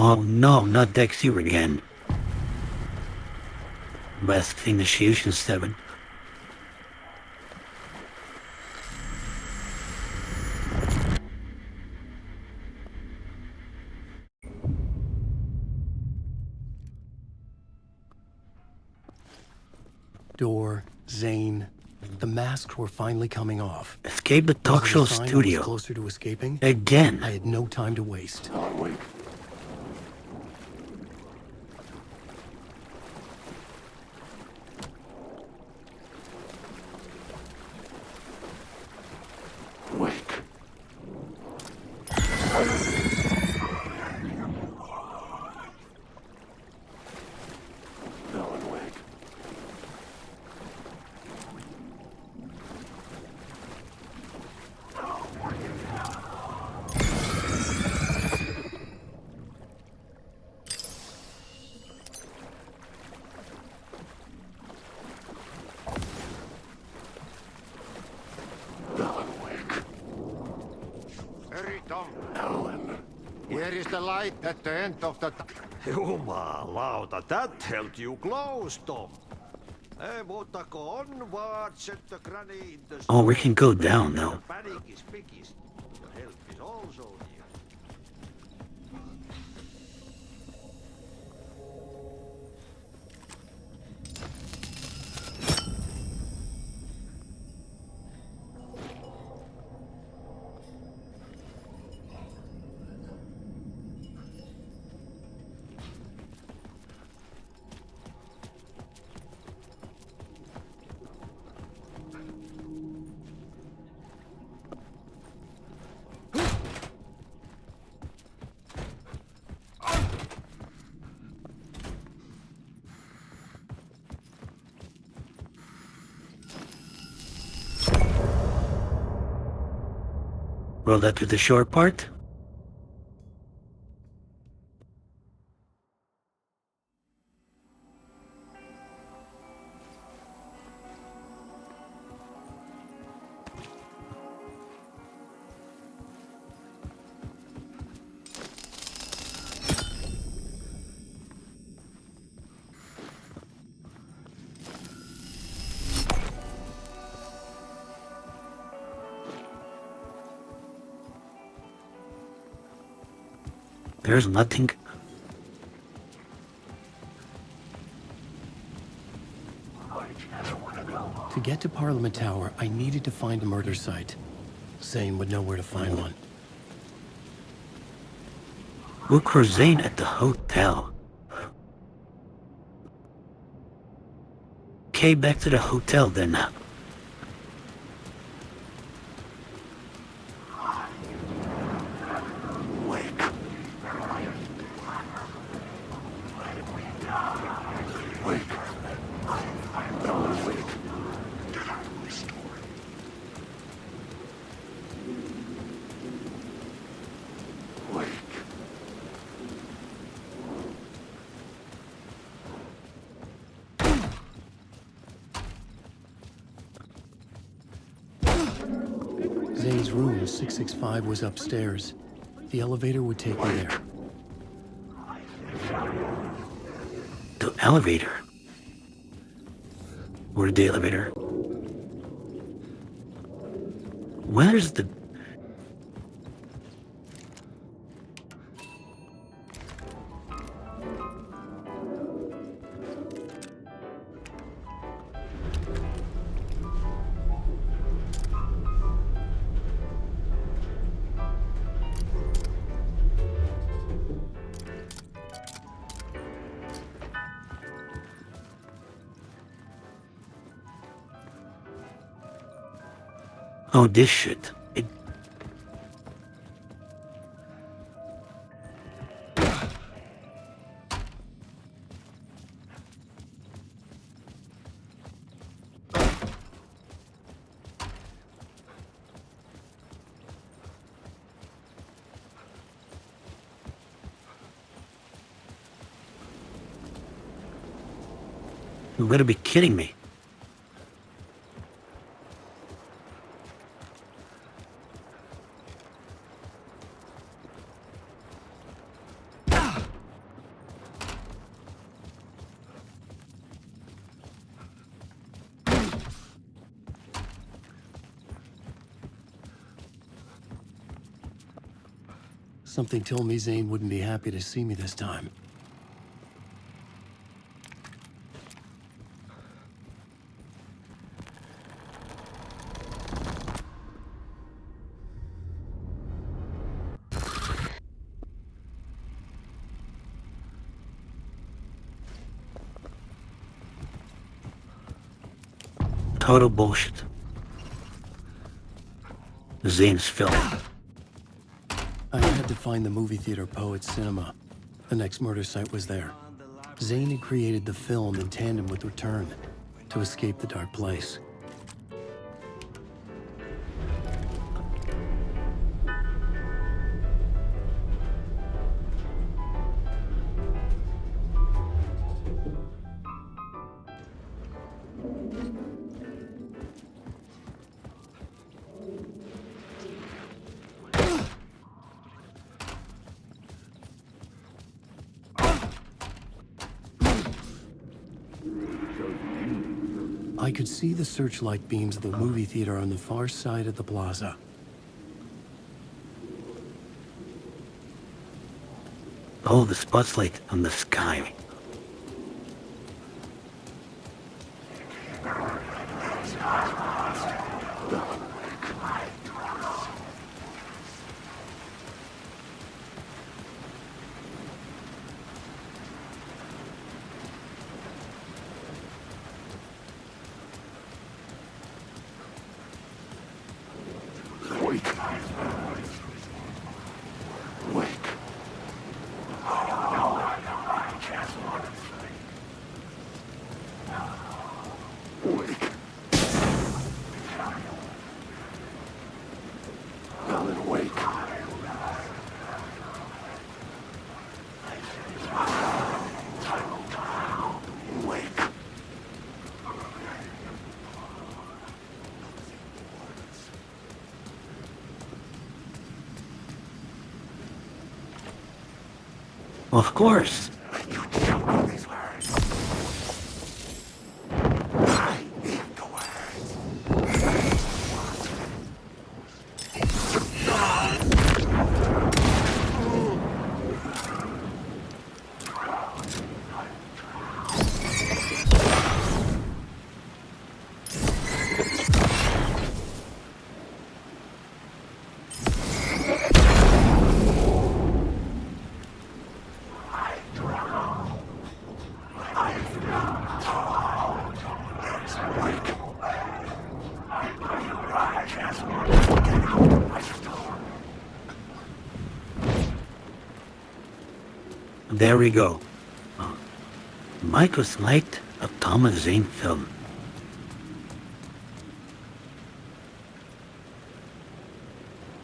Oh no, not Dexter again. Best Initiation 7. Door, Zane. The masks were finally coming off. Escape the talk show Was it a sign I was studio. closer to escaping? Again. I had no time to waste. Wait. Wake. Alan Wake. Tom. Alan. Here is the light at the end of the... Jumalauta, that held you close, Tom. Ei muuta kuin onward, set the granny in the... Oh, we can go down now. Panic is biggest. Your help is also near. Roll that to the short part. There's nothing. To get to Parliament Tower, I needed to find a murder site. Zane would know where to find one. Look for Zane at the hotel. Okay, back to the hotel then. Zane's room, 665, was upstairs. The elevator would take me there. The elevator? Where's the elevator? Where's the... Oh, this shit. It... You better be kidding me. Something told me Zane wouldn't be happy to see me this time. Total bullshit. Zane's film. I had to find the movie theater Poet Cinema. The next murder site was there. Zane had created the film in tandem with Return to escape the dark place. I could see the searchlight beams of the movie theater on the far side of the plaza. Oh, the spotlight on the sky. Of course. There we go. Michael's Light, a Thomas Zane film.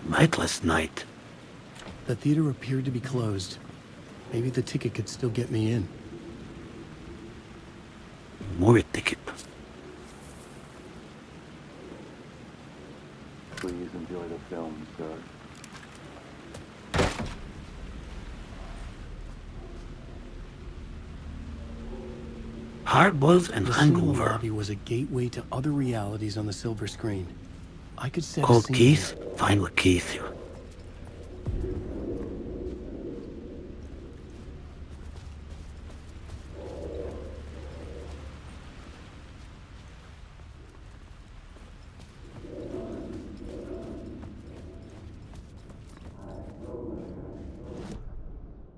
Nightless Night. The theater appeared to be closed. Maybe the ticket could still get me in. Movie ticket. Please enjoy the film, sir. Hardboiled and The cinema hangover. lobby was a gateway to other realities on the silver screen. I could set a Cold scene Keith, here. find what Keith.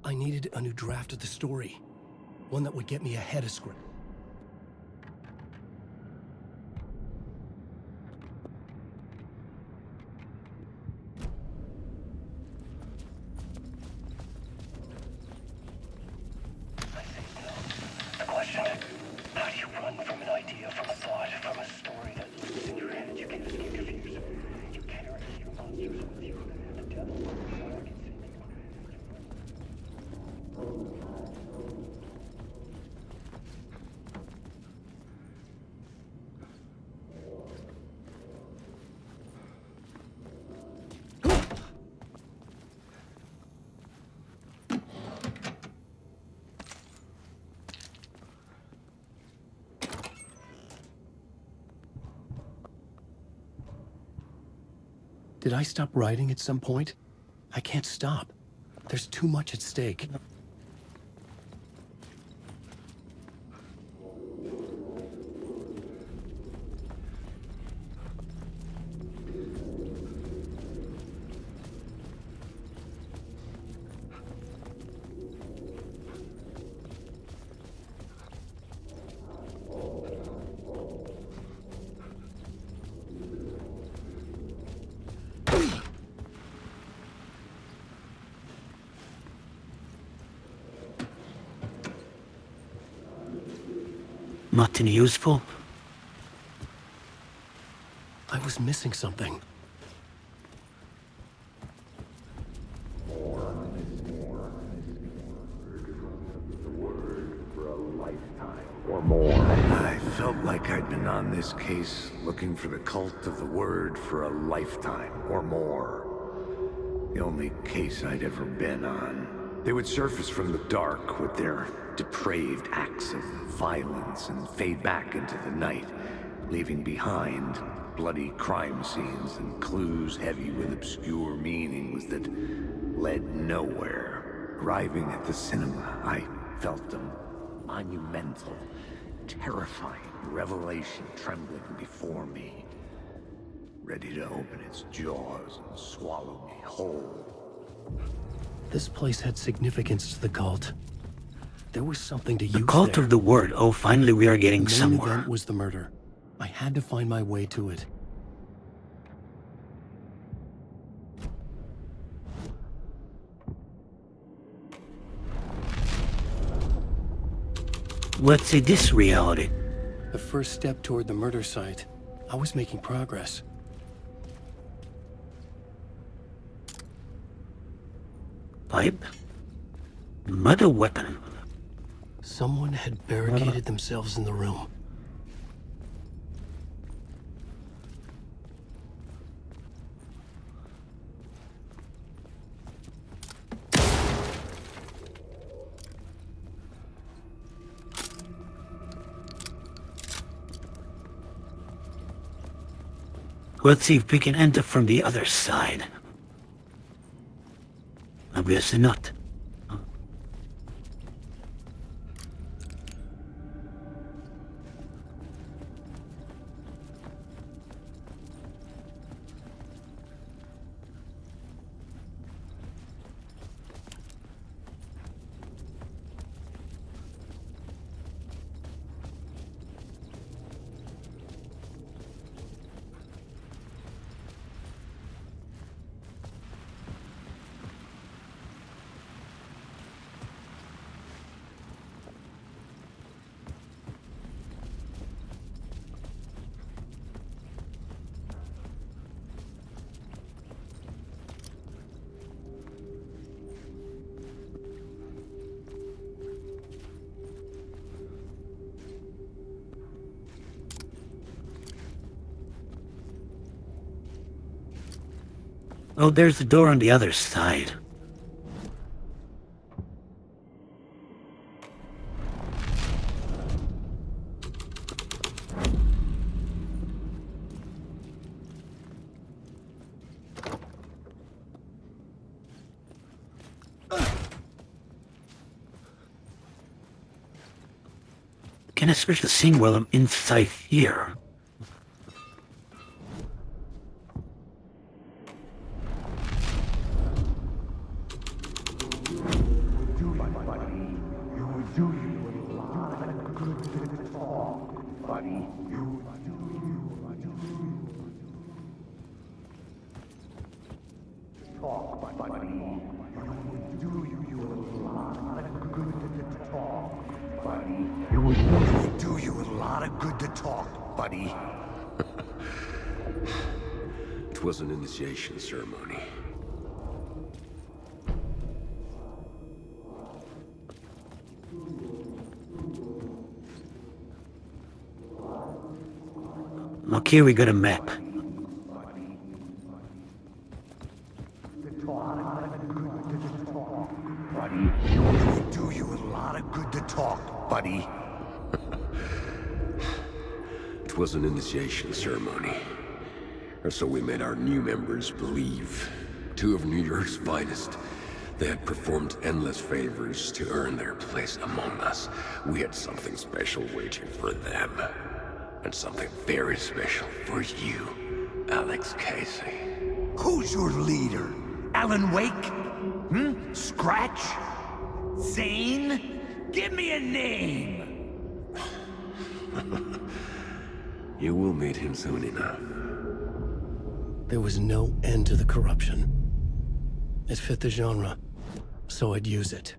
I needed a new draft of the story. One that would get me ahead of script. The question, how do you run from an idea, from a thought, from a story that lives in your head? You can't escape your fears. You carry your monsters with you. The devil, no one can save you. Did I stop writing at some point? I can't stop. There's too much at stake. Nothing useful? I was missing something. Or more. I felt like I'd been on this case looking for the cult of the word for a lifetime or more. The only case I'd ever been on. They would surface from the dark with their depraved acts of violence and fade back into the night, leaving behind bloody crime scenes and clues heavy with obscure meanings that led nowhere. Arriving at the cinema, I felt a monumental, terrifying revelation trembling before me, ready to open its jaws and swallow me whole. This place had significance to the cult. There was something to use The cult there. of the word. Oh, finally we are getting The main somewhere. event was the murder. I had to find my way to it. Let's see this reality. The first step toward the murder site. I was making progress. Pipe? Murder weapon. Someone had barricaded themselves in the room. Let's see if we can enter from the other side. Obviously not. Oh, there's the door on the other side. Can I switch the scene while I'm inside here? Do you a lot of good to talk, buddy. It was an initiation ceremony. Okay, we got a map. Do you a lot of good to talk, buddy. It was an initiation ceremony. Or so we made our new members believe. Two of New York's finest. They had performed endless favors to earn their place among us. We had something special waiting for them. And something very special for you, Alex Casey. Who's your leader? Alan Wake? Scratch? Zane? Give me a name! You will meet him soon enough. There was no end to the corruption. It fit the genre, so I'd use it.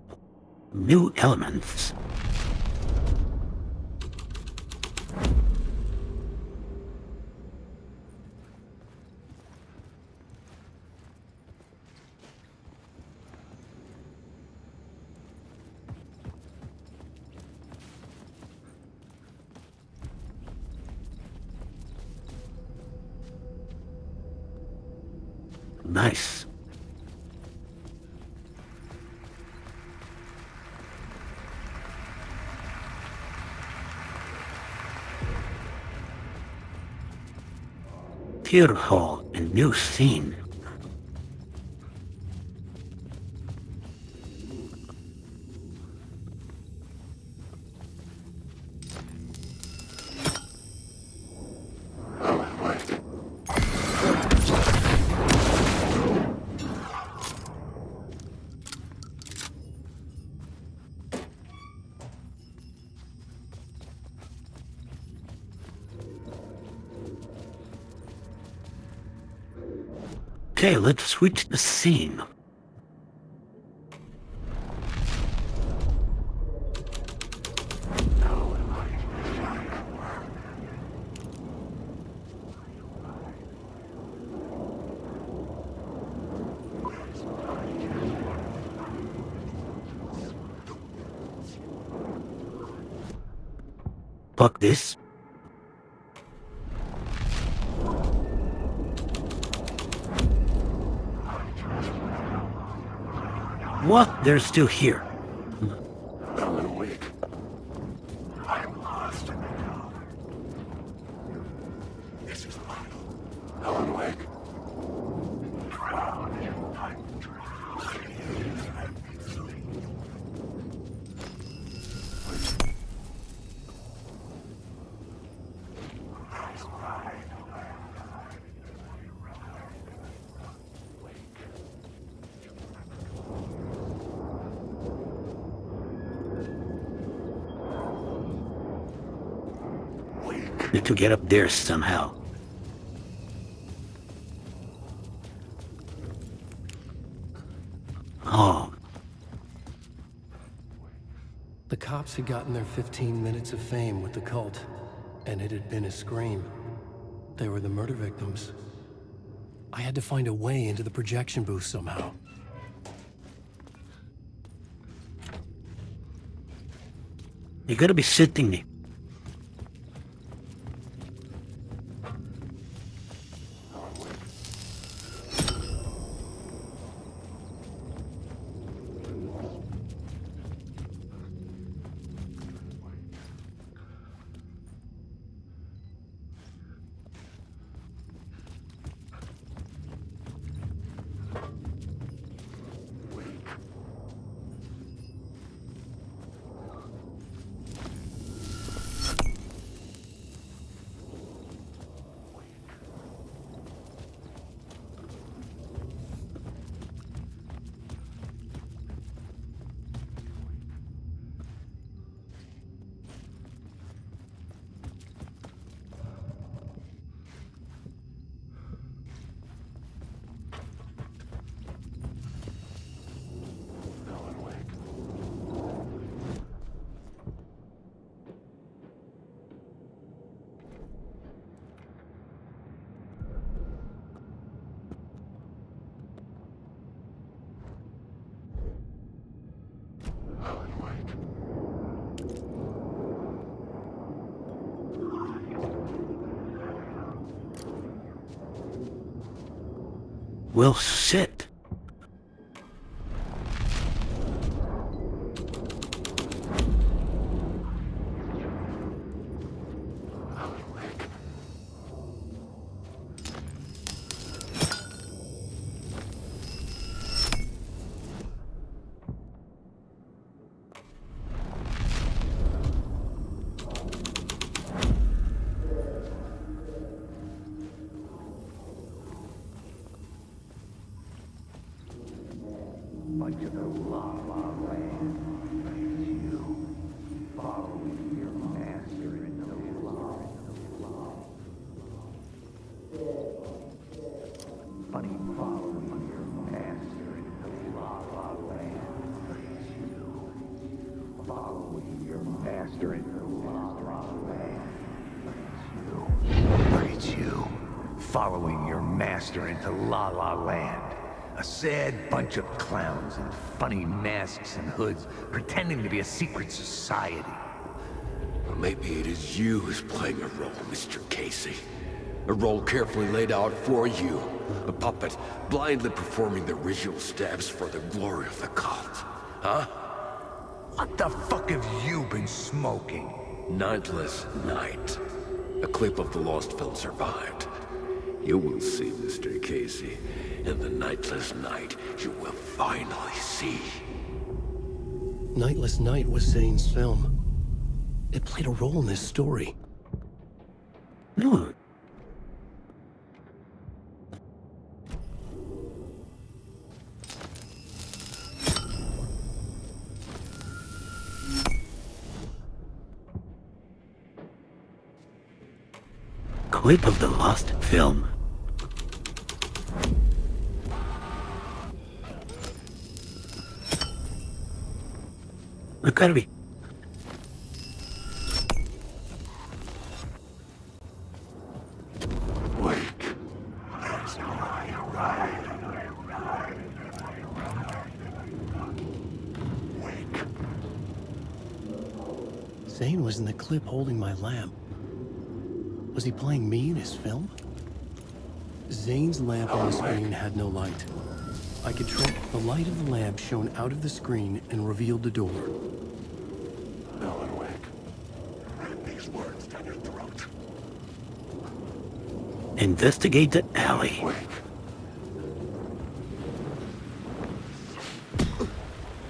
New elements. Nice. Theater hall and new scene. Okay, let's switch the scene. Fuck this. What? They're still here. Alan Wake. I'm lost in the dark. This is vital. Alan Wake. Need to get up there somehow. Oh. The cops had gotten their 15 minutes of fame with the cult, and it had been a scream. They were the murder victims. I had to find a way into the projection booth somehow. You gotta be sitting there. will sit. Bunch of the La Land. You following your master into Funny following your master into La Land. You following your master into La Land. Look at you. Following your master into La La Land. A sad bunch of clowns in funny masks and hoods, pretending to be a secret society. Or maybe it is you who's playing a role, Mr. Casey. A role carefully laid out for you. A puppet, blindly performing the ritual steps for the glory of the cult. Huh? What the fuck have you been smoking? Nightless Night. A clip of the lost film survived. You will see, Mr. Casey. In the Nightless Night, you will finally see. Nightless Night was Zane's film. It played a role in this story. No. Clip of the lost film. It gotta be. Wake. That's how you ride. Wake. Zane was in the clip holding my lamp. Was he playing me in his film? Zane's lamp on the screen had no light. I could track the light of the lamp shone out of the screen and revealed the door. Alan Wake. Ram these words down your throat. Investigate the alley.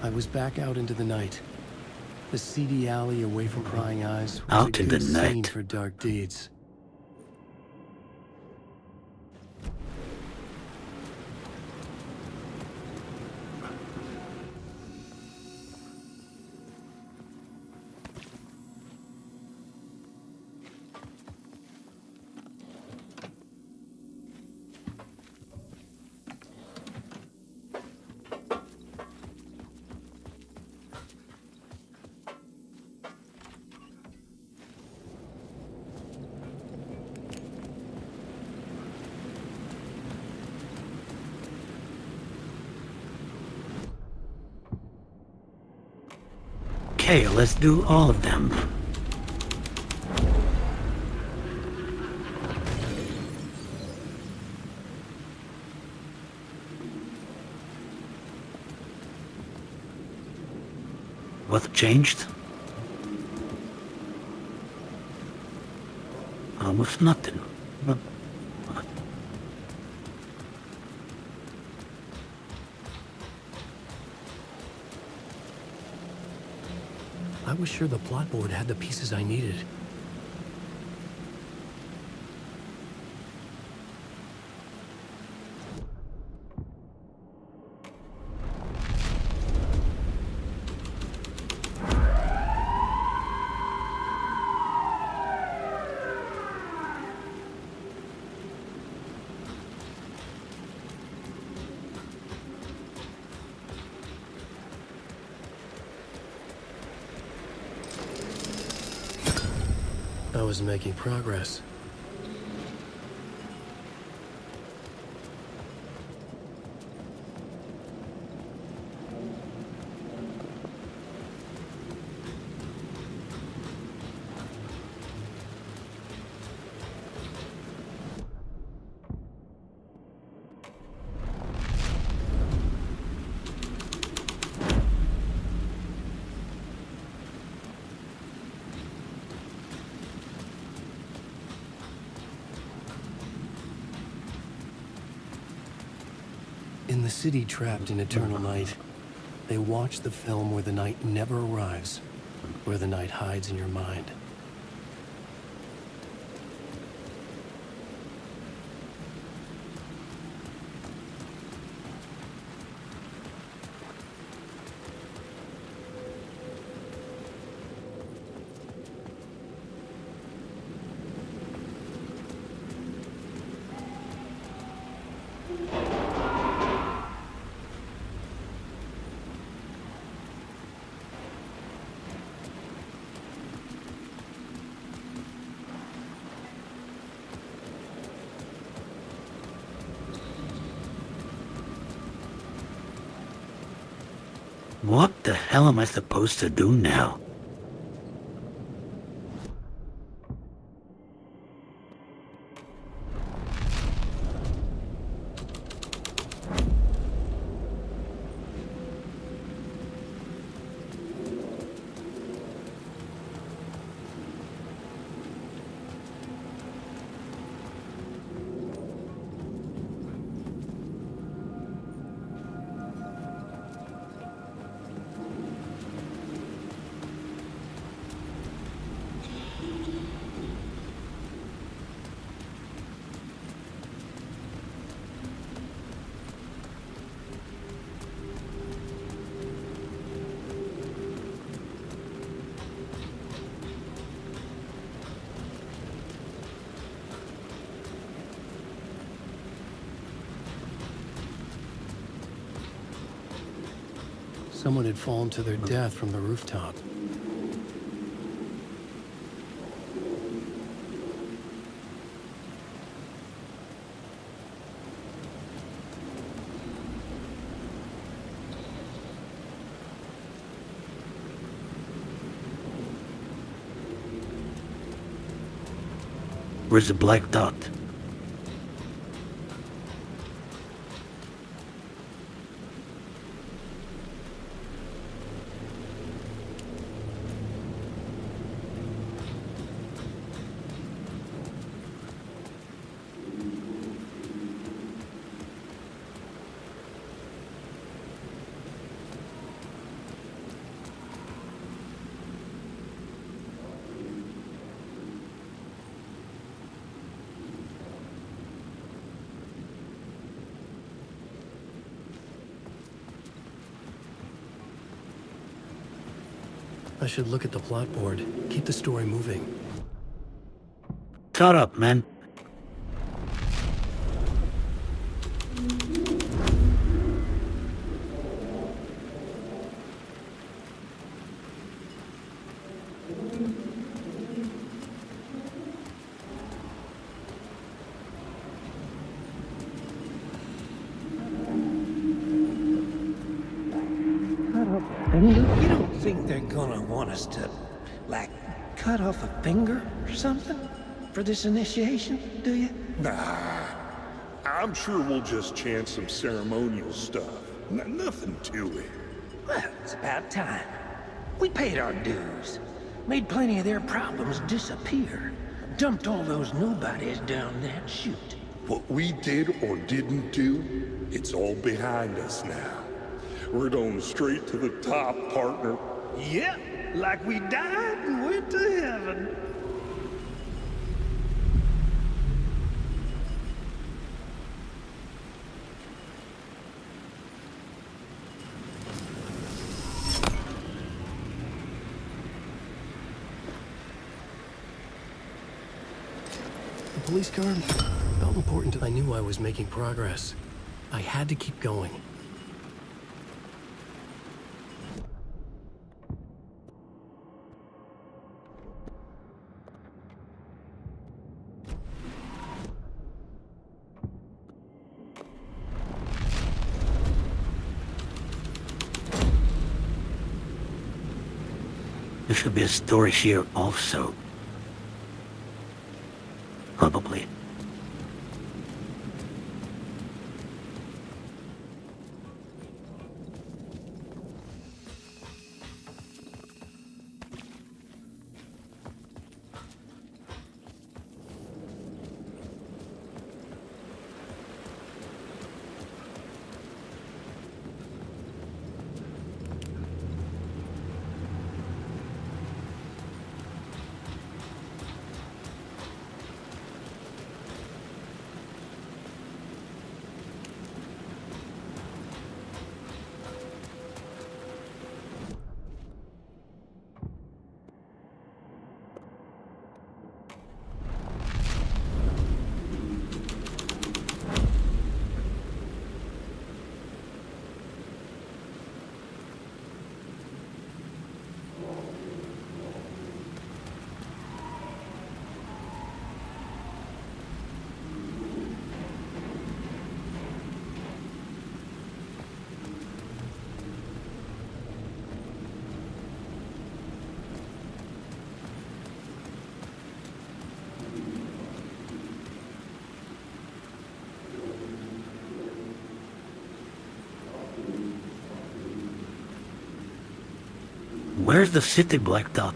I was back out into the night. The seedy alley away from prying eyes was Out a in the good scene night. for dark deeds. Okay, let's do all of them. What changed? Almost nothing. I was sure the plot board had the pieces I needed. I was making progress. In the city trapped in eternal night, they watch the film where the night never arrives, where the night hides in your mind. What the hell am I supposed to do now? Someone had fallen to their death from the rooftop. Where's the black dot? I should look at the plot board, keep the story moving. Shut up, man. You don't think they're gonna want us to, like, cut off a finger or something for this initiation, do you? Nah, I'm sure we'll just chant some ceremonial stuff. Nothing to it. Well, it's about time. We paid our dues. Made plenty of their problems disappear. Dumped all those nobodies down that chute. What we did or didn't do, it's all behind us now. We're going straight to the top, partner. Yep, like we died and went to heaven. The police car felt important. I knew I was making progress. I had to keep going. There should be a story here also. Probably. Where's the city black dot?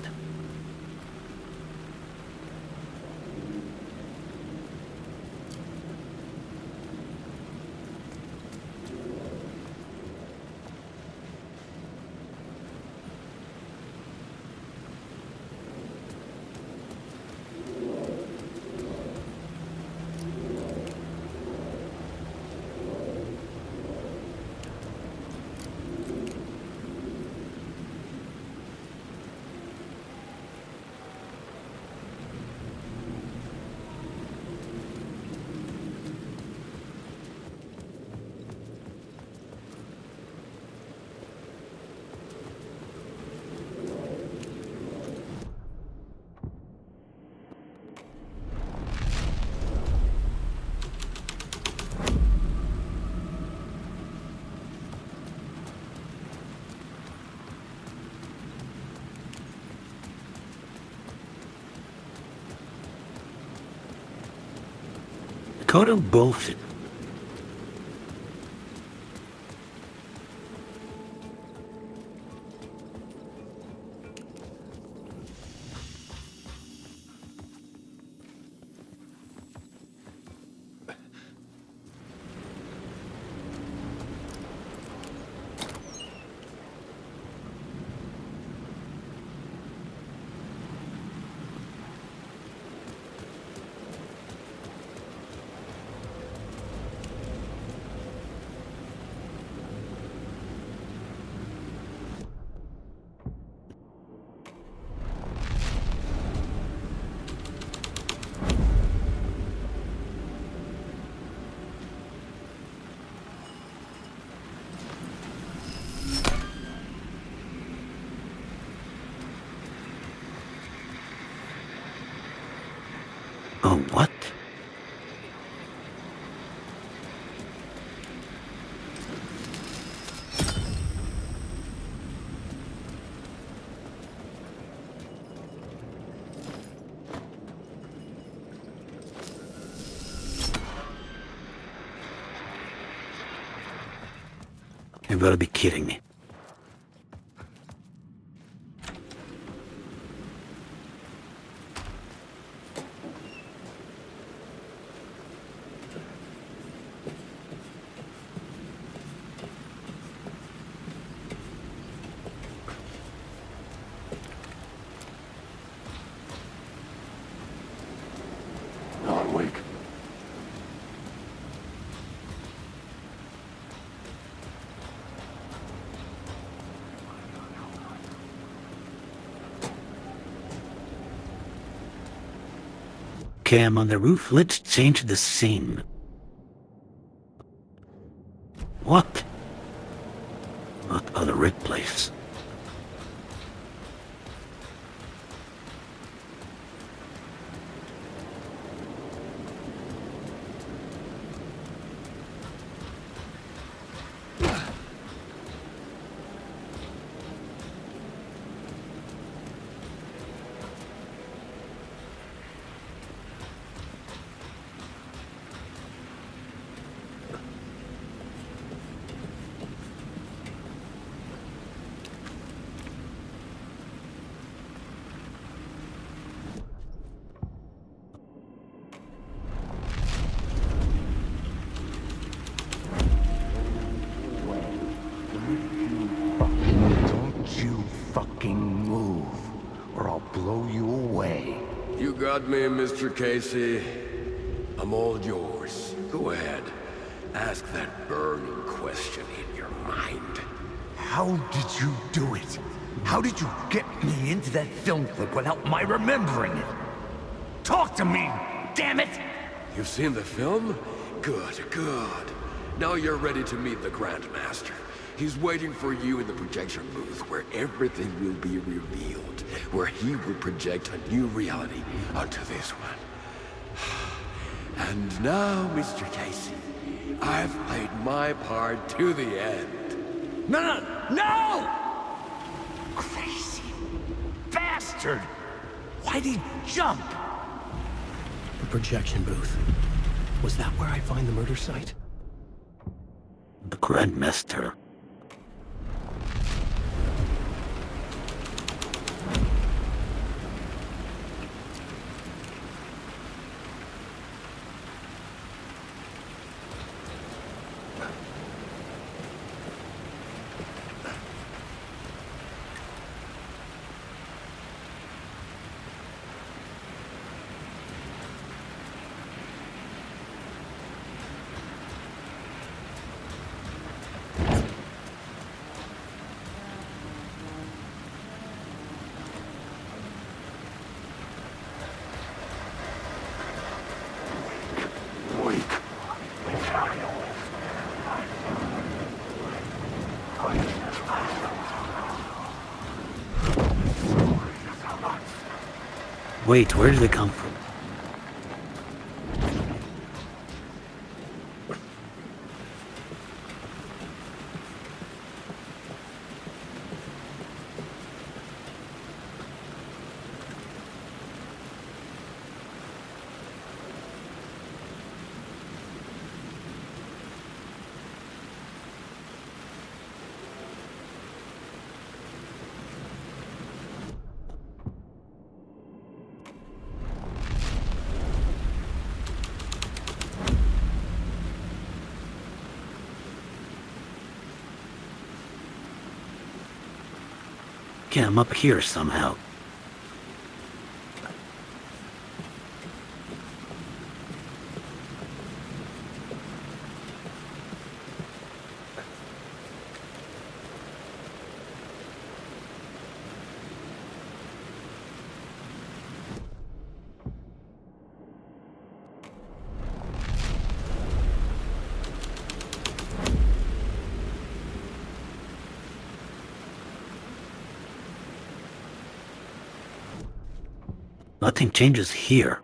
Total bullshit. Oh, what? You gotta be kidding me. Not awake. Okay, I'm on the roof. Let's change the scene. What? What other red place? Don't you fucking move, or I'll blow you away. You got me, Mr. Casey. I'm all yours. Go ahead. Ask that burning question in your mind. How did you do it? How did you get me into that film clip without my remembering it? Talk to me, damn it! You've seen the film? Good, good. Now you're ready to meet the Grandmaster. He's waiting for you in the projection booth where everything will be revealed, where he will project a new reality onto this one. And now, Mr. Casey, I've played my part to the end. No! Crazy bastard! Why'd he jump? The projection booth. Was that where I find the murder site? The Grandmaster. Wait, where did it come from? Yeah, I'm up here somehow. Nothing changes here.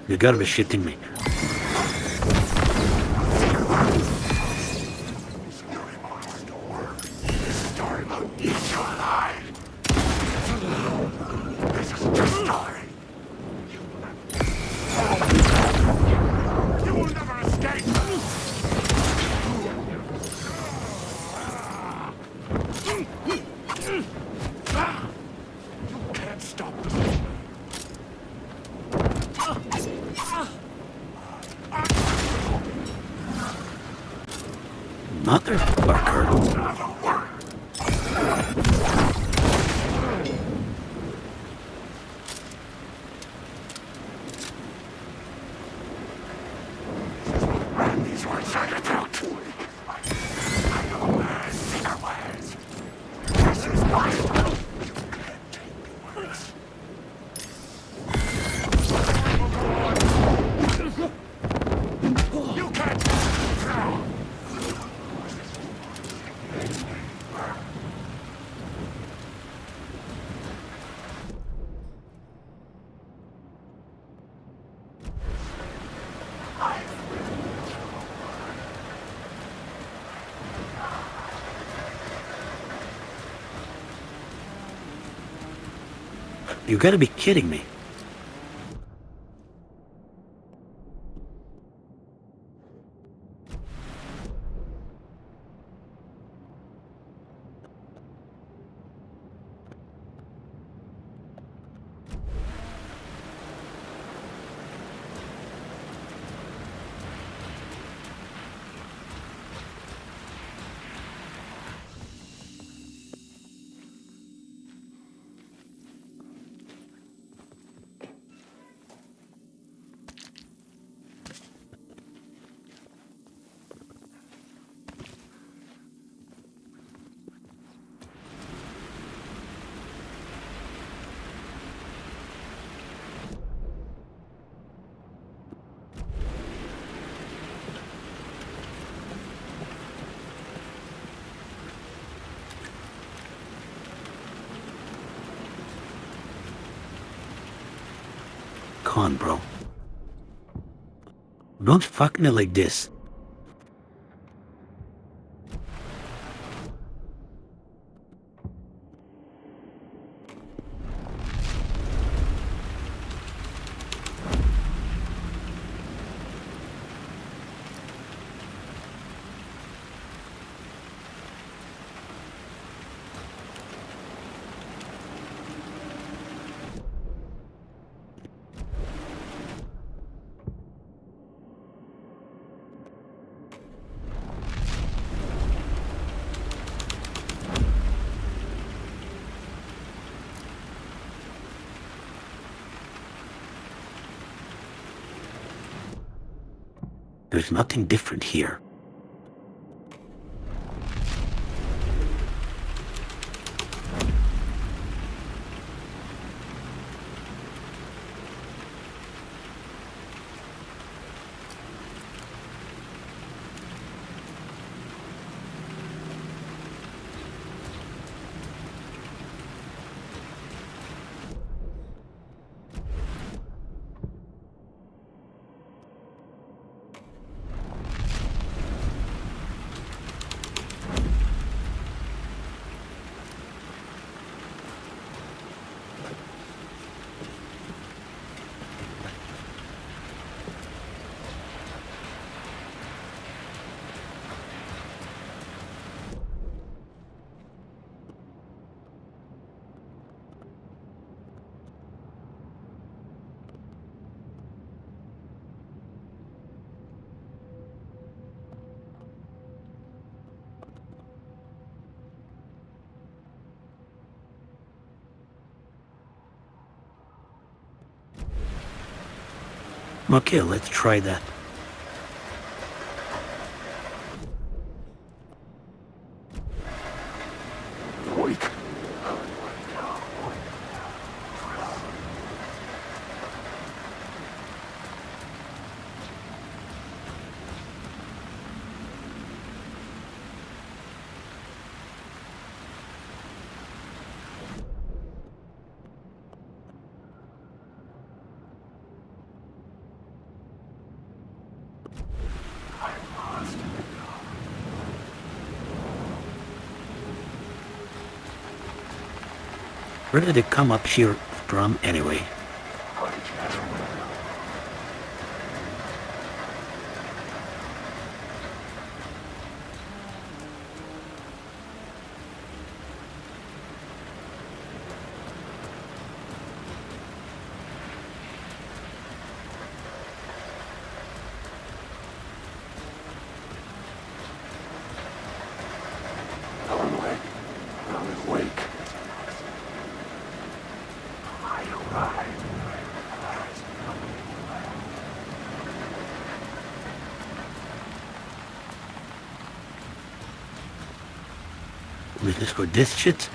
You gotta be shitting me. Motherfucker. These words are your throat. I know bigger words. This is my style. You can't take the words. You can't. You gotta be kidding me. back on, bro. Don't fuck me like this. There's nothing different here. Okay, let's try that. Where did it come up here from anyway? Was this for this shit?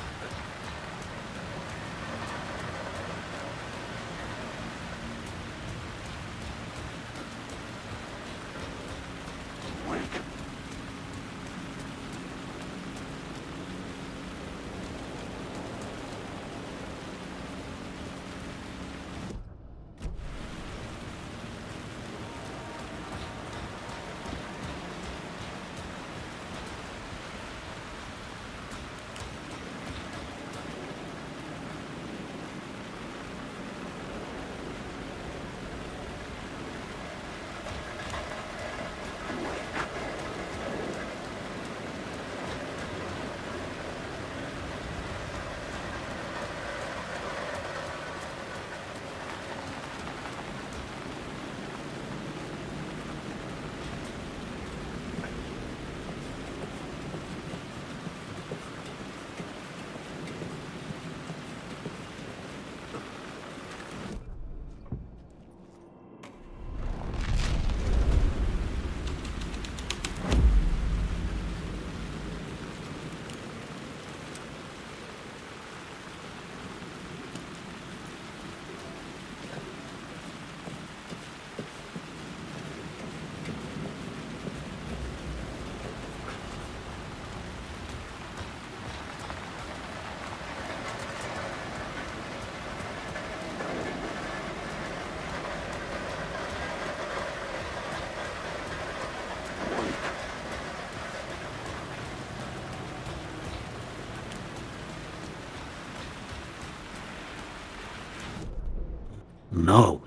No.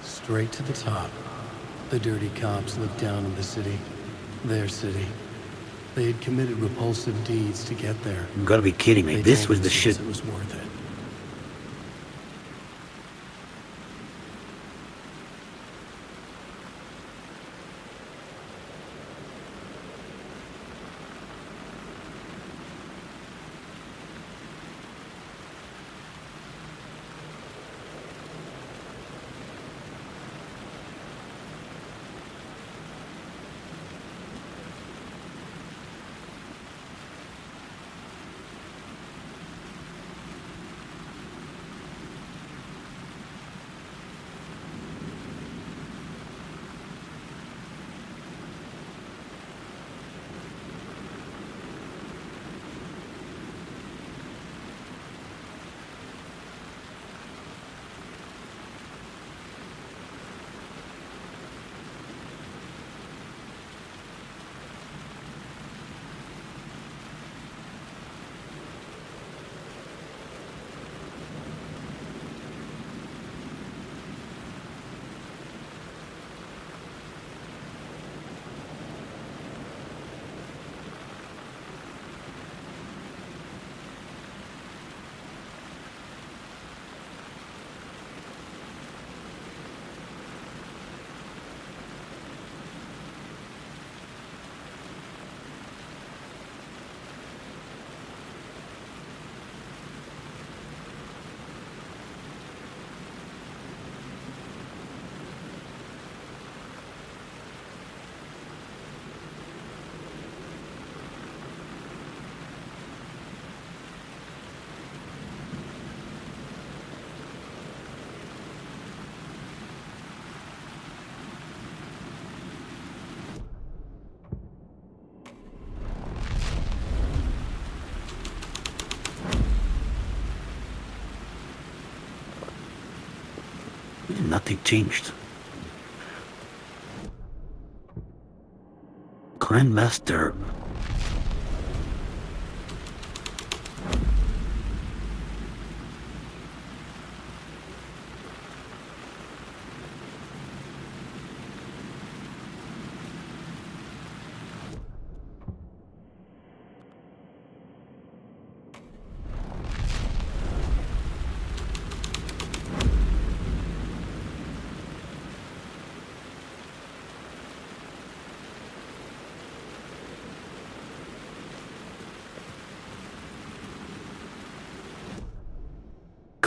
Straight to the top. The dirty cops looked down on the city. Their city. They had committed repulsive deeds to get there. You gotta be kidding me. They This told was the themselves shit. It was worth it. Nothing changed. Grandmaster.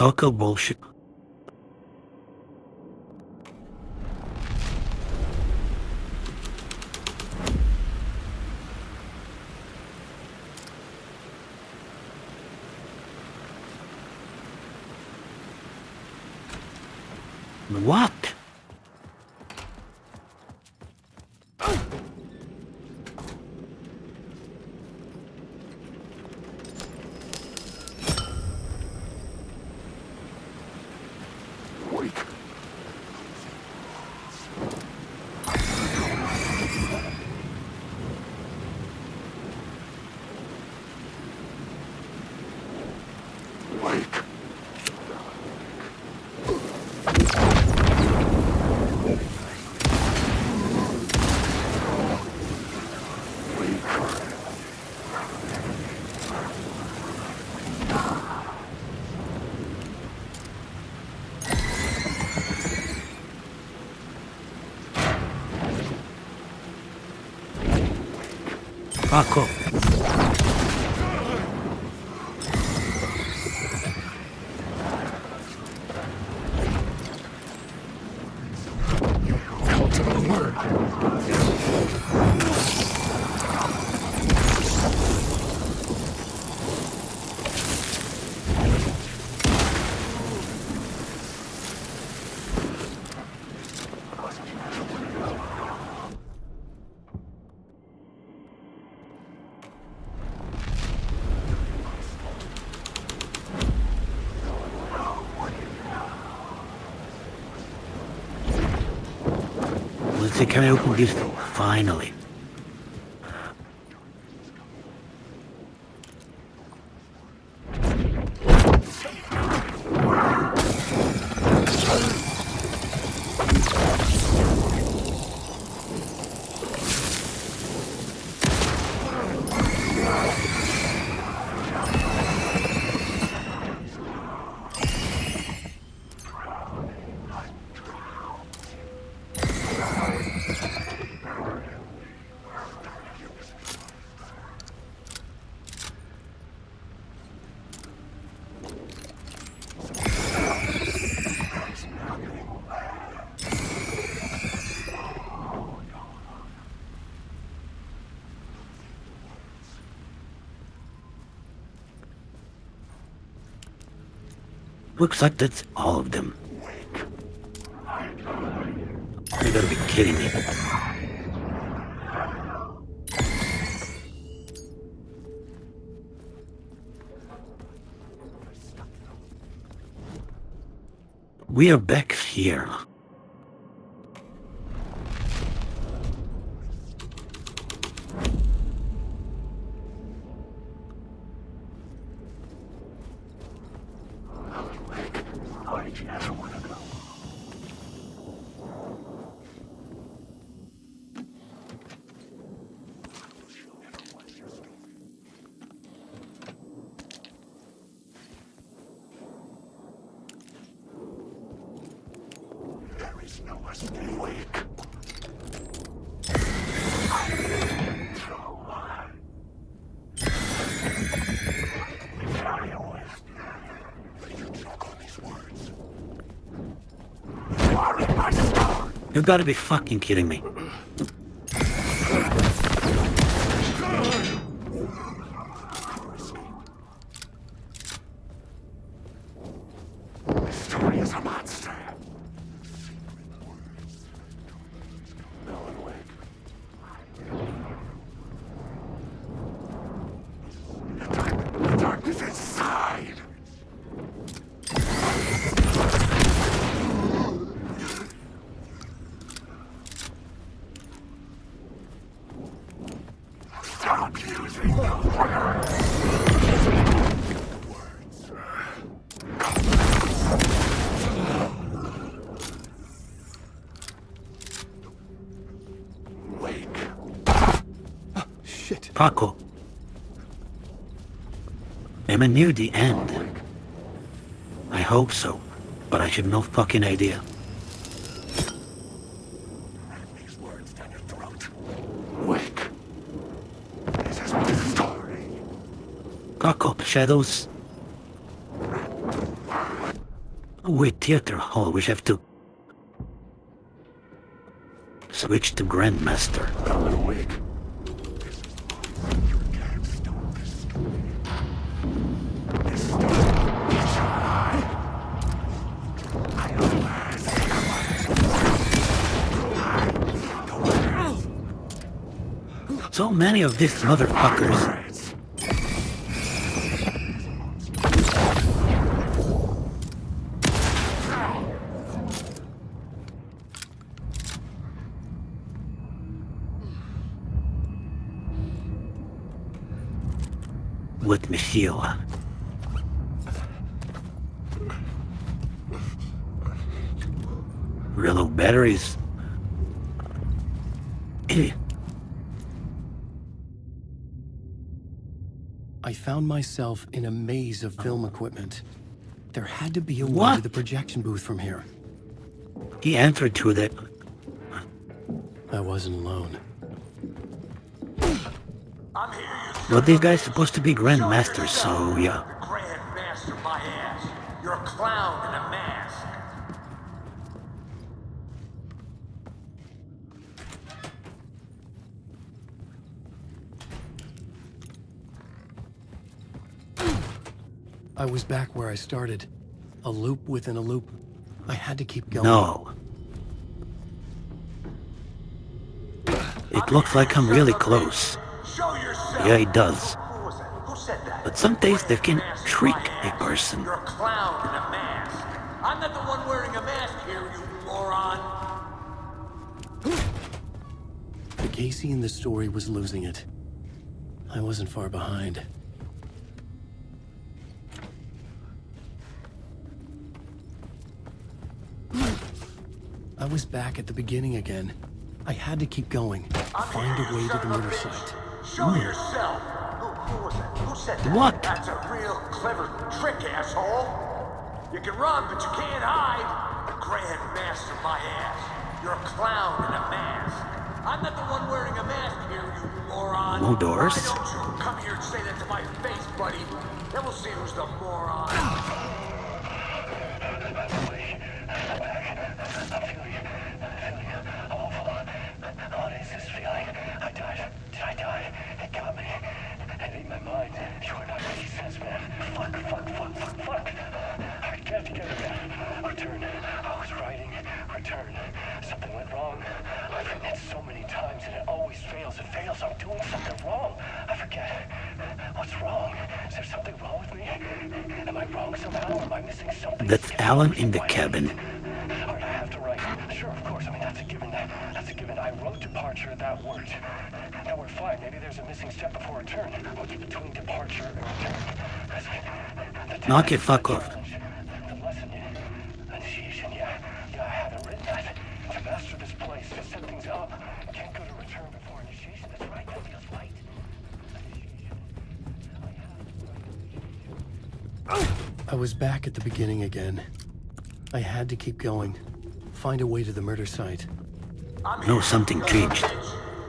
Coco bullshit. What? Paco. Let's see, can I open this door? Finally. Looks like that's all of them. You gotta be kidding me. We are back here. You gotta be fucking kidding me. Story is a monster. The darkness inside. Stop using those words. Paco. Emma knew the end. I hope so, but I have no fucking idea. These words down your throat. Wake. This is my story. Paco, shadows. Oh, wait, theater hall. We have to switch to Grandmaster. Alan, wake. So many of these motherfuckers. With Michiel. Real low batteries. I found myself in a maze of film equipment. There had to be a way What? to the projection booth from here. He answered to that. I wasn't alone. Well, these guys supposed to be Grandmasters, so yeah. Grandmaster, my ass. You're a clown in a mask. I was back where I started. A loop within a loop. I had to keep going. No. It looks like I'm really close. Yeah, it does. But some days they can trick a person. You're a clown in a mask. I'm not the one wearing a mask here, you moron. The Casey in the story was losing it. I wasn't far behind. I was back at the beginning again. I had to keep going. Find a way to the murder site. Show yourself. Who was that? Who said that? What? That's a real clever trick, asshole. You can run, but you can't hide. Grandmaster, my ass. You're a clown in a mask. I'm not the one wearing a mask here, you moron. No doors. Why don't you come here and say that to my face, buddy? Then we'll see who's the moron. What is this feeling? I died. Did I die? It got me. It ate my mind. You are not making sense, man. Fuck. I can't get it, man. Return. I was writing. Return. Something went wrong. I've written it so many times and it always fails. It fails. I'm doing something wrong. I forget. What's wrong? Is there something wrong with me? Am I wrong somehow? Am I missing something? That's Alan in the cabin. Alright, I have to write. Sure, of course. I mean, that's a given. That's a given. I wrote departure. That worked. Now we're fine. Maybe there's a missing step before return. What's between departure and return? Knock it fuck off. The lesson, initiation, yeah, I haven't written that. To master this place, to set things up, can't go to return before initiation. That's right, that feels right. I was back at the beginning again. I had to keep going. Find a way to the murder site. No, something changed.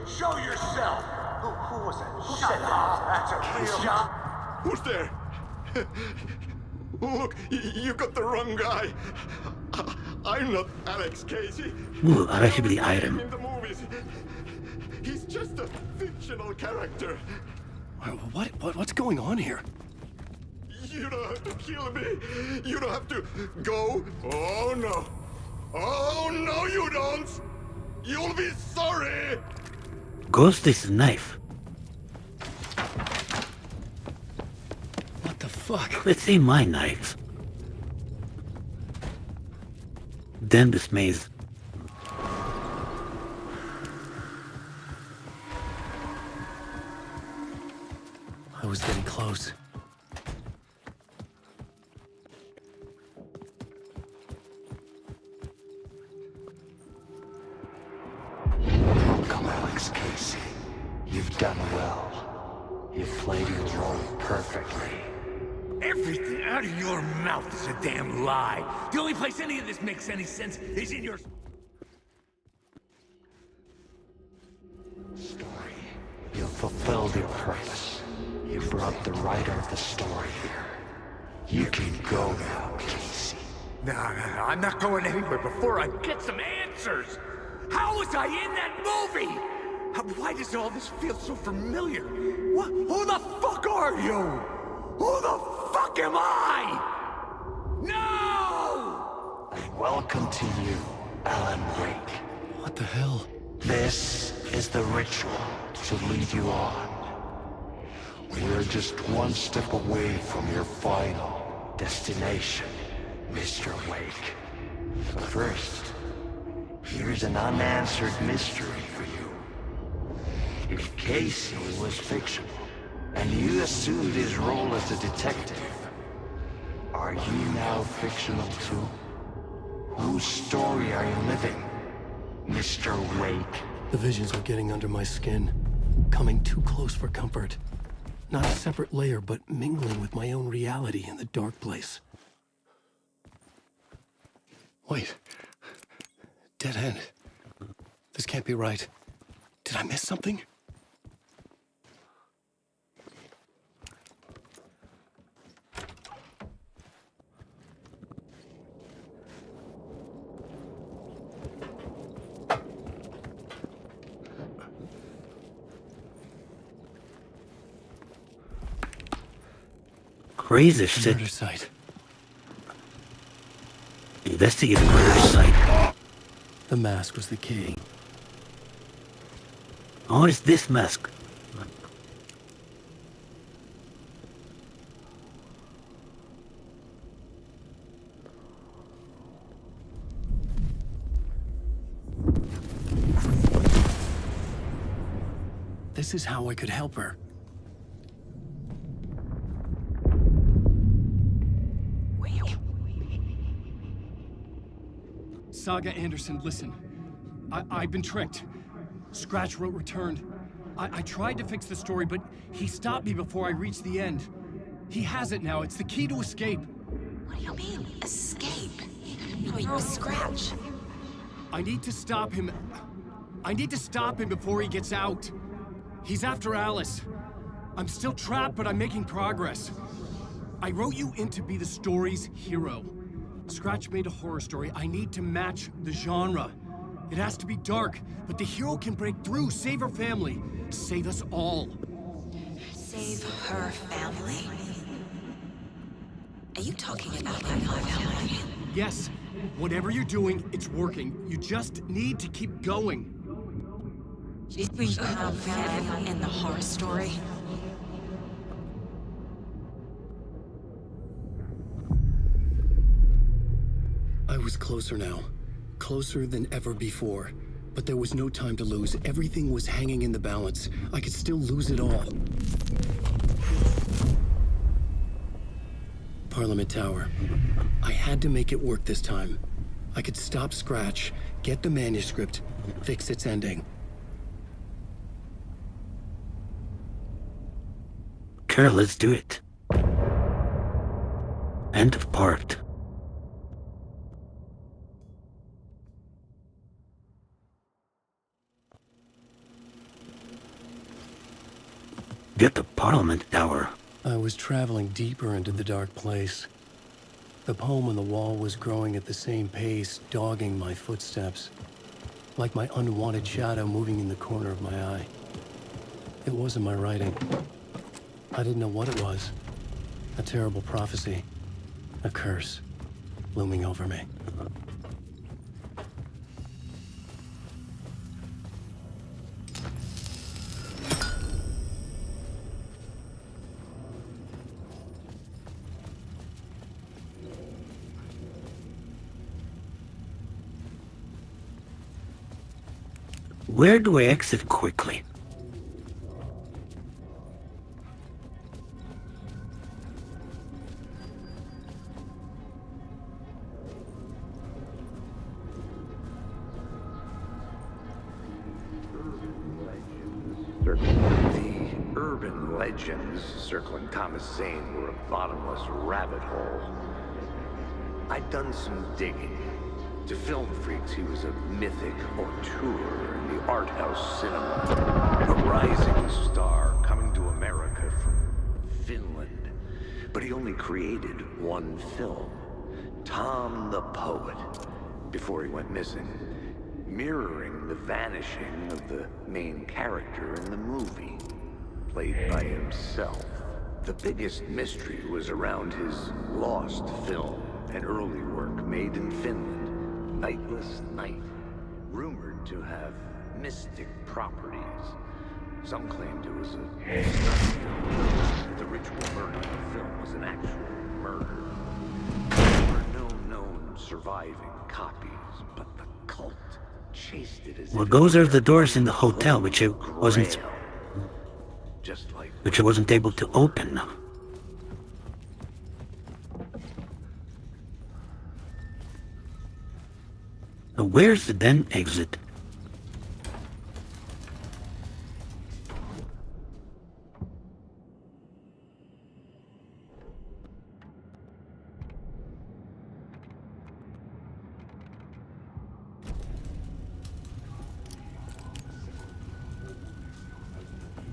Show yourself. Who was that? Who said that? That's a real job. Who's there? Look, you got the wrong guy. I'm not Alex Casey. Ooh, I have the item. In the movies. He's just a fictional character. What's going on here? You don't have to kill me. You don't have to go. Oh no. Oh no, you don't. You'll be sorry. Ghost is a knife. What the fuck? Let's see my knife. Damn this maze. I was getting close. Welcome, Alex Casey. You've done well. You've played your role perfectly. Everything out of your mouth is a damn lie. The only place any of this makes any sense is in your... Story. You've fulfilled your purpose. You brought the writer of the story here. You can go now, Casey. No, I'm not going anywhere before I get some answers. How was I in that movie? Why does all this feel so familiar? What? Who the fuck are you? Who the fuck am I? No! Welcome to you, Alan Wake. What the hell? This is the ritual to lead you on. We're just one step away from your final destination, Mr. Wake. But first, here's an unanswered mystery for you. If Casey was fictional, and you assumed his role as a detective, are you now fictional too? Whose story are you living, Mr. Wake? The visions were getting under my skin, coming too close for comfort. Not a separate layer, but mingling with my own reality in the dark place. Wait. Dead end. This can't be right. Did I miss something? Crazy shit. Murder site. Investigate the murder site. The mask was the key. Oh, it's this mask. This is how I could help her. Saga Anderson, listen. I've been tricked. Scratch wrote returned. I tried to fix the story, but he stopped me before I reached the end. He has it now. It's the key to escape. What do you mean, escape? You're Scratch. I need to stop him. I need to stop him before he gets out. He's after Alice. I'm still trapped, but I'm making progress. I wrote you in to be the story's hero. Scratch made a horror story. I need to match the genre. It has to be dark, but the hero can break through, save her family, save us all. Save her family? Are you talking about my family? Yes, whatever you're doing, it's working. You just need to keep going. Did we have family in the horror story? I was closer now. Closer than ever before. But there was no time to lose. Everything was hanging in the balance. I could still lose it all. Parliament Tower. I had to make it work this time. I could stop Scratch, get the manuscript, fix its ending. Sure, let's do it. End of part. Get the Parliament Tower. I was traveling deeper into the dark place. The poem on the wall was growing at the same pace, dogging my footsteps. Like my unwanted shadow moving in the corner of my eye. It wasn't my writing. I didn't know what it was. A terrible prophecy. A curse. Looming over me. Where do I exit quickly? The urban legends circling Thomas Zane were a bottomless rabbit hole. I'd done some digging. To film freaks, he was a mythic auteur in the art house cinema. A rising star coming to America from Finland. But he only created one film. Tom the Poet, before he went missing, mirroring the vanishing of the main character in the movie, played by himself. The biggest mystery was around his lost film, an early work made in Finland, Nightless Night, rumored to have mystic properties. Some claimed it was a stunt film. The ritual murder in the film was an actual murder. There were no known surviving copies, but the cult chased it as Well, if those it are were the doors in the the hotel, which I wasn't, Grail. Just like able to open. So where's the den exit?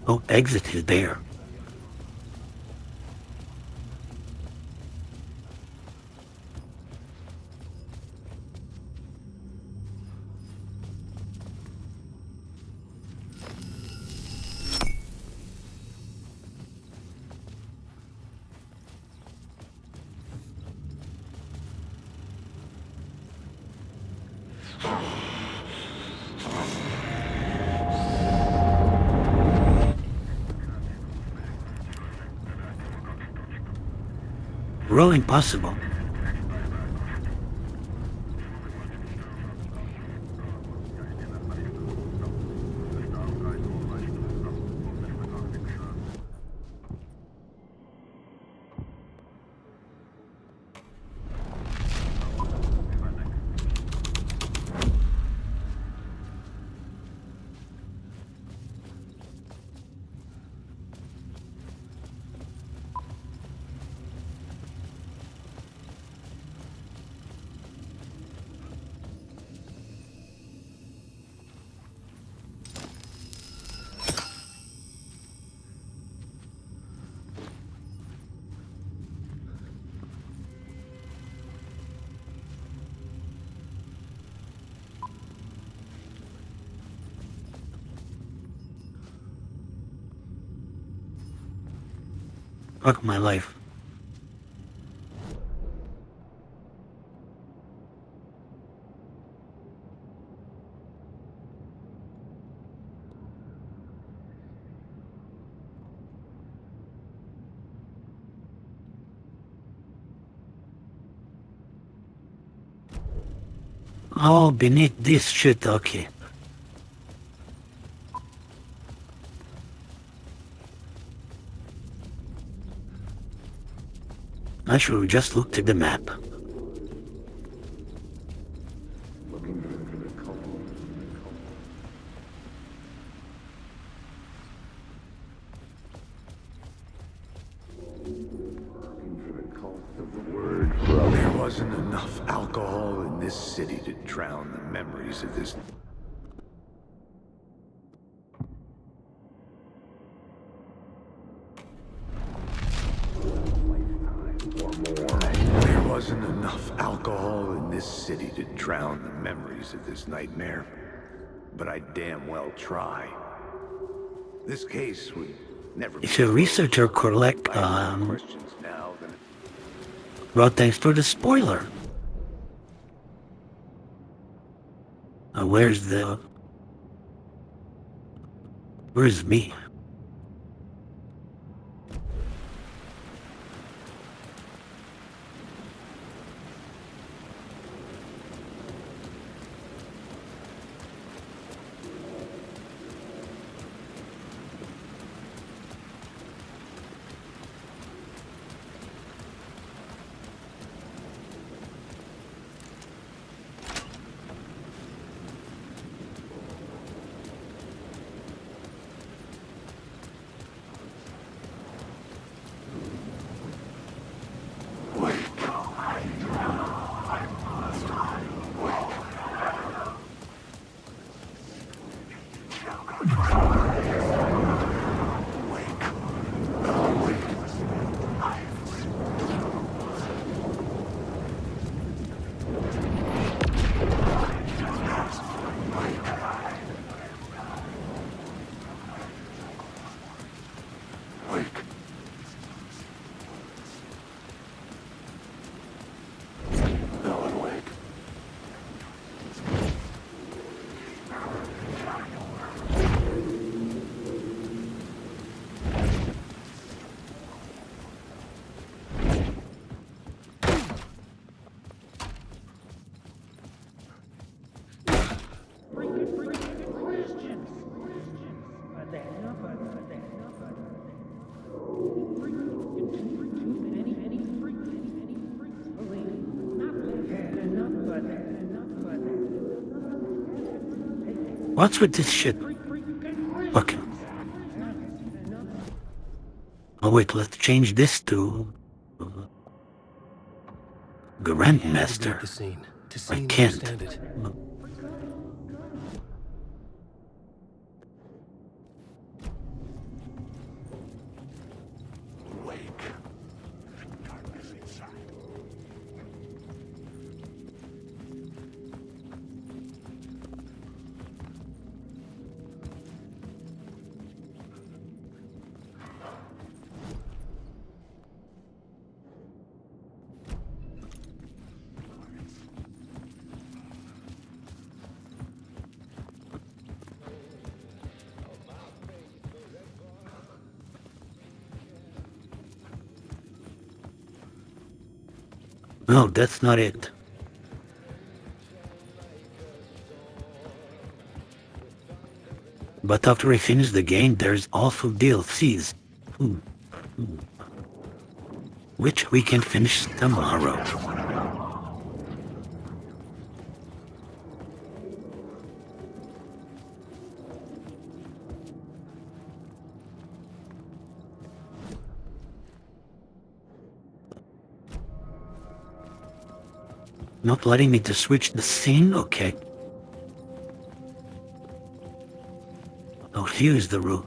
Oh, exit is there. Rolling possible. Fuck my life. Oh, beneath this shit, okay. I should have just looked at the map. There wasn't enough alcohol in this city to drown the memories of this. There wasn't enough alcohol in this city to drown the memories of this nightmare. But I damn well try. This case would never be If a researcher collect, questions now than well, thanks for the spoiler. Where's me? What's with this shit? Okay. Oh wait, let's change this to Grandmaster. The scene to I see and can't. understand it. No, that's not it. But after I finish the game, there's also DLCs. Which we can finish tomorrow. Not letting me to switch the scene? Okay. Oh, here's the room.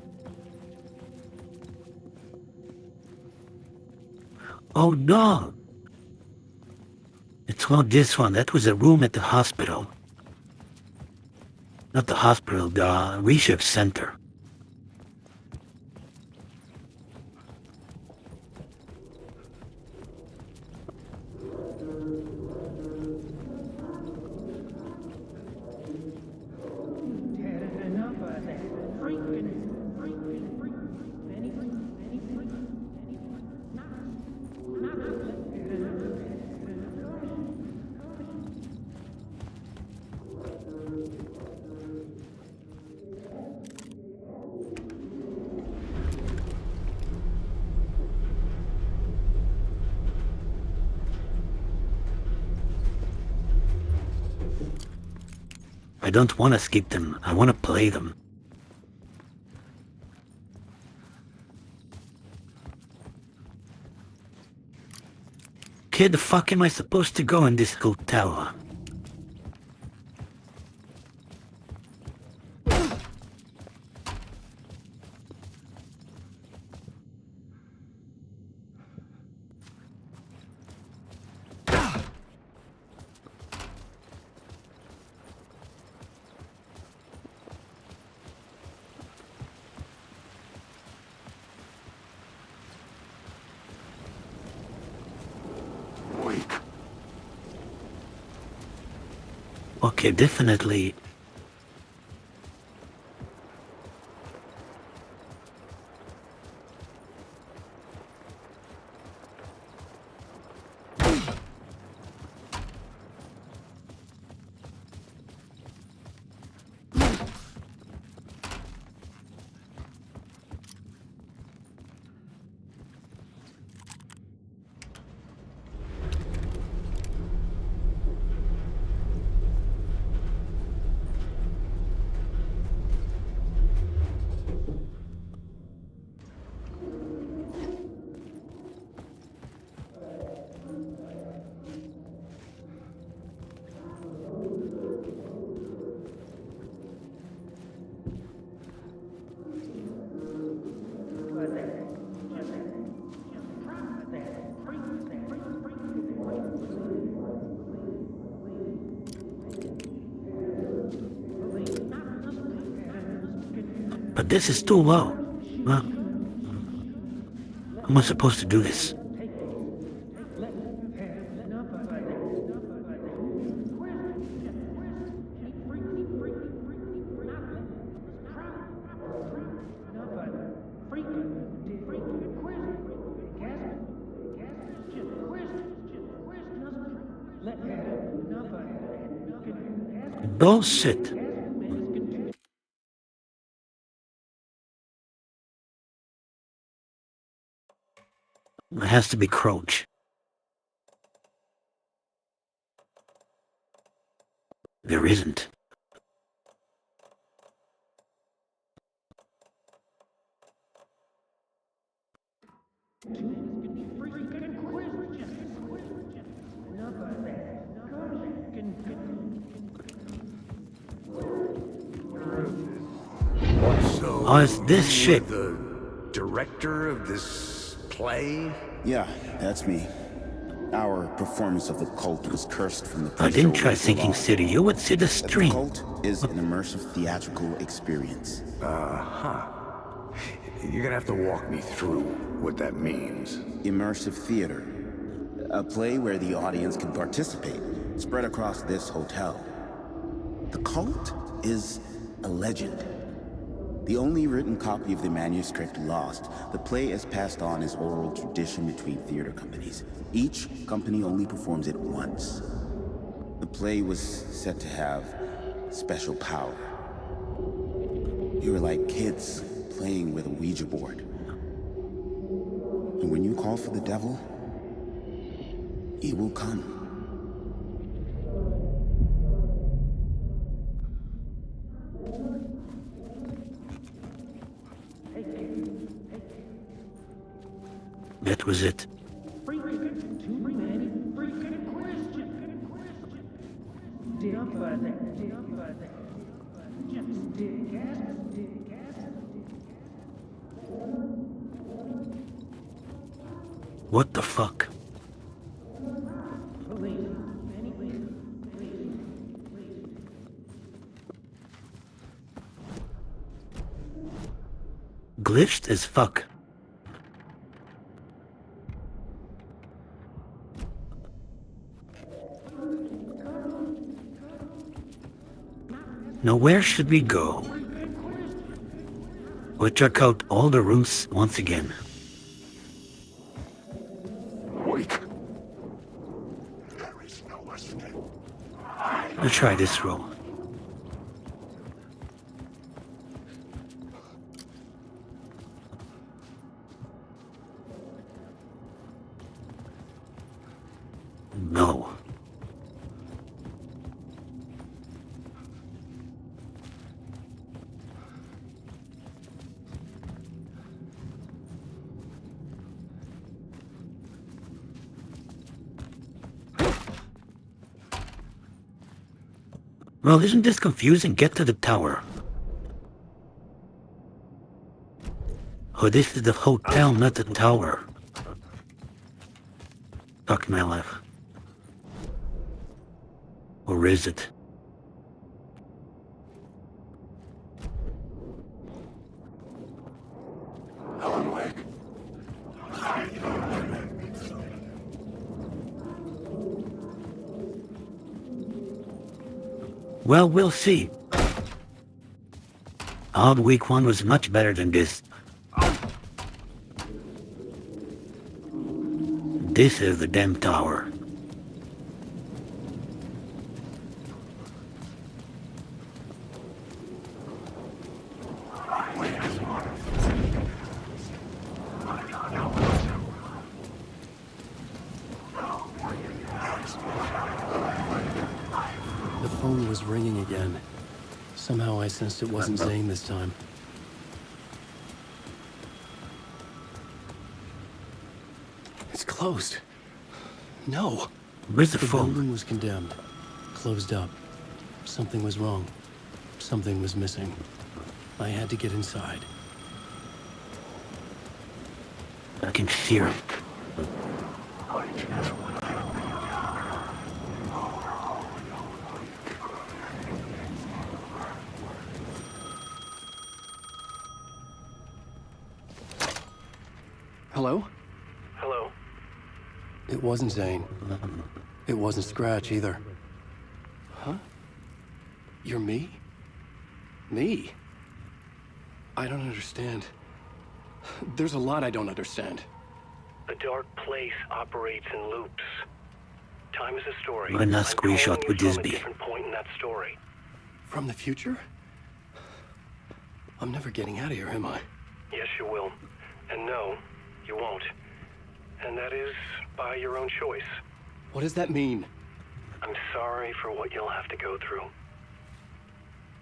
Oh no! It's not this one. That was a room at the hospital. Not the hospital, the research center. I don't want to skip them. I want to play them. Okay, the fuck am I supposed to go in this hotel? Okay, definitely. But this is too low. Well, how am I supposed to do this? Bullshit. It has to be Crouch. There isn't. Oh, it's this shit. The director of this play? Yeah, that's me. Our performance of the cult was cursed from the I pre-show didn't try ritual thinking on. city. You would see the The string. cult is an immersive theatrical experience. You're gonna have to walk me through what that means. Immersive theater. A play where the audience can participate, spread across this hotel. The cult is a legend. The only written copy of the manuscript lost, the play is passed on as oral tradition between theater companies. Each company only performs it once. The play was said to have special power. We were like kids playing with a Ouija board. And when you call for the devil, he will come. That was it. What the fuck? Glitched as fuck. Now where should we go? We'll check out all the rooms once again. Wait. Let's try this room. No. Well, isn't this confusing? Get to the tower. Oh, this is the hotel, not the tower. Fuck my life. Or is it? Alan Wake. Well, we'll see. Odd week 1 was much better than this. This is the damn tower. The phone was ringing again. Somehow I sensed it wasn't Zane this time. It's closed. No. Where's the The phone? building was condemned. Closed up. Something was wrong. Something was missing. I had to get inside. I can hear it. Hello? Hello? It wasn't Zane. It wasn't Scratch either. Huh? You're me? Me? I don't understand. There's a lot I don't understand. The dark place operates in loops. Time is a story. What a screenshot would this from a be? different point in that story. From the future? I'm never getting out of here, am I? Yes, you will. And no, you won't. And that is by your own choice. What does that mean? I'm sorry for what you'll have to go through.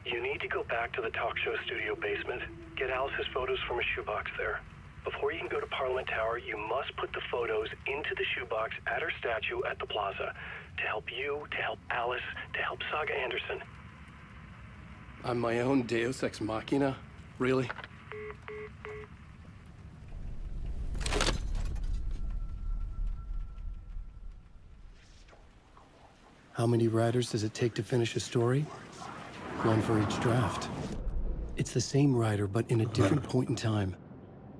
You need to go back to the talk show studio basement. Get Alice's photos from a shoebox there. Before you can go to Parliament Tower, you must put the photos into the shoebox at her statue at the plaza. To help you, to help Alice, to help Saga Anderson. I'm my own Deus Ex Machina? Really? How many writers does it take to finish a story? One for each draft. It's the same writer, but in a different point in time.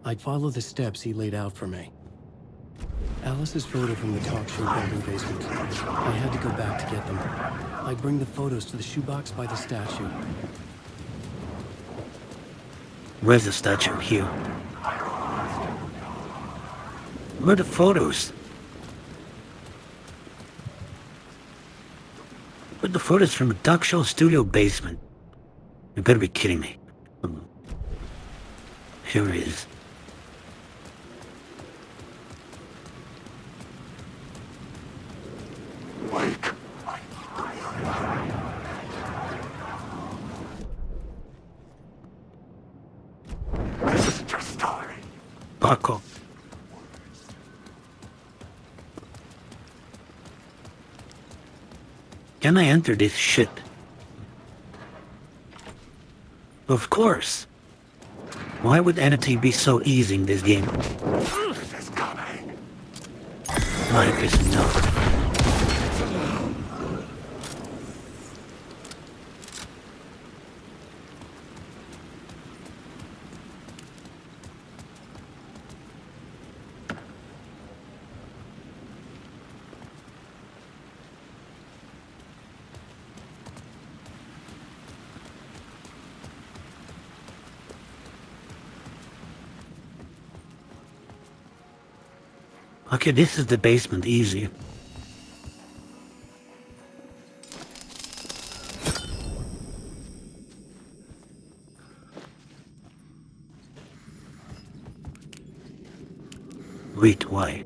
I'd follow the steps he laid out for me. Alice's photo from the talk show building basement. I had to go back to get them. I'd bring the photos to the shoebox by the statue. Where's the statue? Here. Where are the photos? Where are the photos from the talk show studio basement? You better be kidding me. Here it is. Wake. This isn't your story. Paco. Can I enter this shit? Of course. Why would anything be so easy in this game? It's coming. Life is enough. Okay, this is the basement, easy. Wait, why?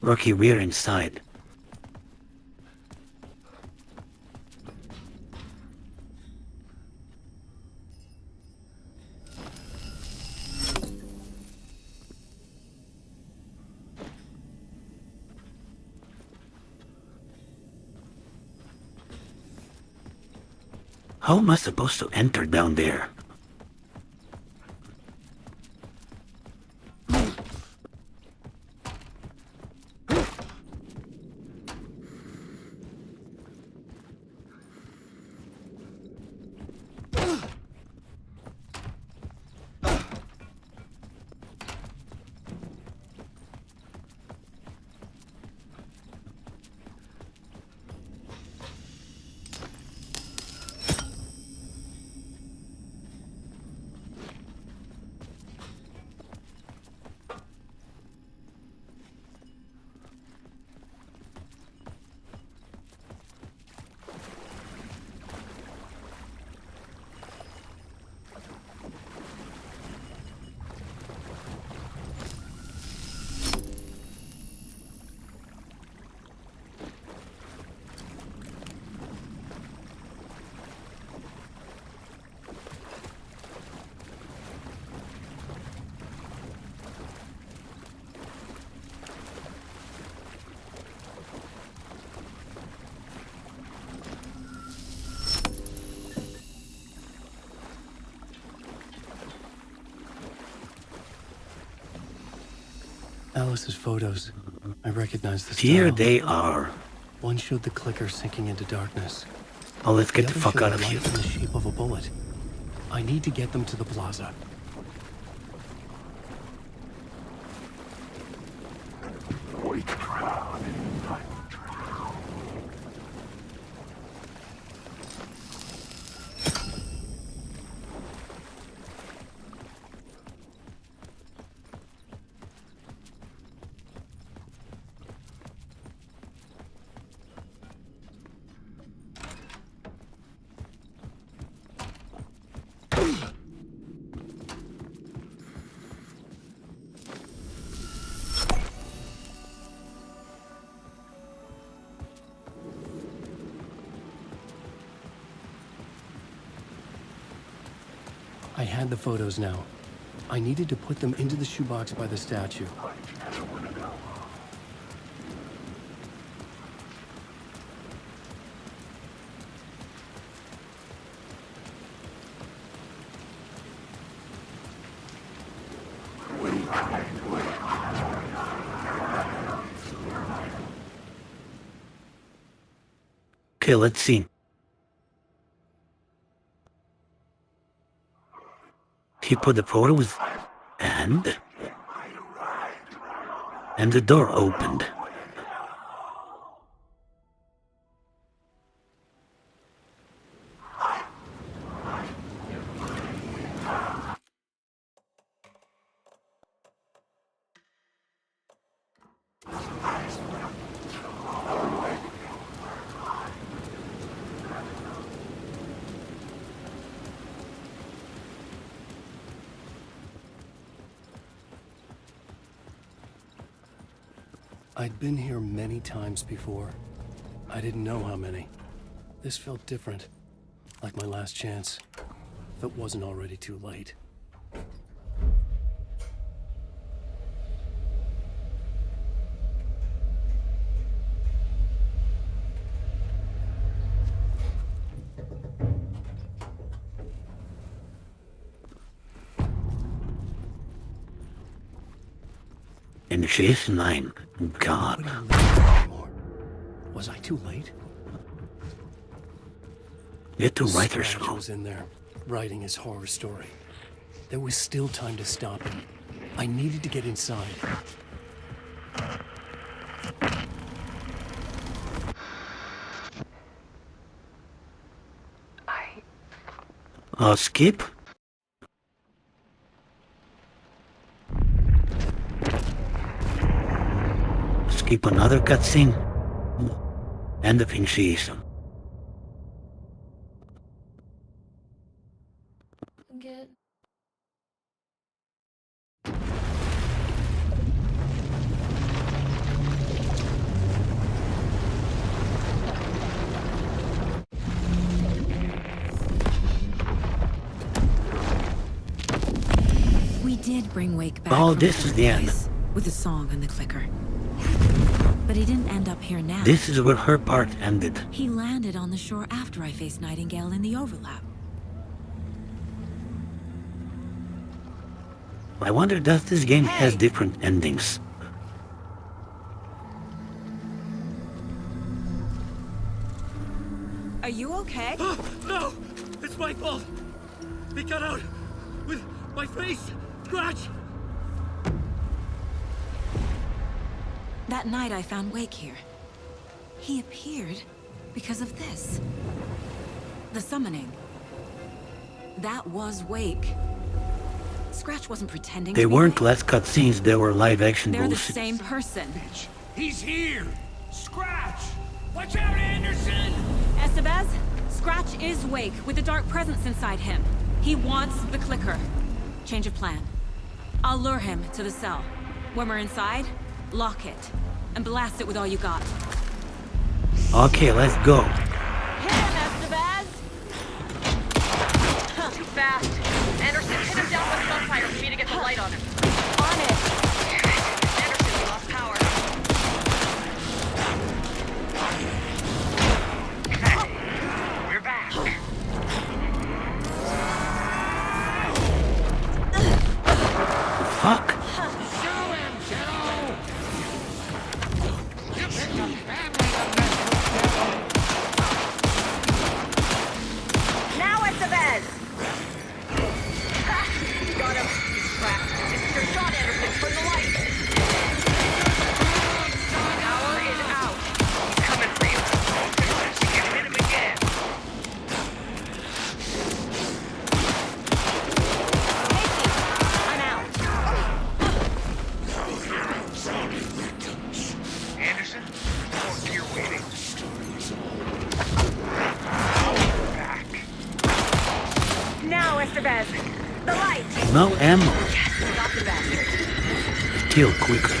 Rocky, we're inside. How am I supposed to enter down there? Alice's photos. I recognize the style. Here they are. One showed the clicker sinking into darkness. Oh, let's get the other fuck showed out a of light here. in the shape of a bullet. I need to get them to the plaza. Wait, crowd. I had the photos now. I needed to put them into the shoebox by the statue. Okay, let's see. He put the photos and the door opened. I'd been here many times before. I didn't know how many. This felt different, like my last chance, if it wasn't already too late. And she's 9. God. Was I too late? Get to writer's Scratch room. was in there, writing his horror story. There was still time to stop him. I needed to get inside. Skip? Skip another cutscene? And the thing she is. Get... We did bring Wake back. Oh, from this is the end. place with the song and the clicker. But he didn't end up here now. This is where her part ended. He landed on the shore after I faced Nightingale in the overlap. I wonder, does this game has different endings? Are you okay? No! It's my fault! He got out with my face! Scratch! That night I found Wake here. He appeared because of this. The summoning. That was Wake. Scratch wasn't pretending They to be weren't Wake. last cutscenes, they were live action They're the bullshit. same person. He's here! Scratch! Watch out, Anderson! Estevez, Scratch is Wake with a dark presence inside him. He wants the clicker. Change of plan. I'll lure him to the cell. When we're inside, lock it and blast it with all you got. Okay, let's go. Hit him, Estevez! Too fast. Anderson, hit him down with gunfire for me to get the light on him. On it! Anderson, we lost power. We're back. Fuck. Show him, Shadow! You picked a family Now, Estevez! Got him. Crap. This is your shot, Anderson. Turn the light. Power is out. He's coming for you. You hit him again. I'm out. Anderson, report you're waiting. Back. Now, Estevez. The light. No ammo. Got the bastard. Kill quicker.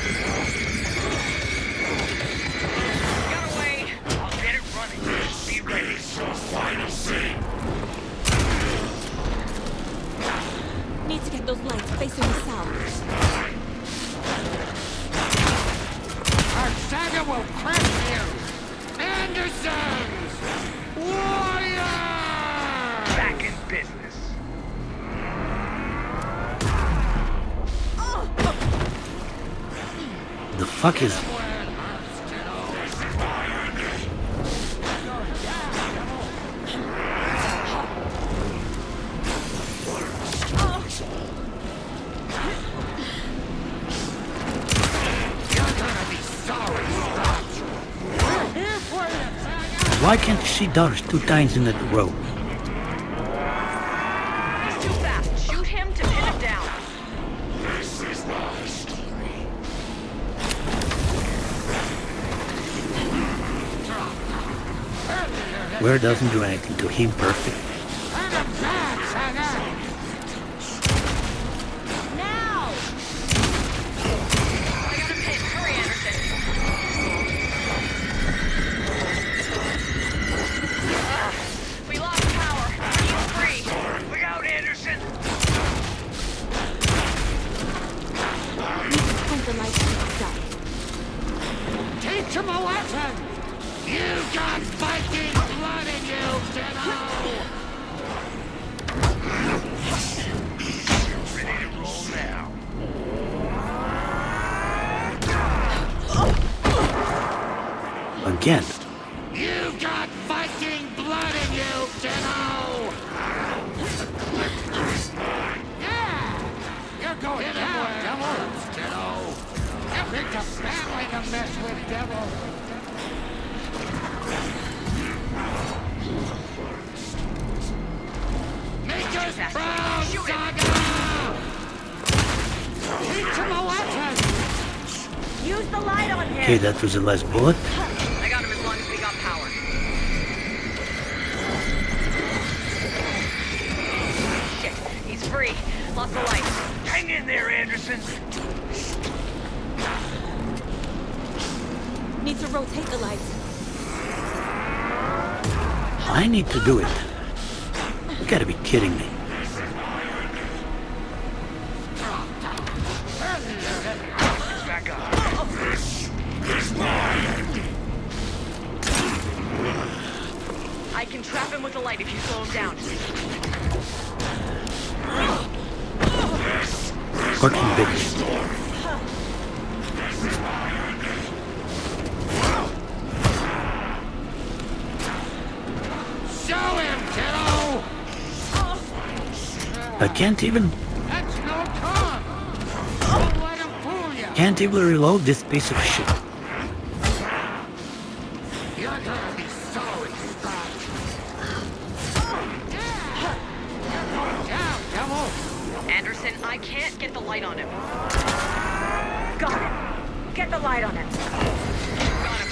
Got away. I'll get it running. Be ready for the final scene. facing the south. Our saga will crush you! Andersons! Warrior! Back in business. The fuck is... Why can't she dodge 2 times in a row? He's too fast. Shoot him to pin him down. This is my story. Where doesn't do anything to him perfect. Now! I got him hit. Hurry, Anderson. We lost power. He's free. Look out, Anderson! Point the light on the south. Teach him a lesson! You got Viking blood in you, Ditto! Ready to roll now. Again. You got Viking blood in you, Ditto! Yeah! You're going down, Devil! Ditto! You picked a family to mess with, Devil! Make us proud, Saga! Teach him a lesson! Use the light on him! Okay, that was the last bullet. I got him as long as we got power. Shit, he's free. Lost the light. Hang in there, Anderson. Need to rotate the lights. I need to do it. You gotta be kidding me. Back up. I can trap him with the light if you slow him down. Fucking bitch. Show him, kiddo! I can't even... That's no time! Don't let him fool you! Can't even reload this piece of shit. You're gonna be sorry, Scratch! Yeah! You're going down, Devil! Anderson, I can't get the light on him. Got him. Get the light on him. Got him.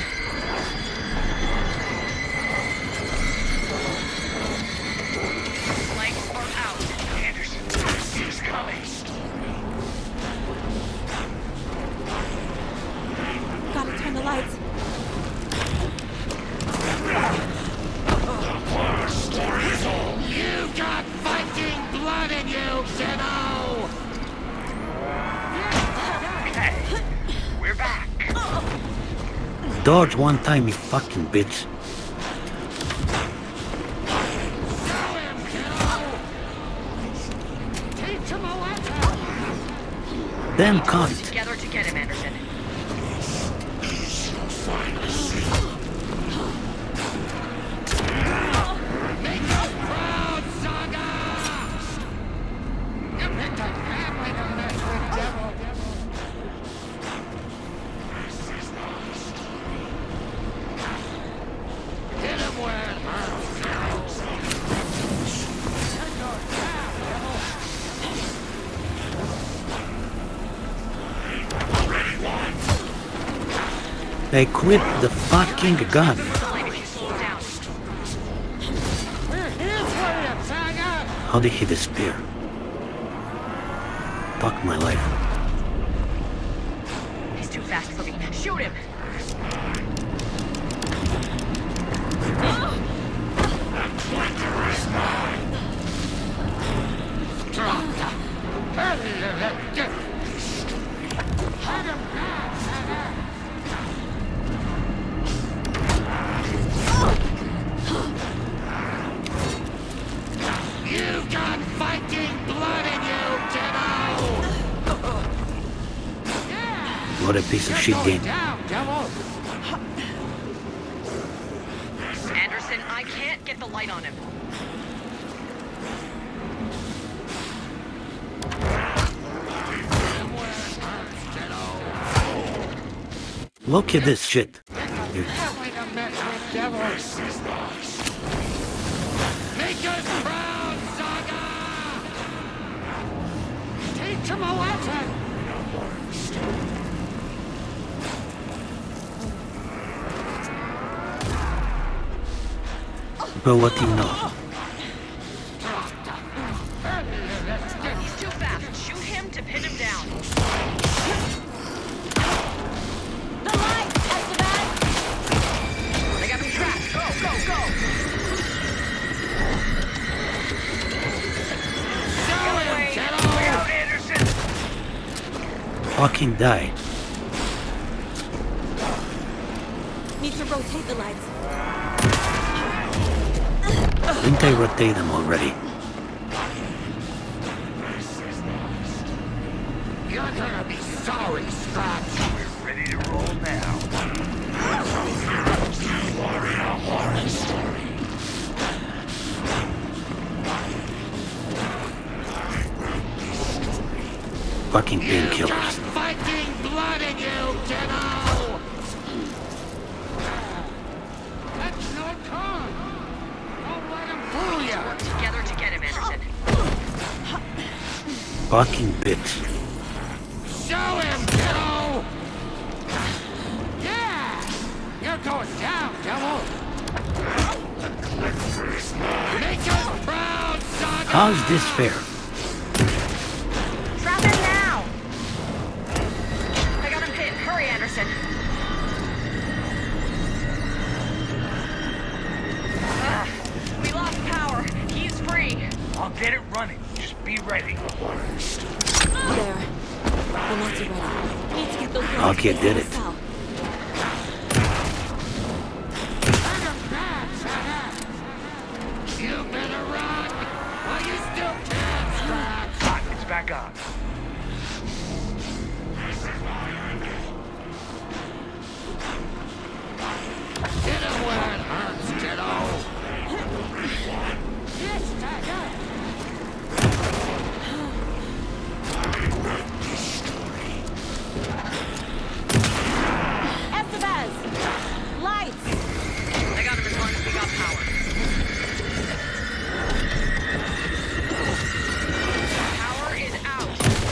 Lights are out. Anderson, he's coming. Gotta turn the lights. You got Viking blood in you, Ditto! Okay, we're back. Dodge 1 time, you fucking bitch. Show him, kiddo! Teach him a lesson! Damn cunt. Together to get him, Anderson. Make us proud, Saga! You picked a family to mess with, Devil! Hit him where it hurts, Devil! You're going down, Devil! They quit the fucking gun. We're here for you, Saga! How did he disappear? Fuck my life. He's too fast for me. Shoot him! Hurry! You've got fighting blood in you, kiddo! What a piece of shit game. Anderson, I can't get the light on him. Look at this shit. You- Make us proud, Saga! Teach him a lesson! But what do you know? He's too fast. Shoot him to pin him down. The light, Esteban! I got him trapped. Go, go, go! Show him, kiddo! Look out, Anderson! Fucking die. Need to rotate the lights. Didn't I rotate them already? You're gonna be sorry, Scratch! We're ready to roll now. You are in a horror story. Fucking You've got painkillers. fighting blood in you, kiddo! That's no time! Don't let him fool you! Work together to get him, Anderson. Fucking bitch. Show him, kiddo! Yeah! You're going down, devil! Make us proud, Saga! How's this fair? Trap him now! I got him hit. Hurry, Anderson. We lost power. He's free. I'll get it running. Just be ready. There. The lights are ready. Need to get those lights Okay, did in the it. cell. You better run while you still can, Scratch! Hot, it's back on. Get him where it hurts, kiddo! Yes, Tiger! Estevez! Lights! I got him as long as we got power. Power is out.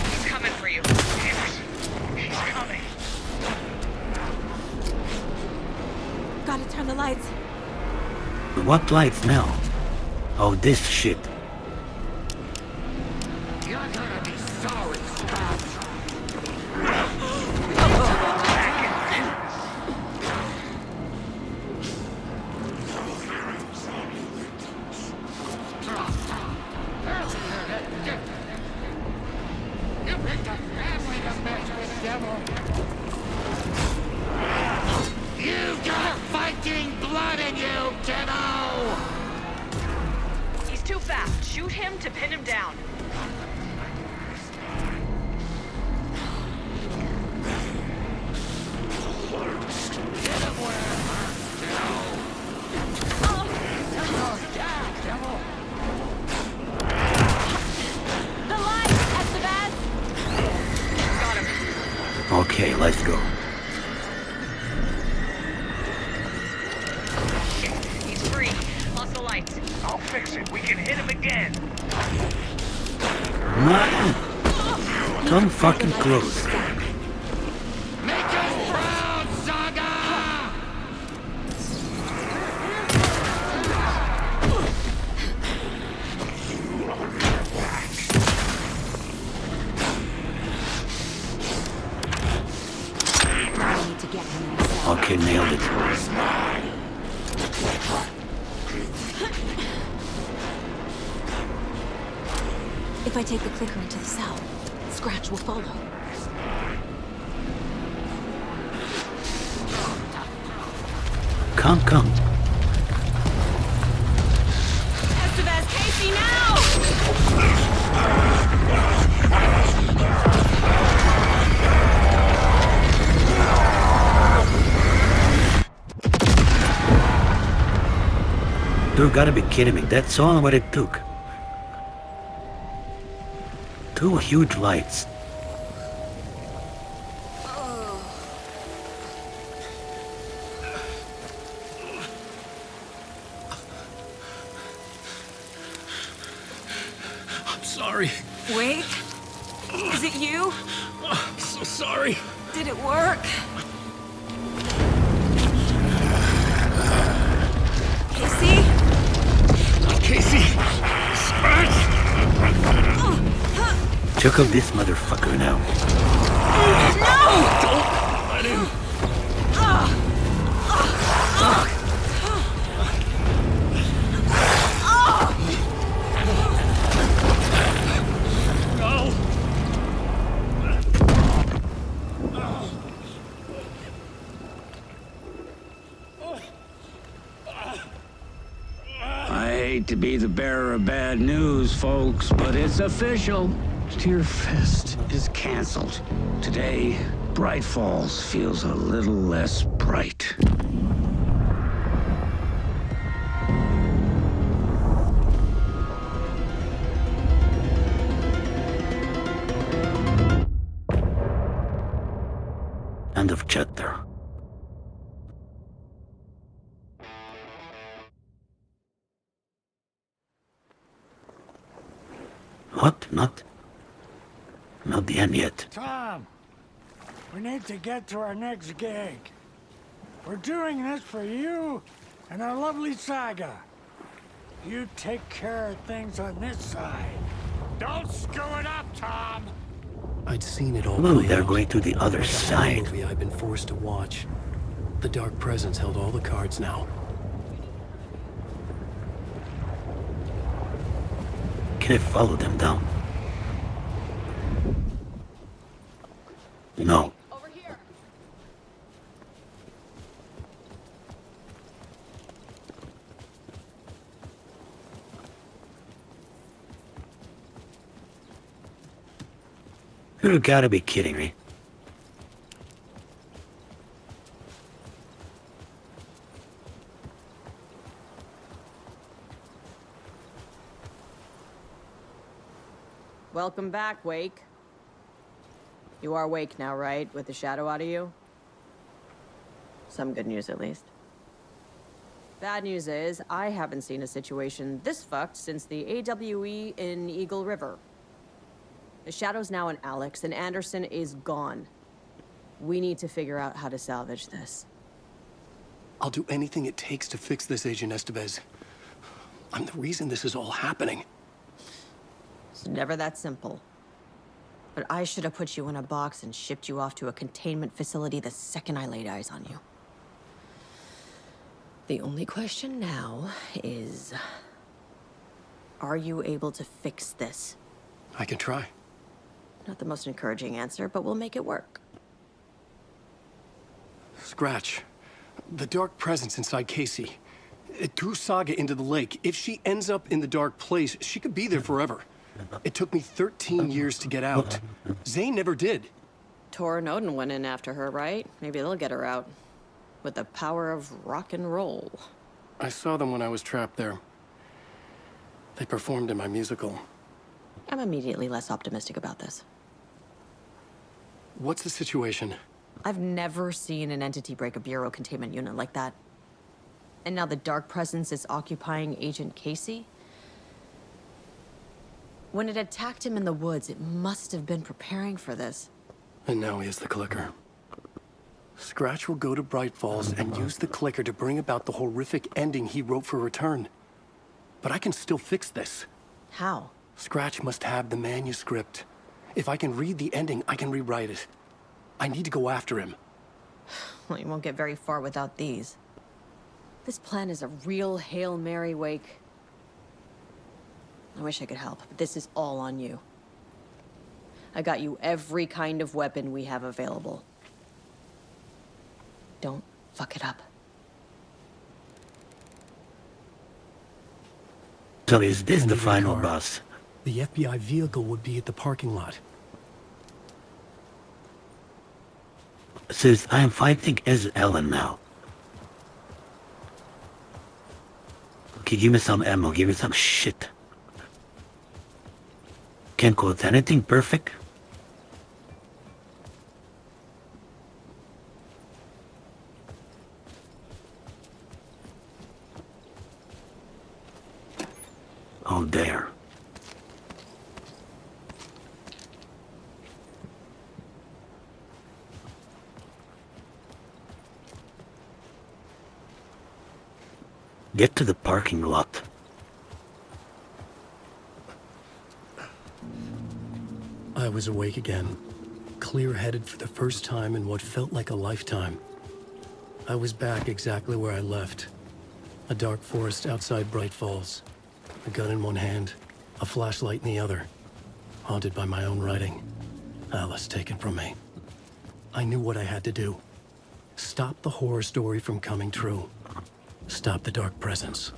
He's coming for you. Anderson, he's coming. Gotta turn the lights. What lights now? Oh, this shit. You're gonna be sorry, Scratch! You picked a family to mess with, devil! You've got fighting blood in you, kiddo! He's too fast. Shoot him to pin him down. Get him where it hurts, kiddo! Oh, down, devil! The lights, Estevez! Got him. Okay, let's go. He's free. Lost the lights. I'll fix it. We can hit him again. No. Come fucking close. Make us proud, Saga! I need to get him in the cell. Okay, nailed it. If I take the clicker into the cell, Scratch will follow. Come. Estevez, Casey, now! You gotta be kidding me. That's all what it took. 2 huge lights. I'm sorry. Wake? Is it you? I'm so sorry. Did it work? Casey? Casey! Scratch! Check out this motherfucker now. No! Don't let him. No! I hate to be the bearer of bad news, folks, but it's official. Tear Fest is canceled. Today, Bright Falls feels a little less bright. End of chapter. What? Not the end yet. Tom, we need to get to our next gig. We're doing this for you and our lovely saga. You take care of things on this side. Don't screw it up, Tom! I'd seen it all Ooh, play they're out. going to the other Like a side. movie I've been forced to watch. The Dark Presence held all the cards now. Can I follow them down? No. Over here. You gotta be kidding me. Welcome back, Wake. You are Wake now, right? With the shadow out of you? Some good news, at least. Bad news is, I haven't seen a situation this fucked since the AWE in Eagle River. The shadow's now in Alex, and Anderson is gone. We need to figure out how to salvage this. I'll do anything it takes to fix this, Agent Estevez. I'm the reason this is all happening. It's never that simple. But I should have put you in a box and shipped you off to a containment facility the second I laid eyes on you. The only question now is... are you able to fix this? I can try. Not the most encouraging answer, but we'll make it work. Scratch. The Dark Presence inside Casey. It threw Saga into the lake. If she ends up in the Dark Place, she could be there forever. It took me 13 years to get out. Zane never did. Tor and Odin went in after her, right? Maybe they'll get her out. With the power of rock and roll. I saw them when I was trapped there. They performed in my musical. I'm immediately less optimistic about this. What's the situation? I've never seen an entity break a bureau containment unit like that. And now the Dark Presence is occupying Agent Casey? When it attacked him in the woods, it must have been preparing for this. And now he has the clicker. Scratch will go to Bright Falls and use the clicker to bring about the horrific ending he wrote for Return. But I can still fix this. How? Scratch must have the manuscript. If I can read the ending, I can rewrite it. I need to go after him. Well, you won't get very far without these. This plan is a real Hail Mary, Wake. I wish I could help, but this is all on you. I got you every kind of weapon we have available. Don't fuck it up. So is this I the need a final car. boss? The FBI vehicle would be at the parking lot. Sis, I am fighting as Ellen now. Okay, give me some ammo, give me some shit. Can't quote anything perfect. Oh, there. Get to the parking lot. I was awake again, clear-headed for the first time in what felt like a lifetime. I was back exactly where I left. A dark forest outside Bright Falls. A gun in one hand, a flashlight in the other. Haunted by my own writing. Alice taken from me. I knew what I had to do. Stop the horror story from coming true. Stop the dark presence.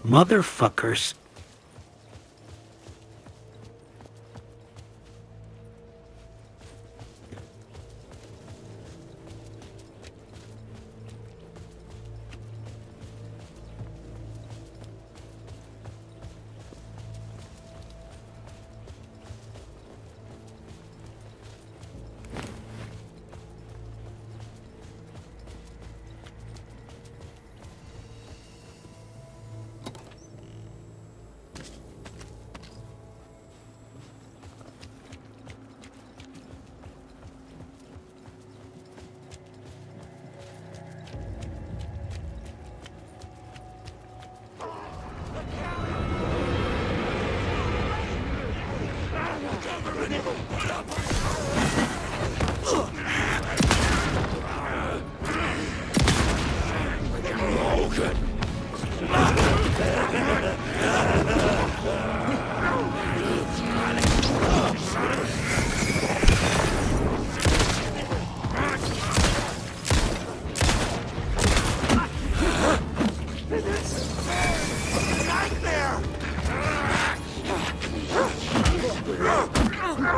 Motherfuckers.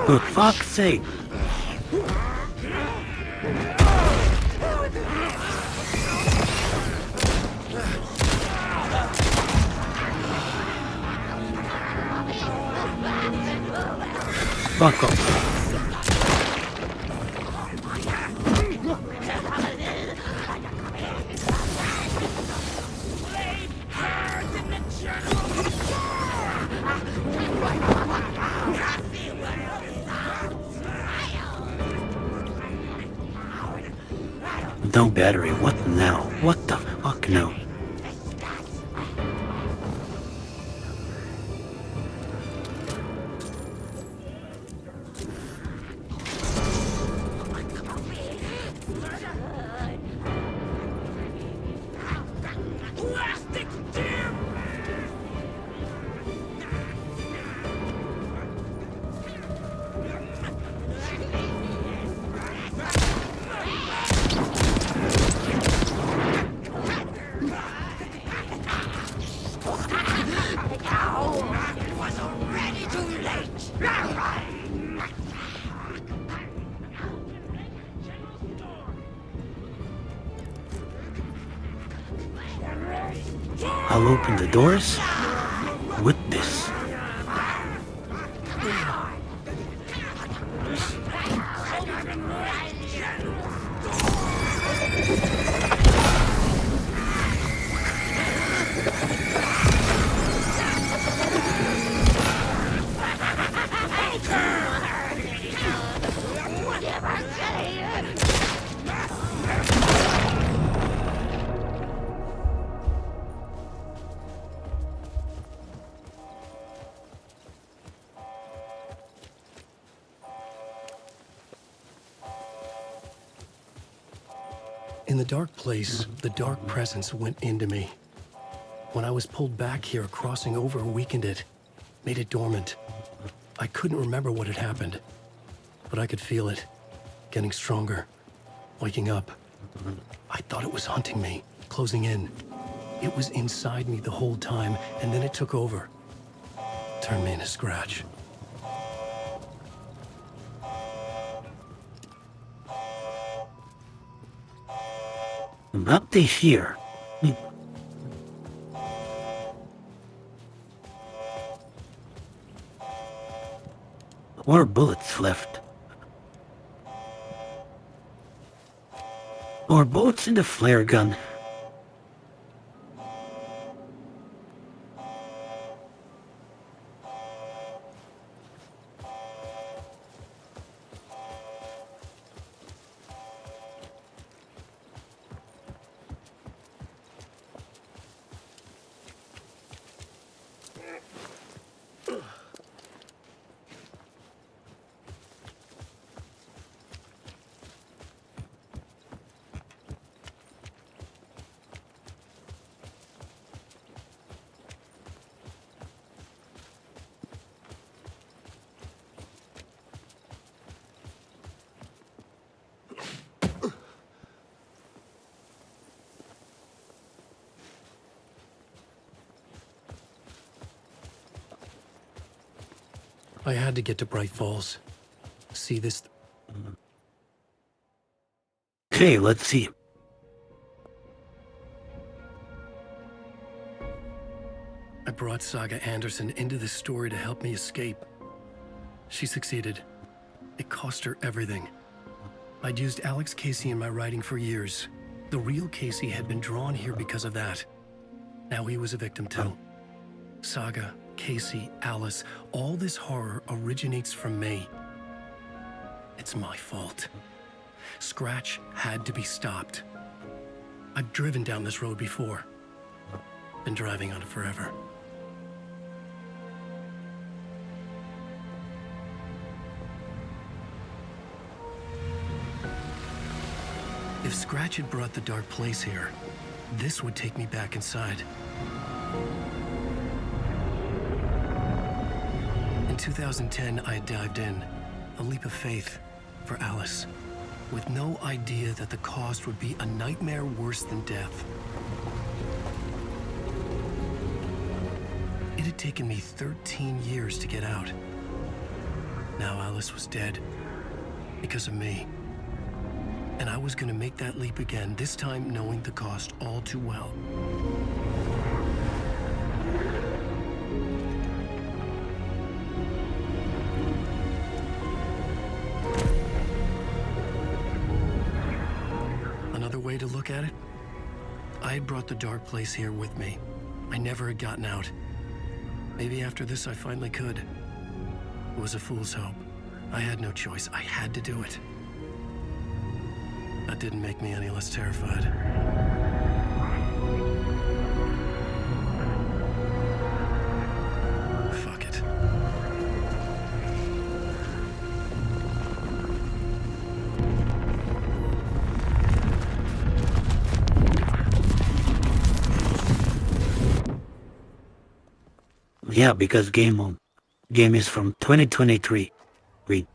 For fuck's sake. Fuck off. No battery. What now? What the fuck no? I'll open the doors with this. In the dark place, the dark presence went into me. When I was pulled back here, crossing over weakened it, made it dormant. I couldn't remember what had happened, but I could feel it, getting stronger, waking up. I thought it was hunting me, closing in. It was inside me the whole time, and then it took over. Turned me into Scratch. Up to here. More bullets left. More bullets in the flare gun. I had to get to Bright Falls. See this? Okay, let's see. I brought Saga Anderson into this story to help me escape. She succeeded. It cost her everything. I'd used Alex Casey in my writing for years. The real Casey had been drawn here because of that. Now he was a victim too. Saga, Casey, Alice, all this horror originates from me. It's my fault. Scratch had to be stopped. I've driven down this road before. Been driving on it forever. If Scratch had brought the dark place here, this would take me back inside. In 2010, I had dived in, a leap of faith for Alice, with no idea that the cost would be a nightmare worse than death. It had taken me 13 years to get out. Now Alice was dead, because of me. And I was gonna make that leap again, this time knowing the cost all too well. Another way to look at it? I had brought the dark place here with me. I never had gotten out. Maybe after this I finally could. It was a fool's hope. I had no choice. I had to do it. That didn't make me any less terrified. Fuck it. Yeah, because game is from 2023. Read.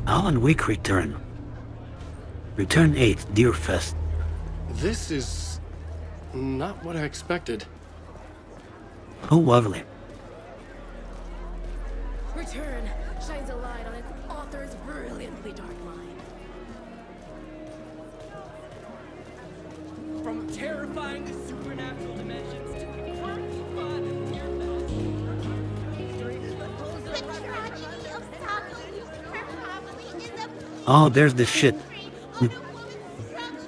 Alan Wake Return. Return 8, Deer Fest. This is not what I expected. Oh, lovely. Return shines a light on its author's brilliantly dark mind. From terrifying to supernatural dimensions to quirky fun and Oh, there's this shit.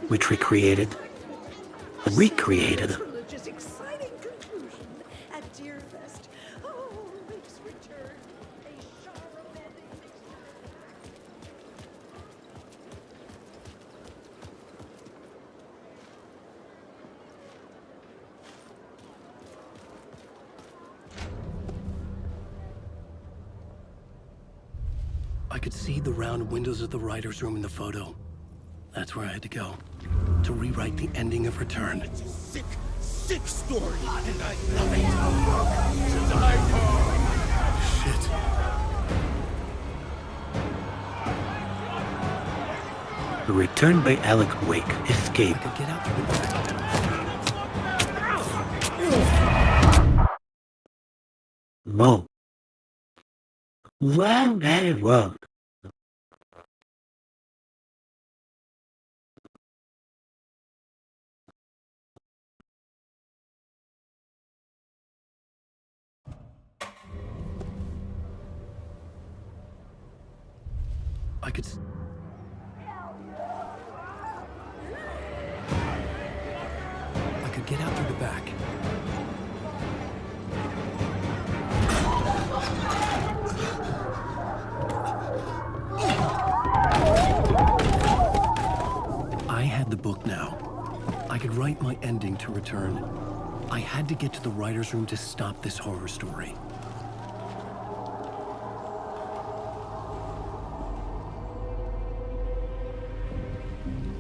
Which we created. Recreated. Just exciting conclusion at Deerfest. Oh, Wake's return. A sharp ending. I could see the round windows of the writer's room in the photo. That's where I had to go. To rewrite the ending of Return. It's a sick, sick story, and I love it. Since I'm The Return by Alan Wake. Escape. I could get out through the back. Whoa. Well, very well. I could... I could get out through the back. I had the book now. I could write my ending to Return. I had to get to the writer's room to stop this horror story.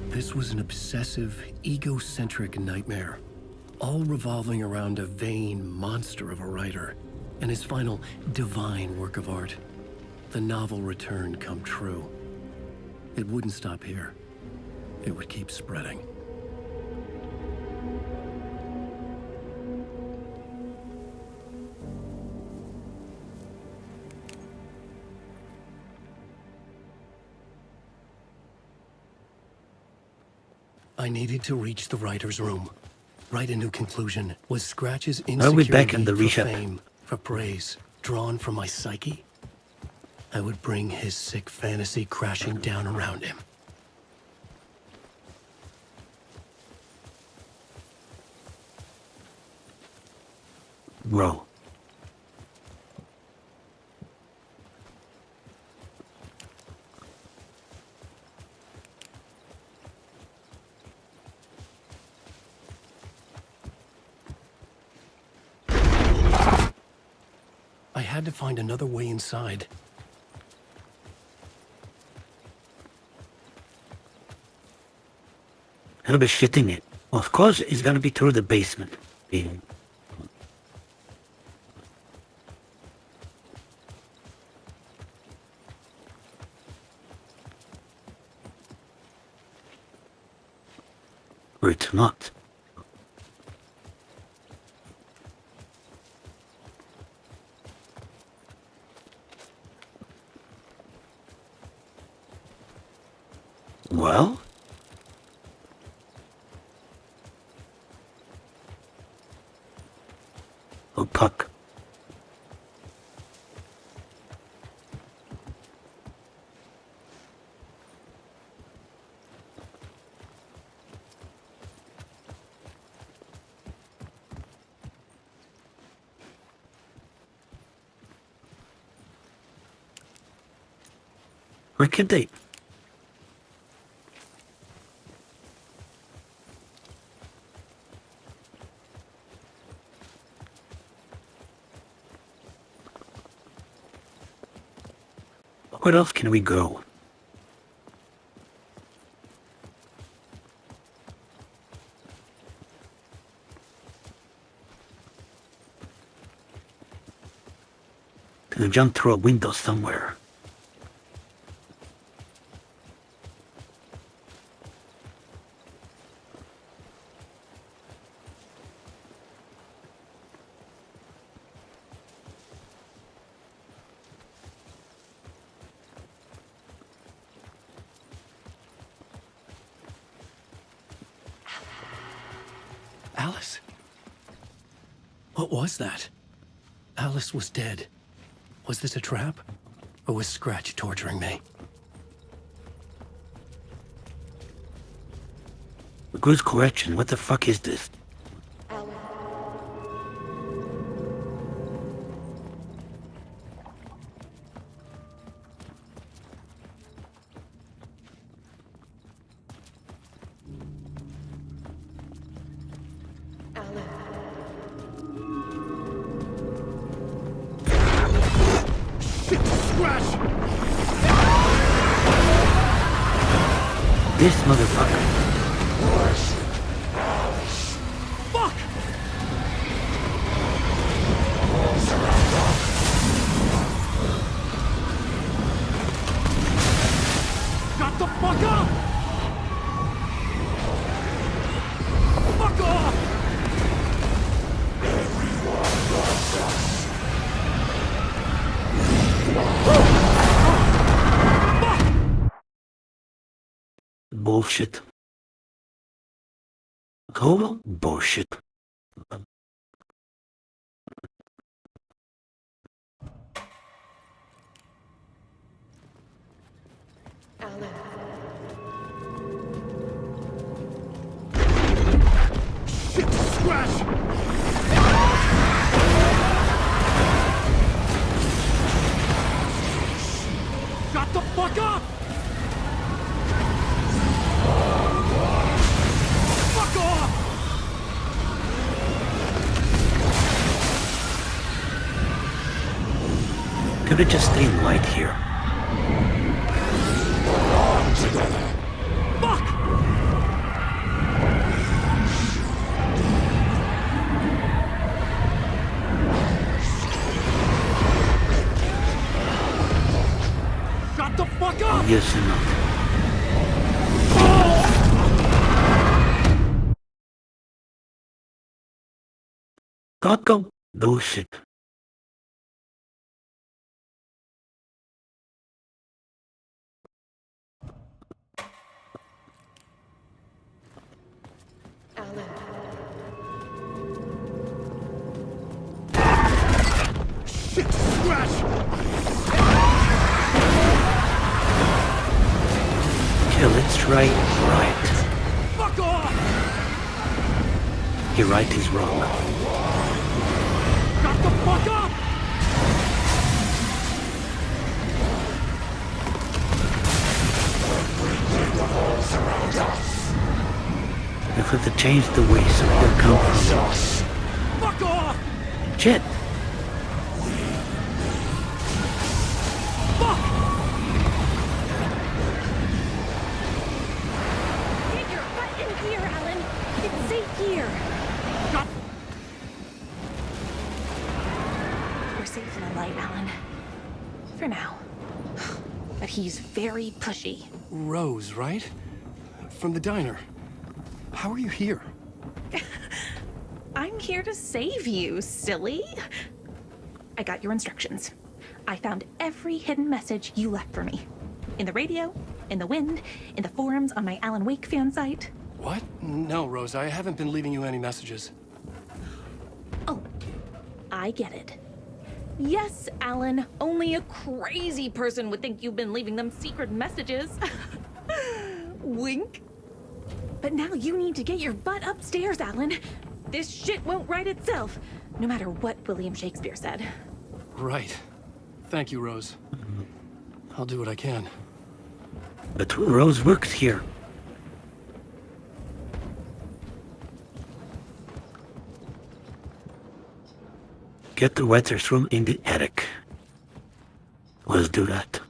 This was an obsessive, egocentric nightmare, all revolving around a vain monster of a writer and his final divine work of art, the novel Return come true. It wouldn't stop here. It would keep spreading. I needed to reach the writer's room. Write a new conclusion. Was Scratch's I'll be insecure back in the need for reshop. fame, for praise, drawn from my psyche? I would bring his sick fantasy crashing down around him. Bro. I had to find another way inside. He'll be shitting it. Of course, it's gonna be through the basement. Yeah. Or it's not. Well? Oh, puck. Where could they? Where else can we go? Can I jump through a window somewhere? Alice? What was that? Alice was dead. Was this a trap? Or was Scratch torturing me? Good question. What the fuck is this? This motherfucker. Fuck! Shut the fuck up! Fuck off! Bullshit. Total bullshit. Shit, Scratch! Shut the fuck up! Fuck off! Could have just stayed light here. Fuck! Shut the fuck up! Yes enough. God go. Bullshit. Shit, Scratch! Okay, let's try right. Fuck off! Your right is wrong. Shut the fuck up! If we have to change the way so he'll come from us. Fuck off! Shit. Fuck! Get your butt in here, Alan. It's safe here. Shut. We're safe in the light, Alan. For now. But he's very pushy. Rose, right? From the diner. How are you here? I'm here to save you, silly. I got your instructions. I found every hidden message you left for me. In the radio, in the wind, in the forums on my Alan Wake fan site. What? No, Rose, I haven't been leaving you any messages. Oh, I get it. Yes, Alan, only a crazy person would think you've been leaving them secret messages. Wink. But now you need to get your butt upstairs, Alan. This shit won't right itself, no matter what William Shakespeare said. Right. Thank you, Rose. I'll do what I can. But Rose works here. Get the writer's room in the attic. Let's do that.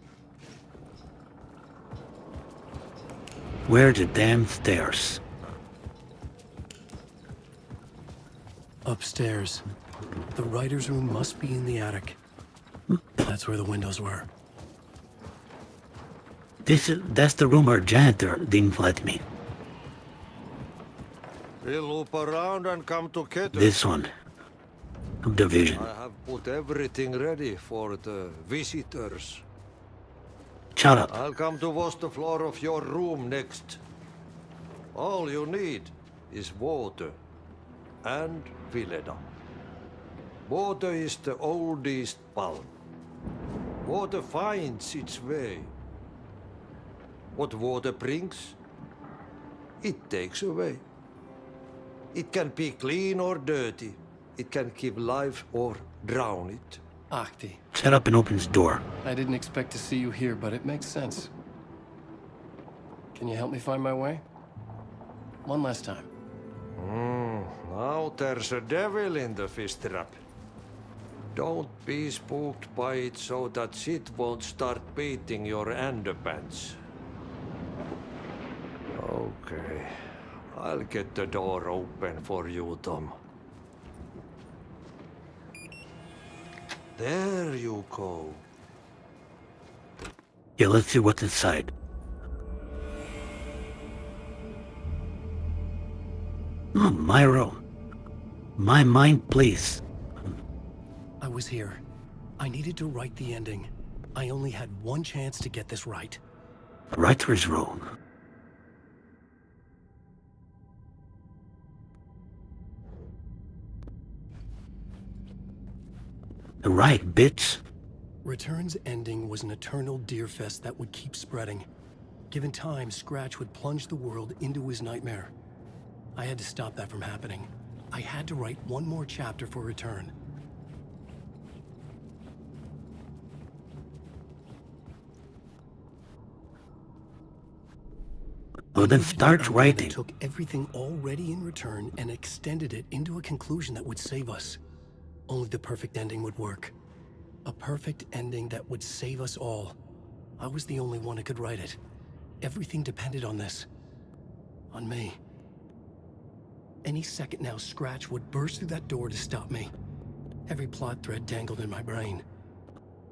Where are the damn stairs? Upstairs. The writer's room must be in the attic. That's where the windows were. That's the room our janitor didn't let me. We'll loop around and come to Keter. This one. Of the vision. I have put everything ready for the visitors. Shut up. I'll come to wash the floor of your room next. All you need is water and Vileda. Water is the oldest palm. Water finds its way. What water brings, it takes away. It can be clean or dirty. It can give life or drown it. Ahti. Shut up and open his door. I didn't expect to see you here, but it makes sense. Can you help me find my way? One last time. Now there's a devil in the fish trap. Don't be spooked by it so that shit won't start beating your underpants. Okay. I'll get the door open for you, Tom. There you go. Yeah, let's see what's inside. Oh, Myro. My mind, please. I was here. I needed to write the ending. I only had one chance to get this right. Writer's room. Right, bitch. Return's ending was an eternal deerfest that would keep spreading. Given time, Scratch would plunge the world into his nightmare. I had to stop that from happening. I had to write one more chapter for Return. Well, then start writing. Took everything already in Return and extended it into a conclusion that would save us. Only the perfect ending would work. A perfect ending that would save us all. I was the only one who could write it. Everything depended on this. On me. Any second now, Scratch would burst through that door to stop me. Every plot thread tangled in my brain.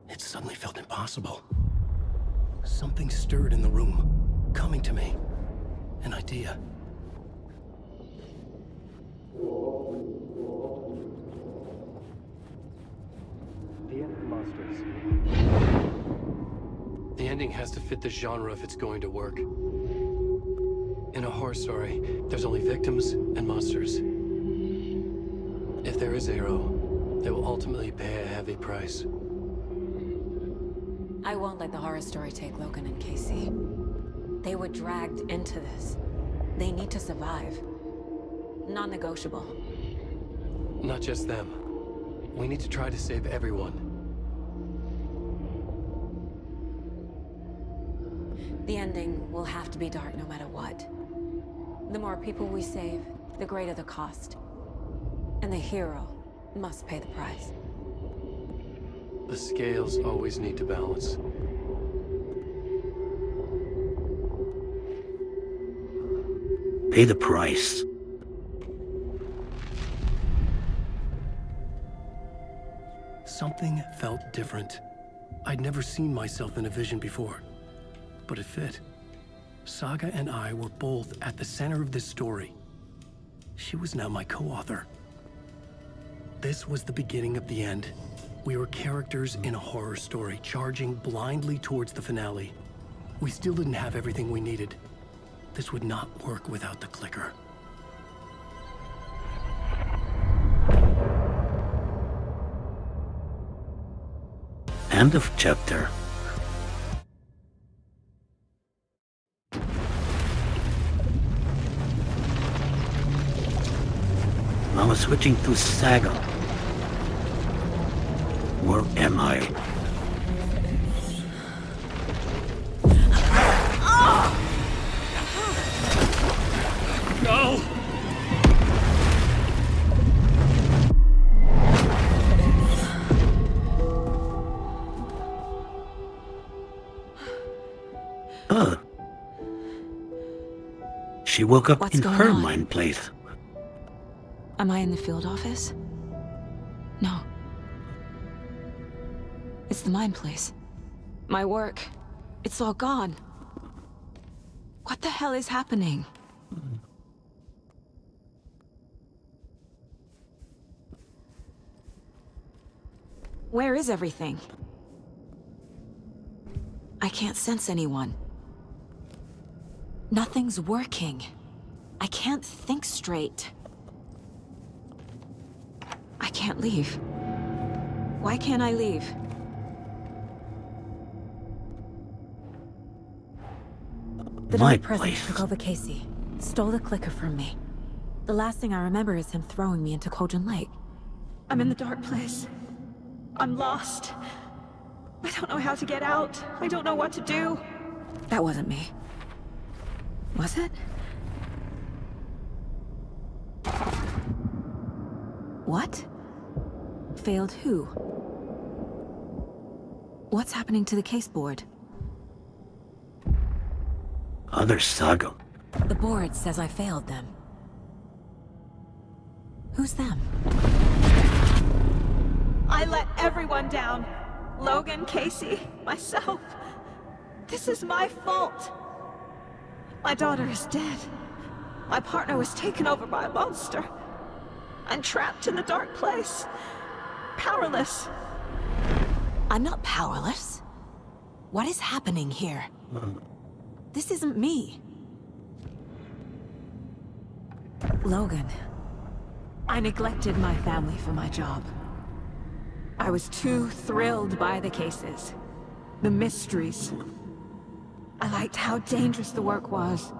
It suddenly felt impossible. Something stirred in the room, coming to me. An idea. The ending has to fit the genre if it's going to work. In a horror story, there's only victims and monsters. If there is Arrow, they will ultimately pay a heavy price. I won't let the horror story take Logan and Casey. They were dragged into this. They need to survive. Non-negotiable. Not just them. We need to try to save everyone. The ending will have to be dark no matter what. The more people we save, the greater the cost. And the hero must pay the price. The scales always need to balance. Pay the price. Something felt different. I'd never seen myself in a vision before, but it fit. Saga and I were both at the center of this story. She was now my co-author. This was the beginning of the end. We were characters in a horror story, charging blindly towards the finale. We still didn't have everything we needed. This would not work without the clicker. End of chapter. Now switching to Saga. Where am I? go! She woke up What's in going her on? mind place. Am I in the field office? No. It's the mine place. My work. It's all gone. What the hell is happening? Where is everything? I can't sense anyone. Nothing's working. I can't think straight. I can't leave. Why can't I leave? The My Dark Presence place. took over Casey. Stole the clicker from me. The last thing I remember is him throwing me into Cauldron Lake. I'm in the dark place. I'm lost. I don't know how to get out. I don't know what to do. That wasn't me. Was it? What? Failed who? What's happening to the case board? Other saga. The board says I failed them. Who's them? I let everyone down. Logan, Casey, myself. This is my fault. My daughter is dead. My partner was taken over by a monster. I'm trapped in the dark place. Powerless. I'm not powerless. What is happening here? This isn't me. Logan. I neglected my family for my job. I was too thrilled by the cases. The mysteries. I liked how dangerous the work was.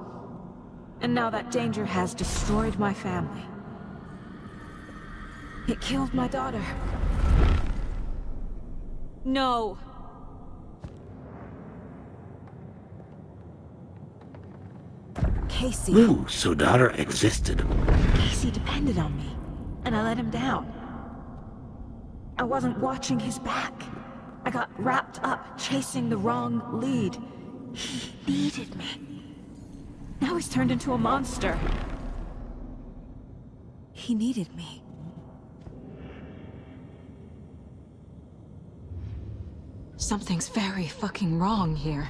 And now that danger has destroyed my family. It killed my daughter. No. Casey. Ooh, so daughter existed. Casey depended on me, and I let him down. I wasn't watching his back. I got wrapped up chasing the wrong lead. He needed me. Now he's turned into a monster. He needed me. Something's very fucking wrong here.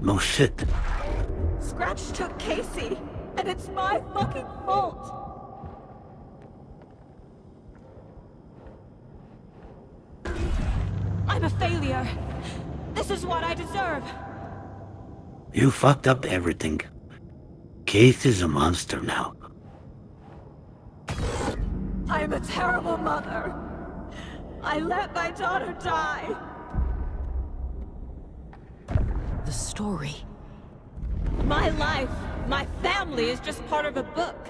No shit. Scratch took Casey, and it's my fucking fault. I'm a failure. This is what I deserve. You fucked up everything. Keith is a monster now. I'm a terrible mother. I let my daughter die. The story. My life, my family is just part of a book.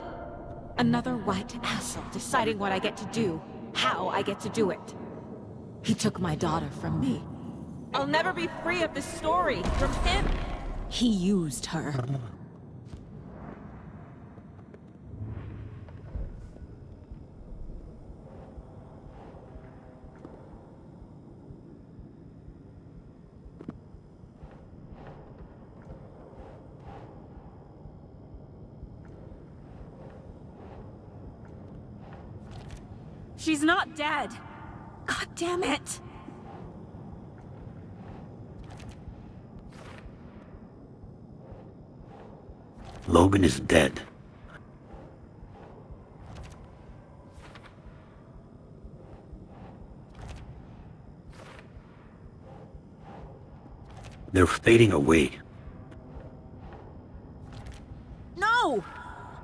Another white asshole deciding what I get to do, how I get to do it. He took my daughter from me. I'll never be free of this story from him. He used her. She's not dead. God damn it. Logan is dead. They're fading away. No!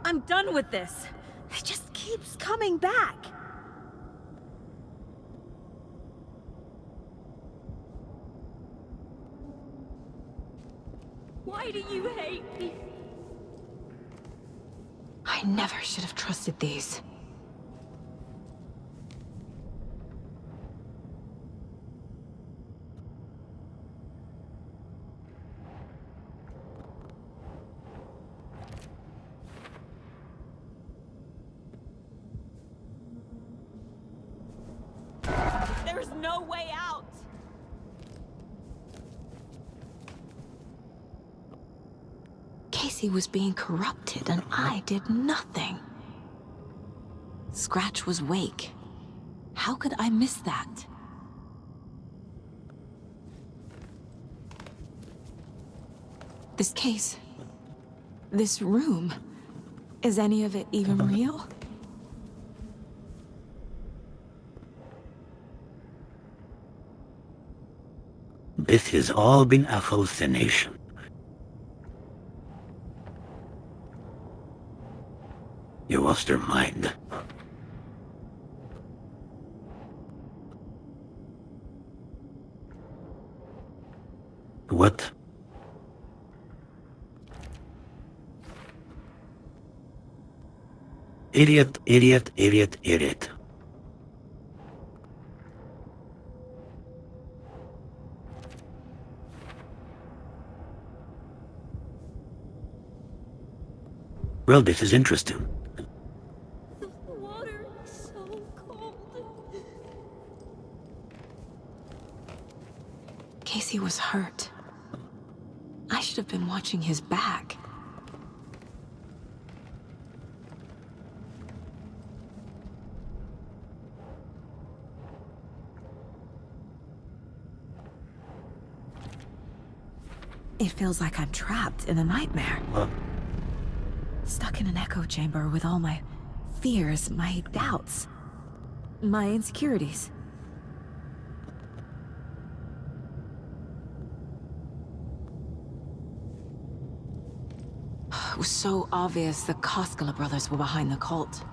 I'm done with this. It just keeps coming back. Why do you hate me? I never should have trusted these. no way out! Casey was being corrupted, and I did nothing. Scratch was Wake. How could I miss that? This case... this room... is any of it even real? This has all been a hallucination. You lost your mind. What? Idiot, idiot, idiot, idiot. Well, this is interesting. The water is so cold. Casey was hurt. I should have been watching his back. It feels like I'm trapped in a nightmare. Stuck in an echo chamber with all my fears, my doubts, my insecurities. It was so obvious the Koskela brothers were behind the cult.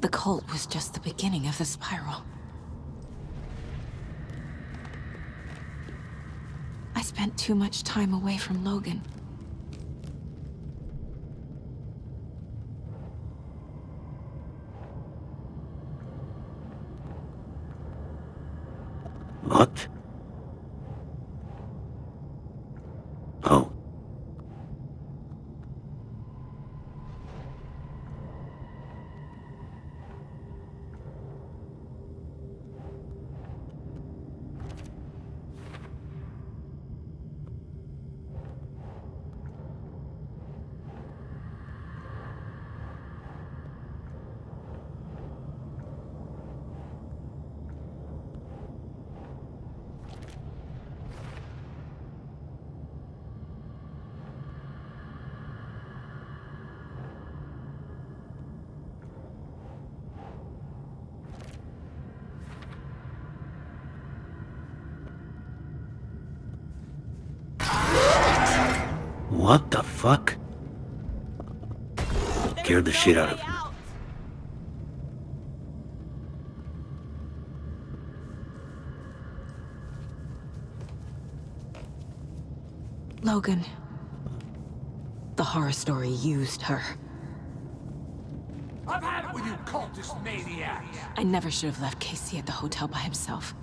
The cult was just the beginning of the spiral. I spent too much time away from Logan. What? Oh. What the fuck? Scared the shit out of me. Logan. The horror story used her. I've had it with you cultist maniacs! I never should have left Casey at the hotel by himself.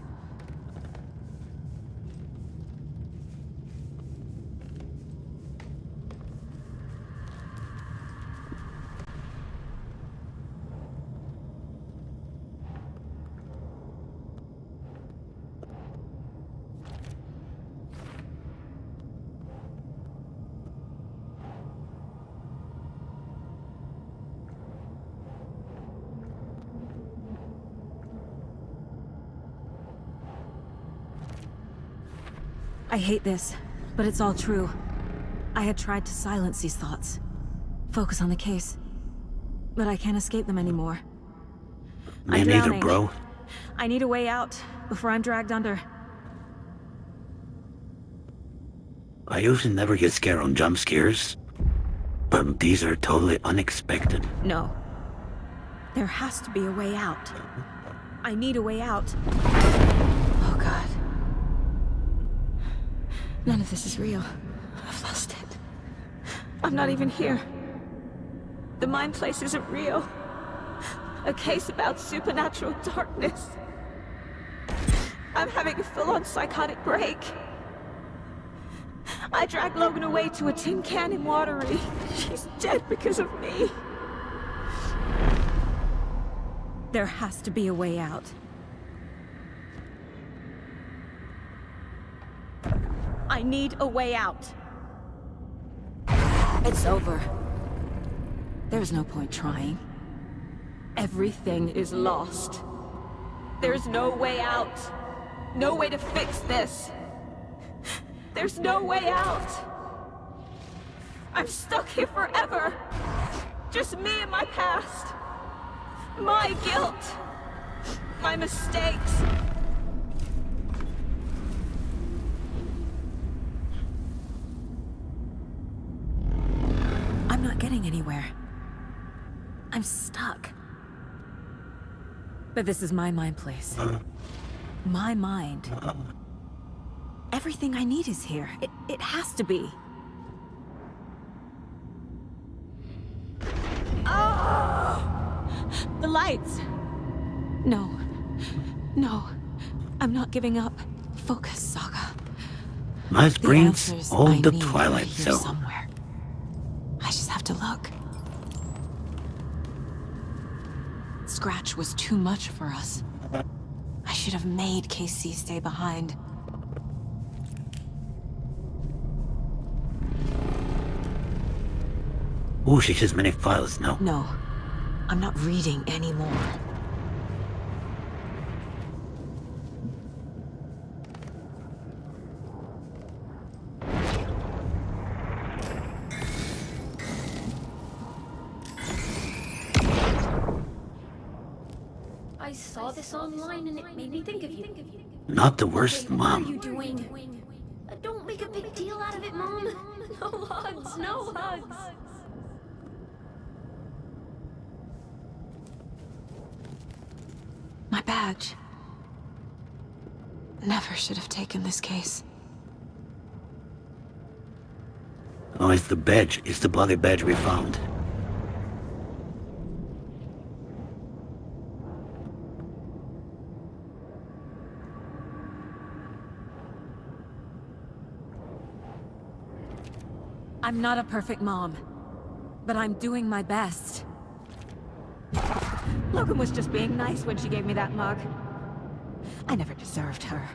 I hate this, but it's all true. I had tried to silence these thoughts. Focus on the case. But I can't escape them anymore. Me neither, bro. I need a way out before I'm dragged under. I usually never get scared on jump scares, but these are totally unexpected. No. There has to be a way out. I need a way out. Oh God. None of this is real. I've lost it. I'm not even here. The mind place isn't real. A case about supernatural darkness. I'm having a full-on psychotic break. I dragged Logan away to a tin can in Watery. She's dead because of me. There has to be a way out. I need a way out. It's over. There's no point trying. Everything is lost. There's no way out. No way to fix this. There's no way out. I'm stuck here forever. Just me and my past. My guilt. My mistakes. I'm not getting anywhere. I'm stuck. But this is my mind place. My mind. Everything I need is here. It has to be. The lights! No. No. I'm not giving up. Focus, Saga. My The brain's answers all I the need are Twilight here Zone. somewhere. I just have to look. Scratch was too much for us. I should have made KC stay behind. Oh, she has many files now. No, I'm not reading anymore. I saw this online and it made me think of you. Not the worst, What are you Mom. doing? Don't make a big deal out of it, Mom. No hugs, no hugs. My badge. Never should have taken this case. Oh, it's the badge. It's the bloody badge we found. I'm not a perfect mom, but I'm doing my best. Logan was just being nice when she gave me that mug. I never deserved her.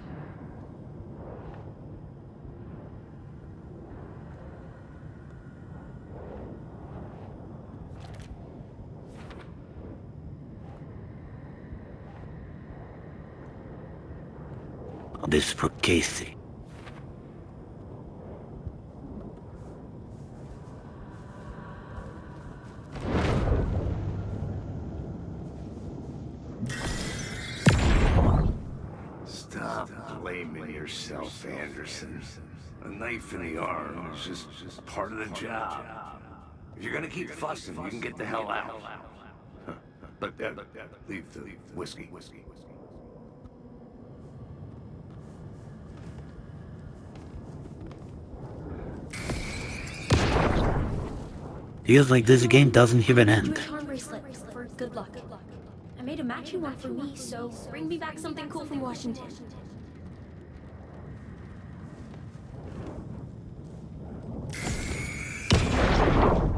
This for Casey. Stop blaming yourself, Anderson. A knife in the arm is just part of the job. If you're gonna keep fussing, you can get the hell out. But leave the whiskey. Feels like this game doesn't have an Do a end. charm bracelet for good luck. I made a matching one for me, so bring me back something cool from Washington.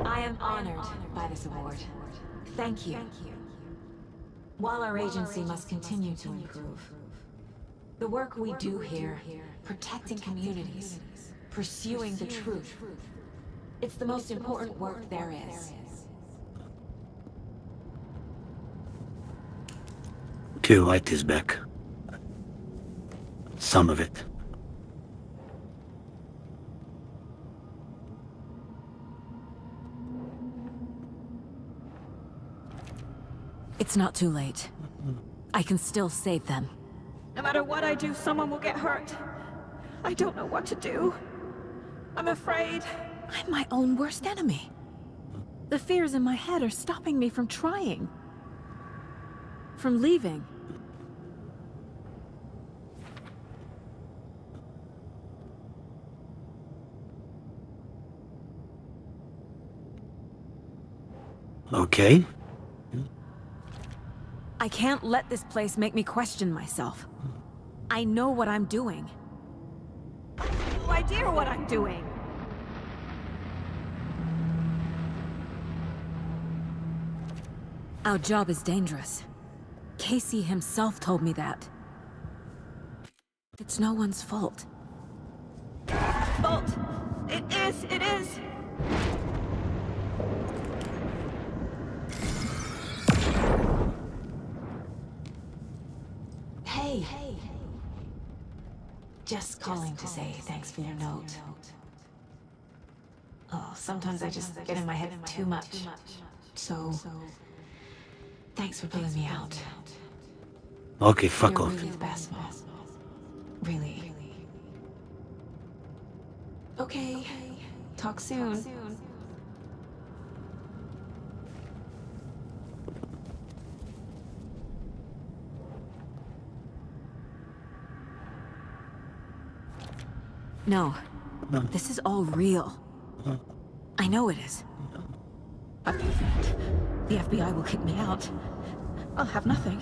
I am honored by this award. Thank you. While our agency must continue to improve, the work we do here, protecting communities, pursuing the truth, it's the most important work there is. Too light is back. Some of it. It's not too late. I can still save them. No matter what I do, someone will get hurt. I don't know what to do. I'm afraid. I'm my own worst enemy. The fears in my head are stopping me from trying. From leaving. Okay. I can't let this place make me question myself. I know what I'm doing. No idea what I'm doing. Our job is dangerous. Casey himself told me that. It's no one's fault. Fault! It is! It is! Hey. Just calling to say thanks for your note. Oh, sometimes I just get in my head too much. So, thanks for pulling me out. Okay, fuck You're off. really the best, Mom. Really. Okay. Talk soon. No. This is all real. I know it is. After that, the FBI will kick me out. I'll have nothing.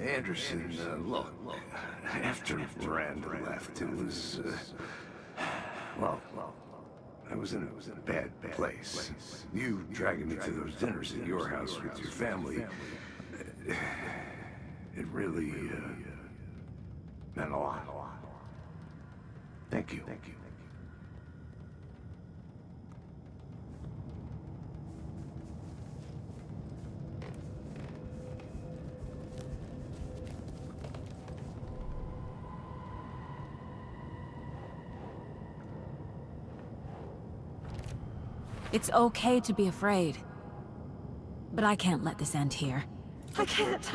Anderson, look, after Miranda left, it was, well, I was in a bad place. You dragging me to those dinners at your house with your family, it really, meant a lot. Thank you. It's okay to be afraid. But I can't let this end here. I can't.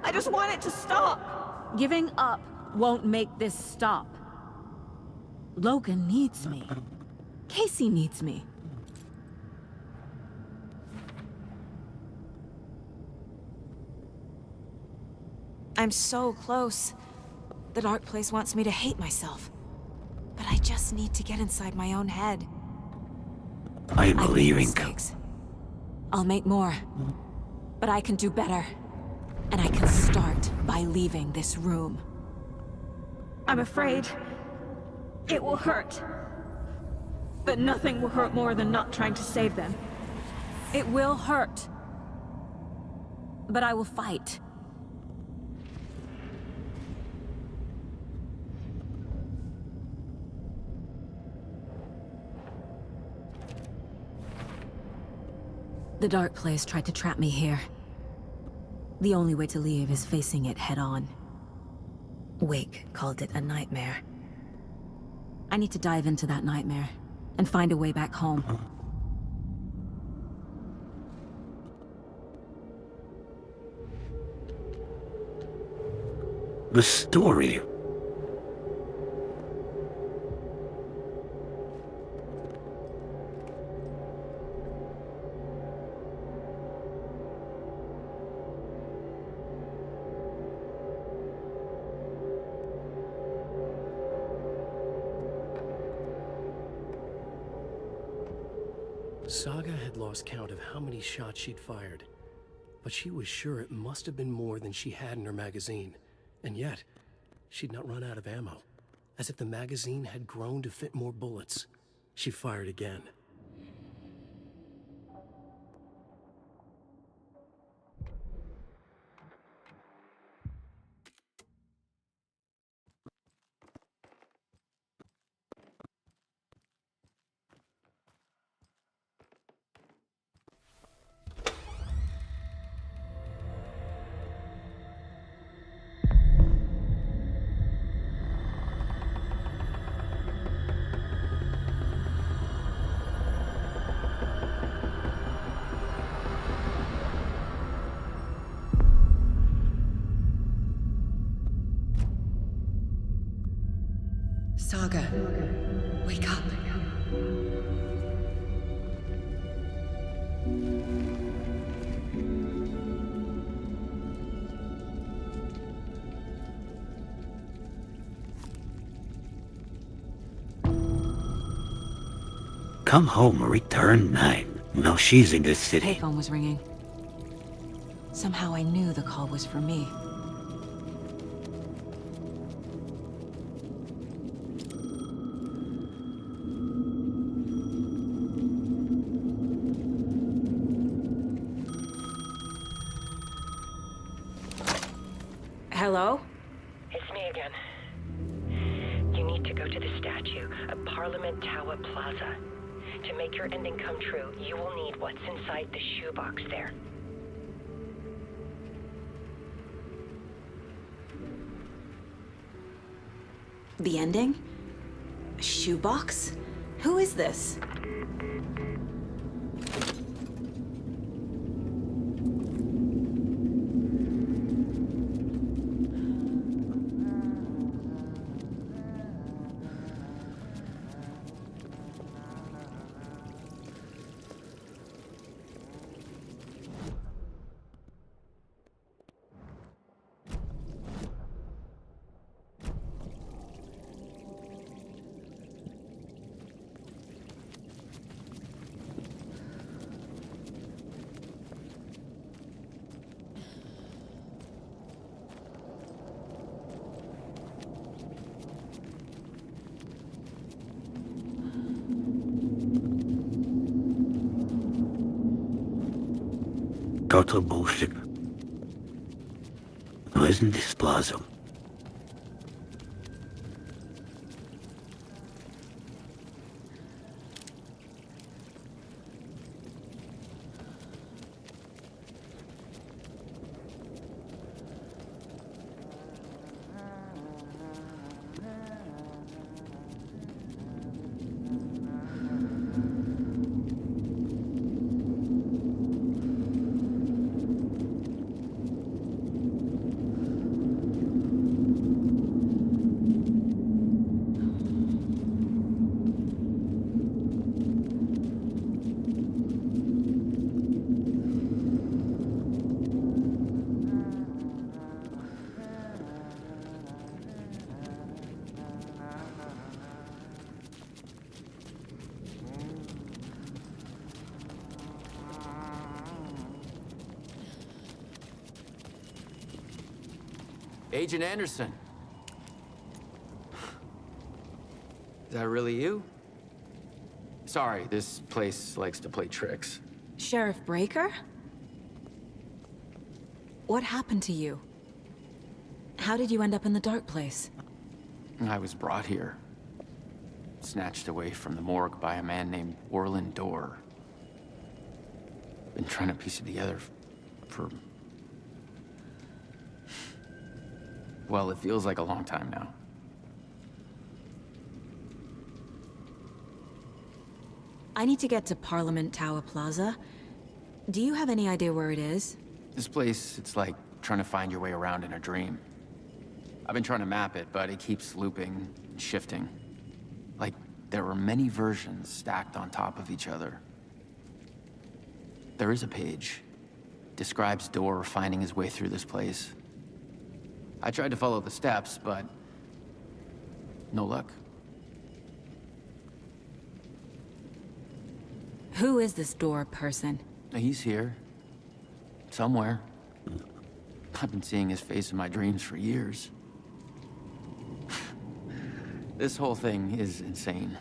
I just want it to stop. Giving up won't make this stop. Logan needs me. Casey needs me. I'm so close. The dark place wants me to hate myself. But I just need to get inside my own head. I'm leaving. I'll make more. But I can do better. And I can start by leaving this room. I'm afraid it will hurt. But nothing will hurt more than not trying to save them. It will hurt. But I will fight. The dark place tried to trap me here. The only way to leave is facing it head-on. Wake called it a nightmare. I need to dive into that nightmare and find a way back home. The story. Saga had lost count of how many shots she'd fired, but she was sure it must have been more than she had in her magazine. And yet, she'd not run out of ammo. As if the magazine had grown to fit more bullets. She fired again. Saga, wake up. Come home, return 9. Now she's in this city. Payphone was ringing. Somehow I knew the call was for me. Hello? It's me again. You need to go to the statue of Parliament Tower Plaza. To make your ending come true, you will need what's inside the shoebox there. The ending? A shoebox? Who is this? Total bullshit. Who isn't this plaza? Agent Anderson. Is that really you? Sorry, this place likes to play tricks. Sheriff Breaker? What happened to you? How did you end up in the dark place? I was brought here. Snatched away from the morgue by a man named Orland Dorr. Been trying to piece it together for... well, it feels like a long time now. I need to get to Parliament Tower Plaza. Do you have any idea where it is? This place, it's like trying to find your way around in a dream. I've been trying to map it, but it keeps looping and shifting. Like there were many versions stacked on top of each other. There is a page. Describes Dorr finding his way through this place. I tried to follow the steps, but no luck. Who is this Dorr person? He's here. Somewhere. I've been seeing his face in my dreams for years. This whole thing is insane.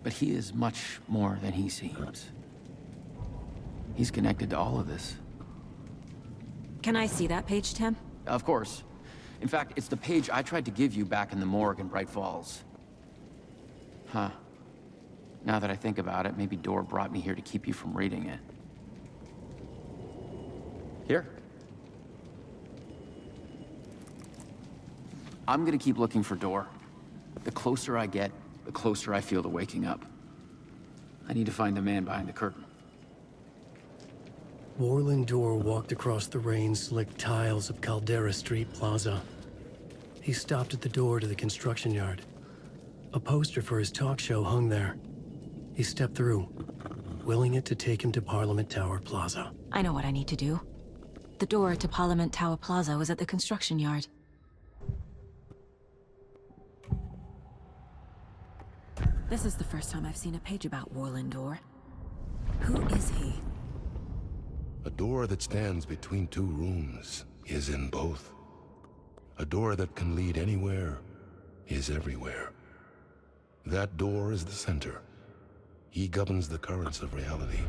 But he is much more than he seems. He's connected to all of this. Can I see that page, Tim? Of course. In fact, it's the page I tried to give you back in the morgue in Bright Falls. Huh. Now that I think about it, maybe Dorr brought me here to keep you from reading it. Here. I'm gonna keep looking for Dorr. The closer I get, the closer I feel to waking up. I need to find the man behind the curtain. Orland Dorr walked across the rain-slicked tiles of Caldera Street Plaza. He stopped at the door to the construction yard. A poster for his talk show hung there. He stepped through, willing it to take him to Parliament Tower Plaza. I know what I need to do. The door to Parliament Tower Plaza was at the construction yard. This is the first time I've seen a page about Orland Dorr. Who is he? A door that stands between two rooms is in both. A door that can lead anywhere is everywhere. That door is the center. He governs the currents of reality.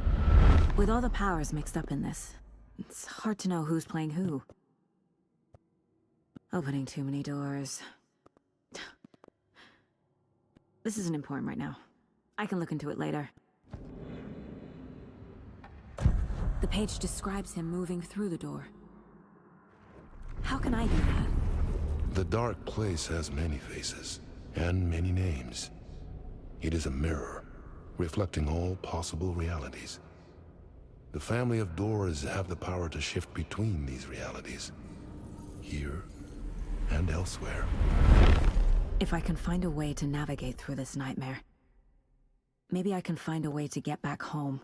With all the powers mixed up in this, it's hard to know who's playing who. Opening too many doors. This isn't important right now. I can look into it later. The page describes him moving through the door. How can I do that? The dark place has many faces, and many names. It is a mirror, reflecting all possible realities. The family of doors have the power to shift between these realities, here and elsewhere. If I can find a way to navigate through this nightmare, maybe I can find a way to get back home.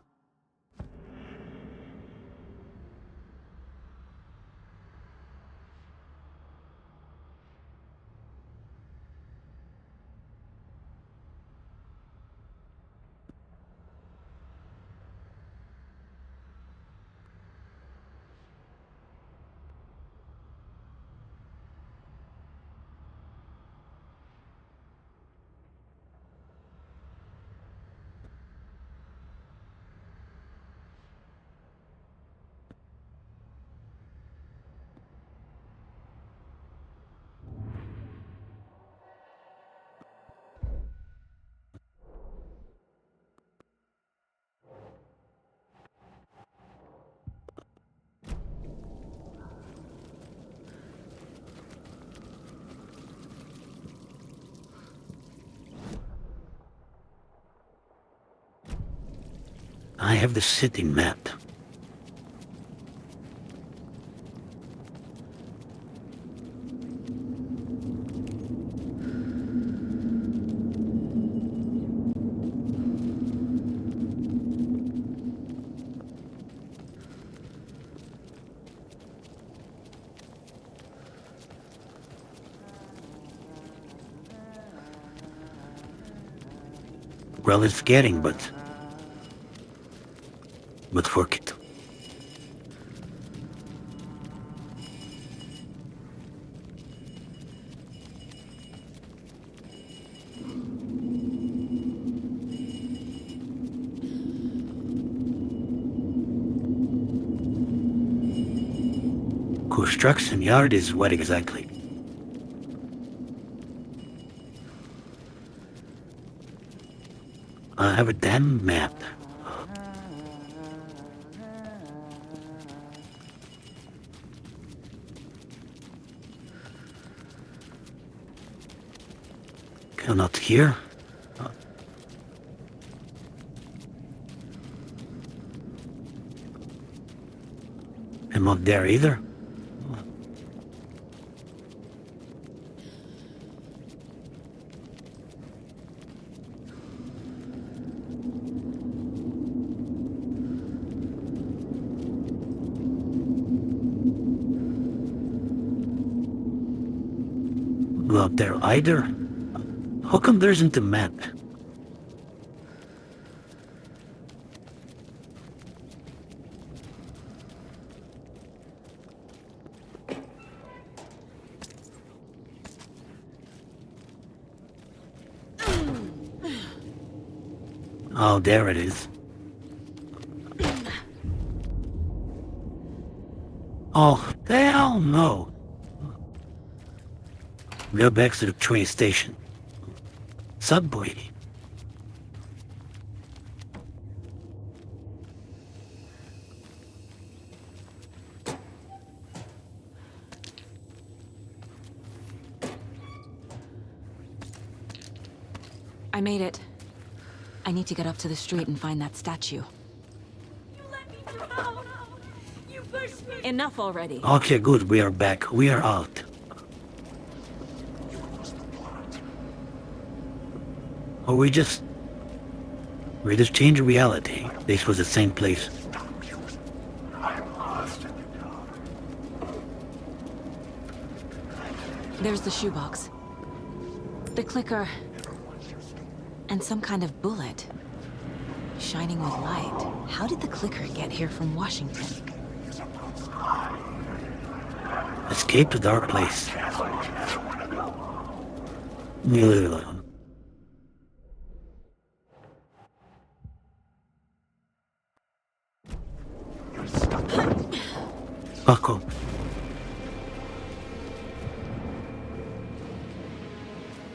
I have the city map. Well, it's getting, but fuck it. Construction yard is what exactly? I have a damn map. Not here. I'm not there either. Not there either. How come there isn't a map? Oh, there it is. Oh, hell no. Go back to the train station. Subway. I made it. I need to get up to the street and find that statue. You let me drown! You pushed me! Enough already. Okay, good. We are back. We are out. Or we just changed reality. This was the same place. There's the shoebox. The clicker. And some kind of bullet. Shining with light. How did the clicker get here from Washington? Escape the dark place. Fuck up.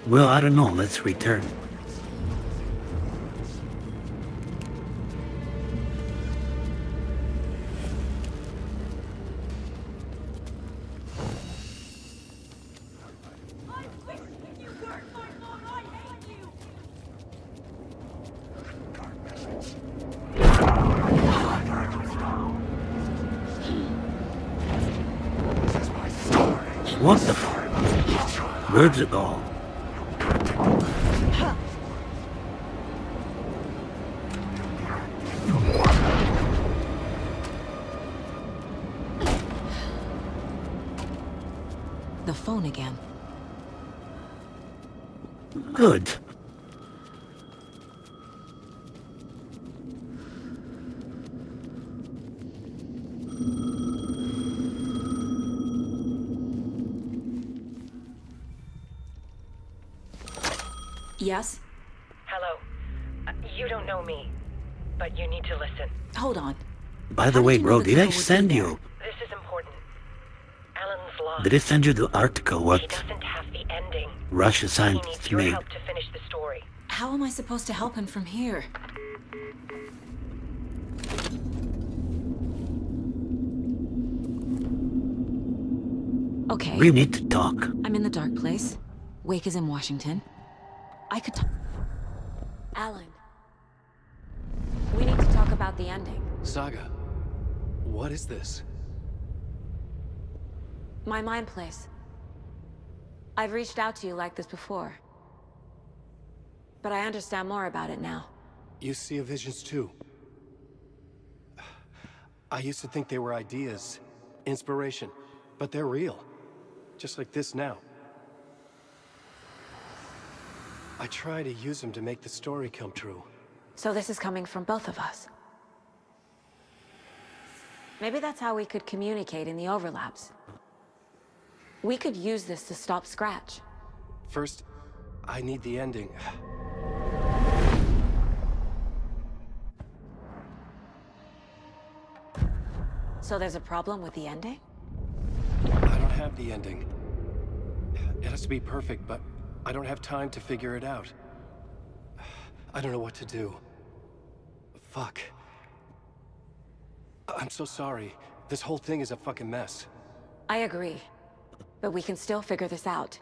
Well, I don't know. Let's return. What the fuck? Where's it all? The phone again. Good. Yes? Hello. You don't know me, but you need to listen. Hold on. By the way, bro, did I send you? This is important. Alan's lost. Did I send you the article He what doesn't have the ending. Russia He needs scientists your made? help to finish the story. How am I supposed to help him from here? Okay. We need to talk. I'm in the dark place. Wake is in Washington. I could talk. Alan. We need to talk about the ending. Saga, what is this? My mind place. I've reached out to you like this before. But I understand more about it now. You see visions too. I used to think they were ideas, inspiration, but they're real. Just like this now. I try to use them to make the story come true. So this is coming from both of us. Maybe that's how we could communicate in the overlaps. We could use this to stop Scratch. First, I need the ending. So there's a problem with the ending? I don't have the ending. It has to be perfect, but I don't have time to figure it out. I don't know what to do. Fuck. I'm so sorry. This whole thing is a fucking mess. I agree. But we can still figure this out.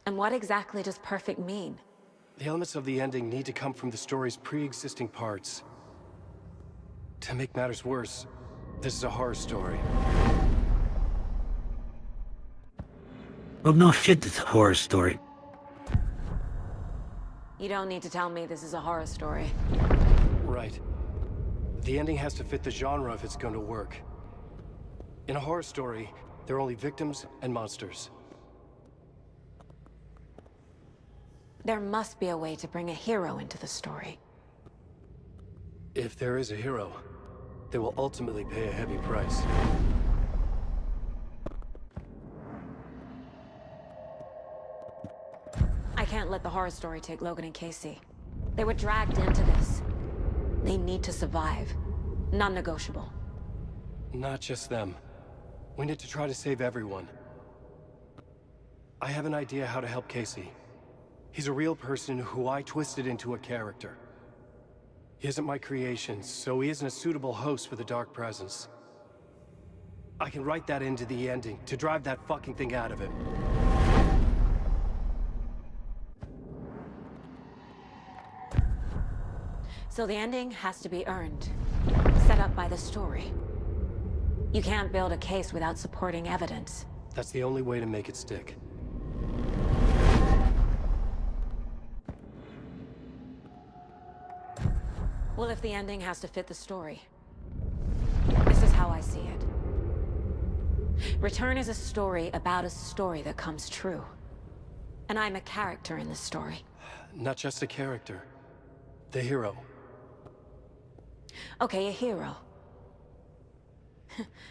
And what exactly does perfect mean? The elements of the ending need to come from the story's pre-existing parts. To make matters worse, this is a horror story. Well, no shit, it's a horror story. You don't need to tell me this is a horror story. Right. The ending has to fit the genre if it's going to work. In a horror story, there are only victims and monsters. There must be a way to bring a hero into the story. If there is a hero, they will ultimately pay a heavy price. I can't let the horror story take Logan and Casey. They were dragged into this. They need to survive. Non-negotiable. Not just them. We need to try to save everyone. I have an idea how to help Casey. He's a real person who I twisted into a character. He isn't my creation, so he isn't a suitable host for the Dark Presence. I can write that into the ending to drive that fucking thing out of him. So the ending has to be earned. Set up by the story. You can't build a case without supporting evidence. That's the only way to make it stick. Well, if the ending has to fit the story, this is how I see it. Return is a story about a story that comes true. And I'm a character in this story. Not just a character. The hero. Okay, a hero.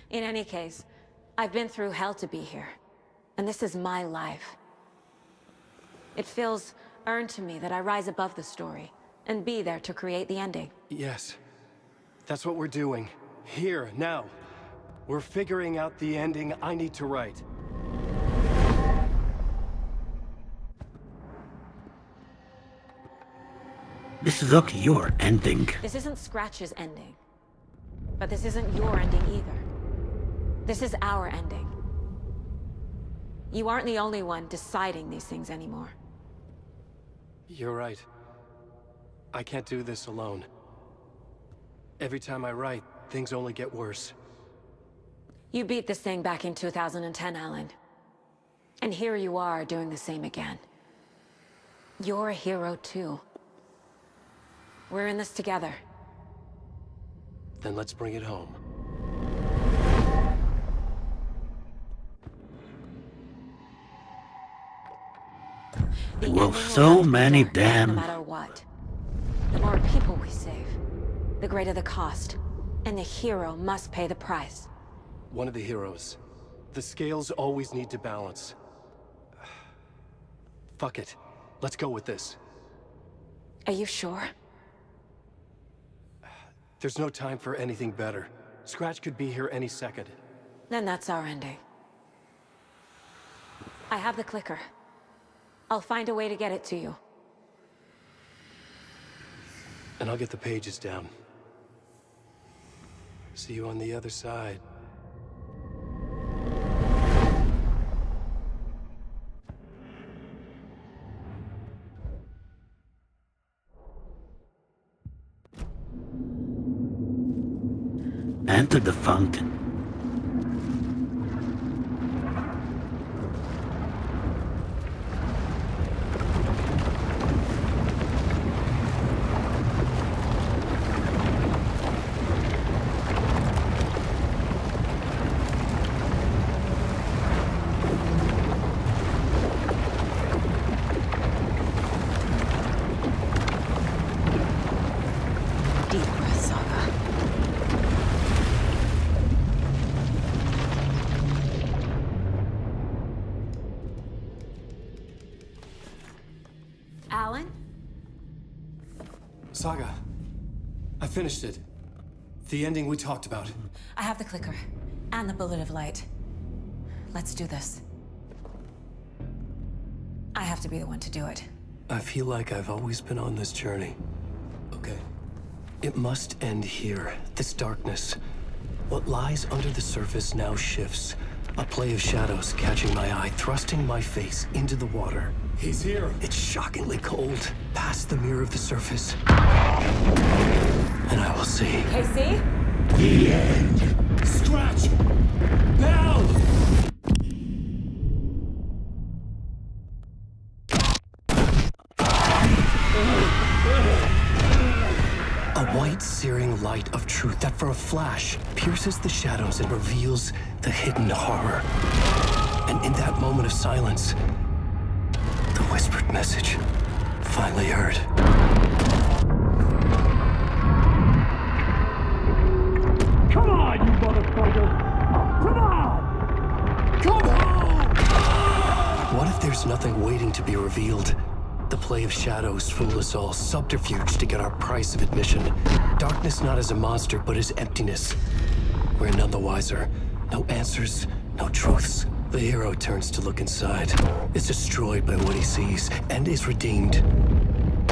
In any case, I've been through hell to be here. And this is my life. It feels earned to me that I rise above the story and be there to create the ending. Yes. That's what we're doing. Here, now. We're figuring out the ending I need to write. This is okay, your ending. This isn't Scratch's ending. But this isn't your ending either. This is our ending. You aren't the only one deciding these things anymore. You're right. I can't do this alone. Every time I write, things only get worse. You beat this thing back in 2010, Alan. And here you are doing the same again. You're a hero too. We're in this together. Then let's bring it home. Well, so many No damn. matter what. The more people we save, the greater the cost. And the hero must pay the price. One of the heroes. The scales always need to balance. Fuck it. Let's go with this. Are you sure? There's no time for anything better. Scratch could be here any second. Then that's our ending. I have the clicker. I'll find a way to get it to you. And I'll get the pages down. See you on the other side. Enter the fountain. Deep breath, Saga. Alan? Saga, I finished it. The ending we talked about. I have the clicker. And the bullet of light. Let's do this. I have to be the one to do it. I feel like I've always been on this journey. Okay. It must end here, this darkness. What lies under the surface now shifts. A play of shadows catching my eye, thrusting my face into the water. He's here. It's shockingly cold, past the mirror of the surface. And I will see. Casey? The end. Scratch! Now! A white, searing light of truth that for a flash pierces the shadows and reveals the hidden horror. And in that moment of silence, the whispered message finally heard. Come on, you motherfucker! Come on! Come on! What if there's nothing waiting to be revealed? The play of shadows fool us all, subterfuge to get our price of admission. Darkness not as a monster, but as emptiness. We're none the wiser. No answers, no truths. The hero turns to look inside, is destroyed by what he sees, and is redeemed.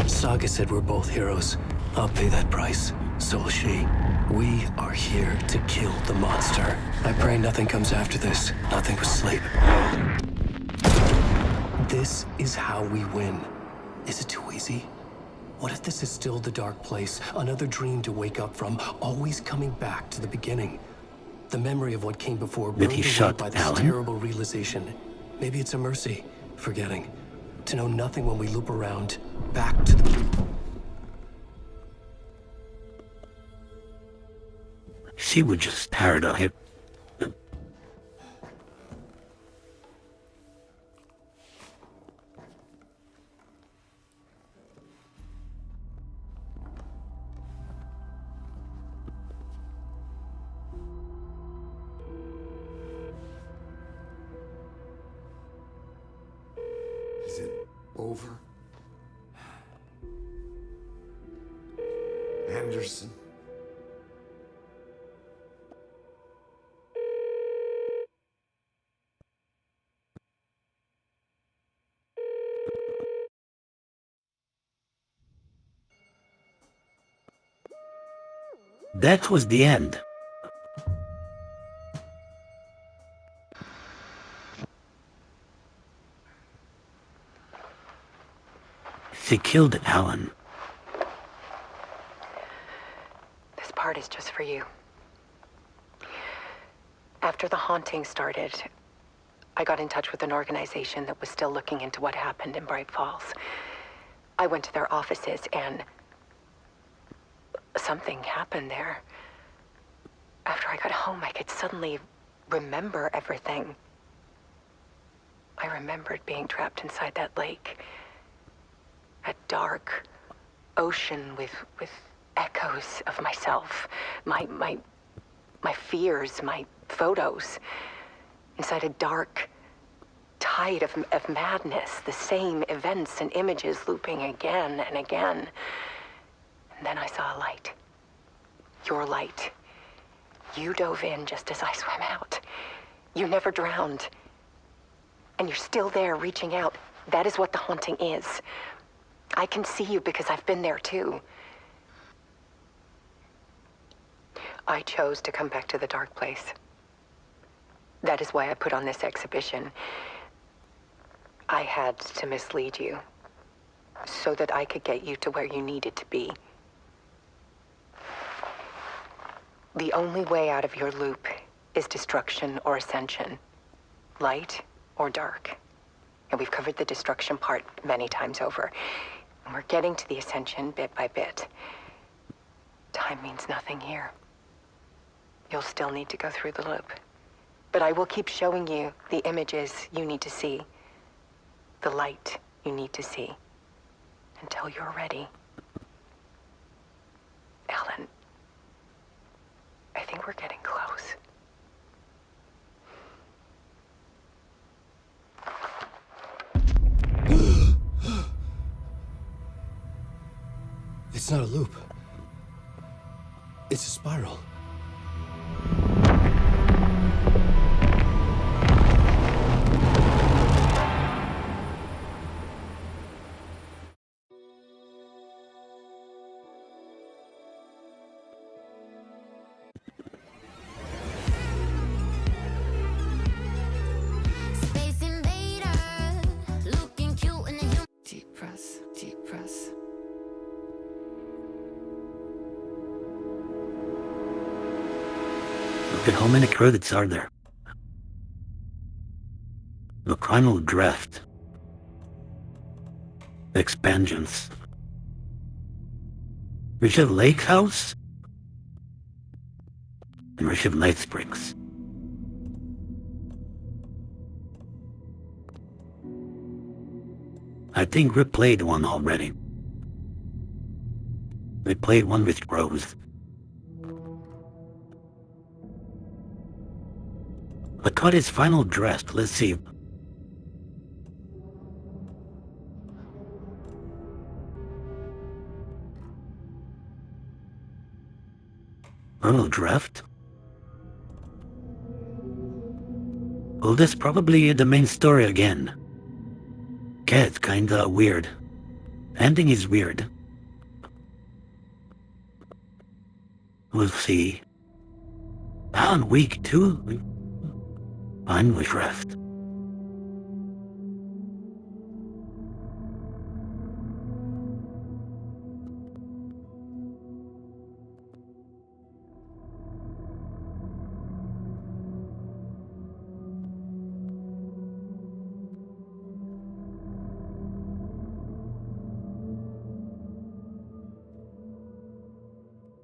Saga said we're both heroes. I'll pay that price. So will she. We are here to kill the monster. I pray nothing comes after this. Nothing but sleep. This is how we win. Is it too easy? What if this is still the dark place? Another dream to wake up from, always coming back to the beginning. The memory of what came before Did burned he away shut by this Alan? terrible realization. Maybe it's a mercy, forgetting. To know nothing when we loop around, back to the... She would just stare at him. Is it over? Anderson? That was the end. She killed Alan. This part is just for you. After the haunting started, I got in touch with an organization that was still looking into what happened in Bright Falls. I went to their offices and something happened there. After I got home, I could suddenly remember everything. I remembered being trapped inside that lake. A dark ocean with echoes of myself, my fears, my photos. Inside a dark tide of madness, the same events and images looping again and again. And then I saw a light. Your light. You dove in just as I swam out. You never drowned. And you're still there reaching out. That is what the haunting is. I can see you because I've been there too. I chose to come back to the dark place. That is why I put on this exhibition. I had to mislead you so that I could get you to where you needed to be. The only way out of your loop is destruction or ascension, light or dark. And we've covered the destruction part many times over. And we're getting to the ascension bit by bit. Time means nothing here. You'll still need to go through the loop. But I will keep showing you the images you need to see, the light you need to see, until you're ready. Alan, I think we're getting close. It's not a loop. It's a spiral. Deep press, deep press. Look at how many credits are there. The Primal Draft. Expansions. We have Lake House. And we have Night Springs. I think we played one already. We played one with Rose. But what is Final Draft? Let's see. Final Draft? Well, this probably the main story again. Cat's kinda weird. Ending is weird. We'll see. On week 2, Final Draft.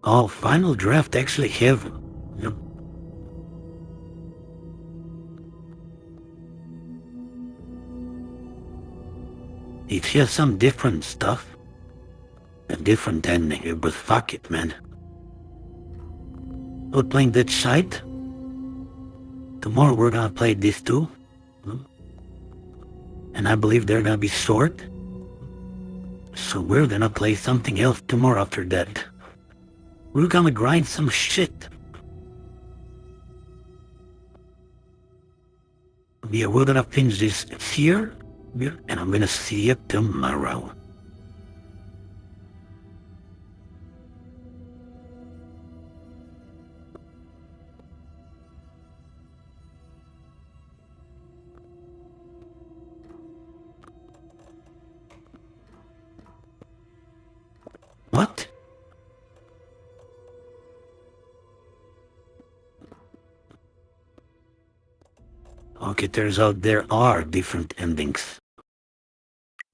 Oh, Final Draft actually have... Yep. It has some different stuff. A different ending, but fuck it, man. We're playing that side. Tomorrow we're gonna play this too. And I believe they're gonna be short. So we're gonna play something else tomorrow after that. We're gonna grind some shit. Yeah, we're gonna finish this here, and I'm gonna see you tomorrow. Okay, turns out there are different endings.